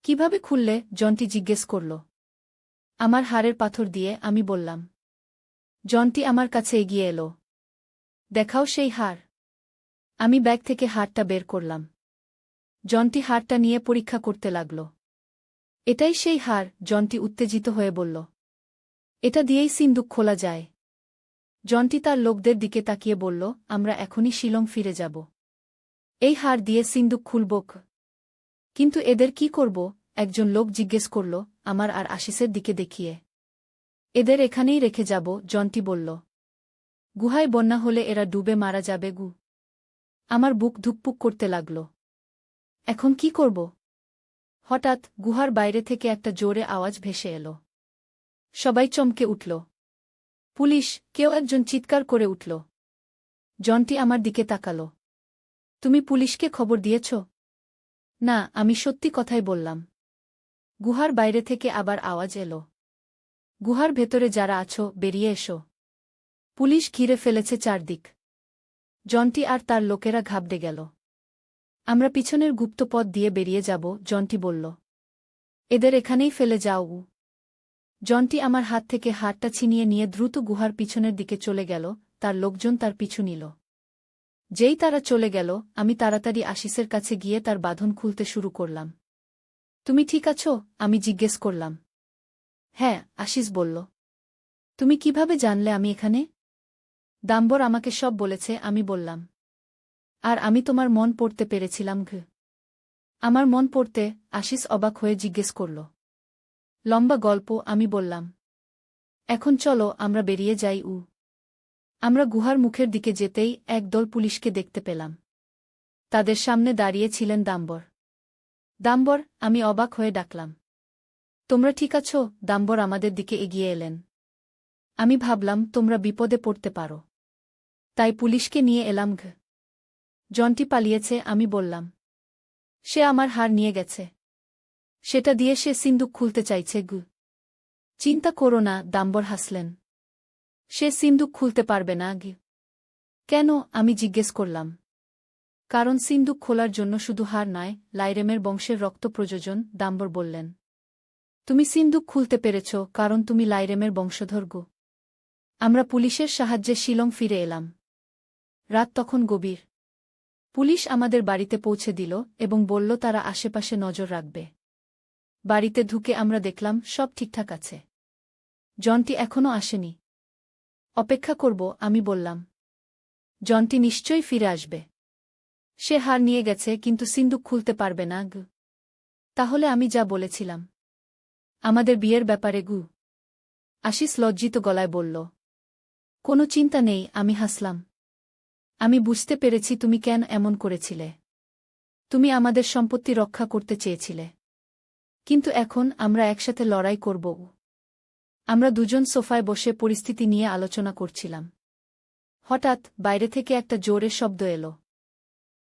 কিভাবে খুললে? জন্টি জিজ্ঞেস করল। আমার হাড়ের পাথর দিয়ে, আমি বললাম। জন্টি আমার কাছে এগিয়ে এলো। দেখাও সেই হাড়। আমি ব্যাগ থেকে হাড়টা বের করলাম। জন্টি হাড়টা নিয়ে পরীক্ষা করতে লাগল। এটাই সেই হাড়, জন্টি উত্তেজিত হয়ে বলল। এটা দিয়েই সিন্দুক খোলা যায়। জন্টি তার লোকদের দিকে তাকিয়ে বলল, আমরা এখনই শিলং ফিরে যাব। এই হাড় দিয়ে সিন্দুক খুলব। কিন্তু এদের কি করব? একজন লোক জিজ্ঞেস করল, আমার আর আশিসের দিকে দেখিয়ে। এদের এখানেই রেখে যাব, জন্টি বলল। গুহায় বন্যা হলে এরা ডুবে মারা যাবে গু। আমার বুক ধুকপুক করতে লাগল। এখন কি করব? হঠাৎ গুহার বাইরে থেকে একটা জোরে আওয়াজ ভেসে এলো। সবাই চমকে উঠল। পুলিশ! কেউ একজন চিৎকার করে উঠল। জন্টি আমার দিকে তাকাল। তুমি পুলিশকে খবর দিয়েছ? না, আমি সত্যি কথাই বললাম। গুহার বাইরে থেকে আবার আওয়াজ এলো। গুহার ভেতরে যারা আছো, বেরিয়ে এসো। পুলিশ ঘিরে ফেলেছে চারদিক। জন্টি আর তার লোকেরা ঘাবড়ে গেল। আমরা পিছনের গুপ্ত পথ দিয়ে বেরিয়ে যাব, জন্টি বলল। এদের এখানেই ফেলে যাও উ। জন্টি আমার হাত থেকে হাতটা ছিনিয়ে নিয়ে দ্রুত গুহার পিছনের দিকে চলে গেল, তার লোকজন তার পিছু নিল। যেই তারা চলে গেল, আমি তাড়াতাড়ি আশিসের কাছে গিয়ে তার বাঁধন খুলতে শুরু করলাম। তুমি ঠিক আছো? আমি জিজ্ঞেস করলাম। হ্যাঁ, আশিস বলল। তুমি কিভাবে জানলে আমি এখানে? দাম্বর আমাকে সব বলেছে, আমি বললাম। আর আমি তোমার মন পড়তে পেরেছিলাম ঘ। আমার মন পড়তে? আশিস অবাক হয়ে জিজ্ঞেস করল। লম্বা গল্প, আমি বললাম। এখন চলো আমরা বেরিয়ে যাই উ। আমরা গুহার মুখের দিকে যেতেই একদল পুলিশকে দেখতে পেলাম। তাদের সামনে দাঁড়িয়ে ছিলেন দাম্বর। দাম্বর! আমি অবাক হয়ে ডাকলাম। তোমরা ঠিক আছো? দাম্বর আমাদের দিকে এগিয়ে এলেন। আমি ভাবলাম তোমরা বিপদে পড়তে পারো। তাই পুলিশকে নিয়ে এলাম। জন্টি পালিয়েছে, আমি বললাম। সে আমার হার নিয়ে গেছে। সেটা দিয়ে সে সিন্দুক খুলতে চাইছে। চিন্তা করো না, দাম্বর হাসলেন। সে সিন্দুক খুলতে পারবে না। কেন, আমি জিজ্ঞেস করলাম। কারণ সিন্দুক খোলার জন্য শুধু হার নয়, লাইরেমের বংশের রক্ত প্রয়োজন, দাম্বর বললেন। তুমি সিন্দুক খুলতে পেরেছ কারণ তুমি লাইরেমের বংশধর। আমরা পুলিশের সাহায্যে শিলং ফিরে এলাম। রাত তখন গভীর। পুলিশ আমাদের বাড়িতে পৌঁছে দিল এবং বলল তারা আশেপাশে নজর রাখবে। বাড়িতে ঢুকে আমরা দেখলাম সব ঠিকঠাক আছে। জন্টি এখনও আসেনি। অপেক্ষা করব, আমি বললাম। জন্টি নিশ্চয়ই ফিরে আসবে। সে হার নিয়ে গেছে কিন্তু সিন্দুক খুলতে পারবে না। তাহলে আমি যা বলেছিলাম আমাদের বিয়ের ব্যাপারে। আশিস লজ্জিত গলায় বলল। কোনো চিন্তা নেই, আমি হাসলাম। আমি বুঝতে পেরেছি তুমি কেন এমন করেছিলে। তুমি আমাদের সম্পত্তি রক্ষা করতে চেয়েছিলে। কিন্তু এখন আমরা একসাথে লড়াই করব। আমরা দুজন সোফায় বসে পরিস্থিতি নিয়ে আলোচনা করছিলাম। হঠাৎ বাইরে থেকে একটা জোরে শব্দ এলো।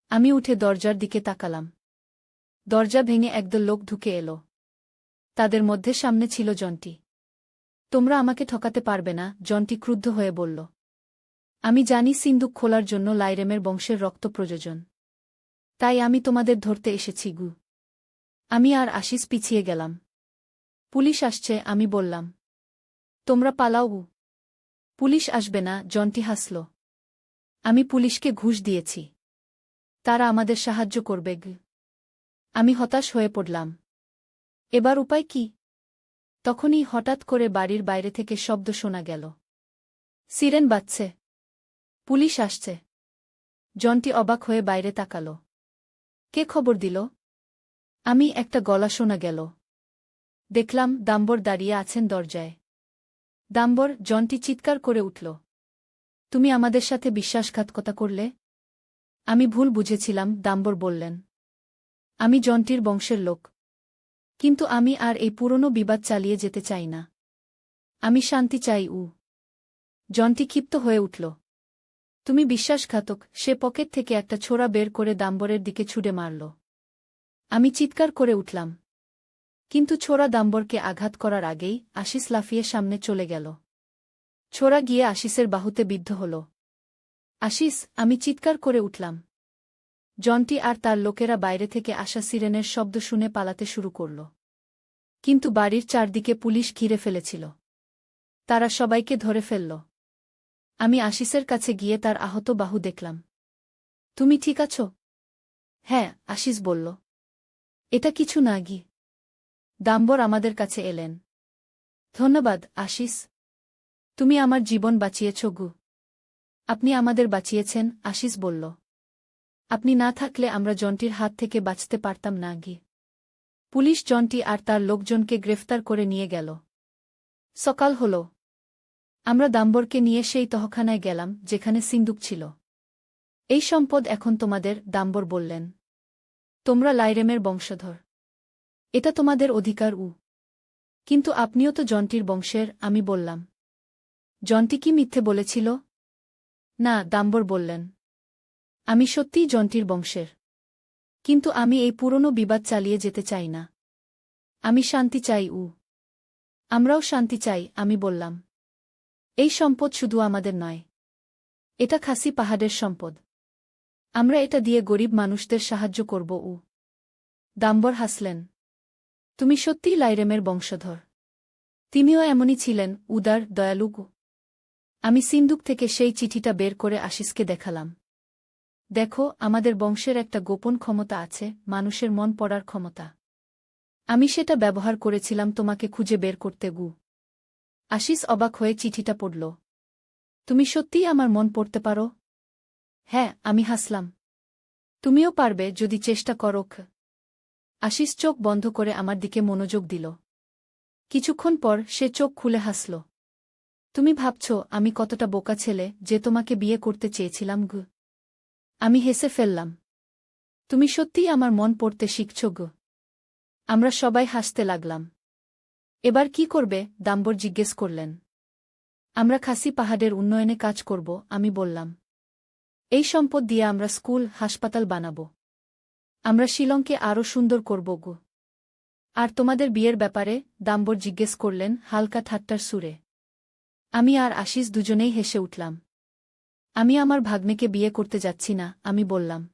আমি উঠে দরজার দিকে তাকালাম। দরজা ভেঙে একদল লোক ঢুকে এলো। তাদের মধ্যে সামনে ছিল জন্টি। তোমরা আমাকে ঠকাতে পারবে না, জন্টি ক্রুদ্ধ হয়ে বলল। আমি জানি সিন্দুক খোলার জন্য লাইরেমের বংশের রক্ত প্রয়োজন। তাই আমি তোমাদের ধরতে এসেছি। আমি আর আশিস পিছিয়ে গেলাম। পুলিশ আসছে, আমি বললাম। তোমরা পালাও। পুলিশ আসবে না, জন্টি হাসল। আমি পুলিশকে ঘুষ দিয়েছি। তারা আমাদের সাহায্য করবে। আমি হতাশ হয়ে পড়লাম। এবার উপায় কি? তখনই হঠাৎ করে বাড়ির বাইরে থেকে শব্দ শোনা গেল। সিরেন বাজছে। পুলিশ আসছে। জন্টি অবাক হয়ে বাইরে তাকাল। কে খবর দিল? আমি একটা গলা শোনা গেল। দেখলাম দাম্বর দাঁড়িয়ে আছেন দরজায়। দাম্বর, জন্টি চিৎকার করে উঠল। তুমি আমাদের সাথে বিশ্বাসঘাতকতা করলে? আমি ভুল বুঝেছিলাম, দাম্বর বললেন। আমি জন্টির বংশের লোক। কিন্তু আমি আর এই পুরনো বিবাদ চালিয়ে যেতে চাই না। আমি শান্তি চাই। জন্টি ক্ষিপ্ত হয়ে উঠল। তুমি বিশ্বাসঘাতক! সে পকেট থেকে একটা ছোরা বের করে দাম্বরের দিকে ছুড়ে মারল। আমি চিৎকার করে উঠলাম। কিন্তু ছোরা দাম্বরকে আঘাত করার আগেই আশিস লাফিয়ে সামনে চলে গেল। ছোরা গিয়ে আশিসের বাহুতে বিদ্ধ হল। আশিস! আমি চিৎকার করে উঠলাম। জন্টি আর তার লোকেরা বাইরে থেকে আসা সিরেনের শব্দ শুনে পালাতে শুরু করল। কিন্তু বাড়ির চারদিকে পুলিশ ঘিরে ফেলেছিল। তারা সবাইকে ধরে ফেলল। আমি আশিসের কাছে গিয়ে তার আহত বাহু দেখলাম। তুমি ঠিক আছো? হ্যাঁ, আশিস বলল। এটা কিছু না। দাম্বর আমাদের কাছে এলেন। ধন্যবাদ, আশিস। তুমি আমার জীবন বাঁচিয়েছ। আপনি আমাদের বাঁচিয়েছেন, আশিস বলল। আপনি না থাকলে আমরা জন্টির হাত থেকে বাঁচতে পারতাম না। পুলিশ জন্টি আর তার লোকজনকে গ্রেফতার করে নিয়ে গেল। সকাল হল। আমরা দাম্বরকে নিয়ে সেই তহখানায় গেলাম যেখানে সিন্দুক ছিল। এই সম্পদ এখন তোমাদের, দাম্বর বললেন। তোমরা লাইরেমের বংশধর। এটা তোমাদের অধিকার। কিন্তু আপনিও তো জন্টির বংশের, আমি বললাম। জন্টি কি মিথ্যে বলেছিল? না, দাম্বর বললেন। আমি সত্যিই জন্টির বংশের। কিন্তু আমি এই পুরনো বিবাদ চালিয়ে যেতে চাই না। আমি শান্তি চাই। আমরাও শান্তি চাই, আমি বললাম। এই সম্পদ শুধু আমাদের নয়। এটা খাসি পাহাড়ের সম্পদ। আমরা এটা দিয়ে গরিব মানুষদের সাহায্য করব। দাম্বর হাসলেন। তুমি সত্যিই লাইরেমের বংশধর। তিনিও এমনই ছিলেন, উদার, দয়ালু। আমি সিন্দুক থেকে সেই চিঠিটা বের করে আশিসকে দেখালাম। দেখো, আমাদের বংশের একটা গোপন ক্ষমতা আছে, মানুষের মন পড়ার ক্ষমতা। আমি সেটা ব্যবহার করেছিলাম তোমাকে খুঁজে বের করতে। আশিস অবাক হয়ে চিঠিটা পড়ল। তুমি সত্যিই আমার মন পড়তে পারো? হ্যাঁ, আমি হাসলাম। তুমিও পারবে যদি চেষ্টা করো। আশিস চোখ বন্ধ করে আমার দিকে মনোযোগ দিল। কিছুক্ষণ পর সে চোখ খুলে হাসল। তুমি ভাবছ আমি কতটা বোকা ছেলে যে তোমাকে বিয়ে করতে চেয়েছিলাম? আমি হেসে ফেললাম। তুমি সত্যিই আমার মন পড়তে শিখছ। আমরা সবাই হাসতে লাগলাম। এবার কি করবে? দাম্বর জিজ্ঞেস করলেন। আমরা খাসি পাহাড়ের উন্নয়নে কাজ করব, আমি বললাম। এই সম্পদ দিয়ে আমরা স্কুল, হাসপাতাল বানাব। আমরা শিলংকে আরও সুন্দর করব গো। আর তোমাদের বিয়ের ব্যাপারে? দাম্বর জিজ্ঞেস করলেন হালকা ঠাট্টার সুরে। আমি আর আশিস দুজনেই হেসে উঠলাম। আমি আমার ভাগ্নেকে বিয়ে করতে যাচ্ছি না, আমি বললাম।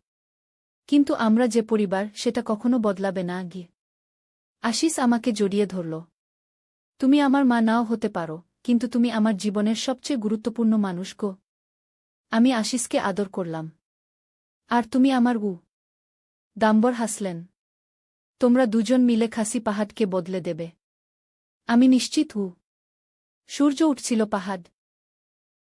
কিন্তু আমরা যে পরিবার, সেটা কখনো বদলাবে না গিয়ে। আশিস আমাকে জড়িয়ে ধরল। তুমি আমার মা নাও হতে পারো, কিন্তু তুমি আমার জীবনের সবচেয়ে গুরুত্বপূর্ণ মানুষ গো। আমি আশিসকে আদর করলাম। আর তুমি আমার দাম্বর হাসলেন। তোমরা দুজন মিলে খাসি পাহাড়কে বদলে দেবে। আমি নিশ্চিত সূর্য উঠছিল পাহাড়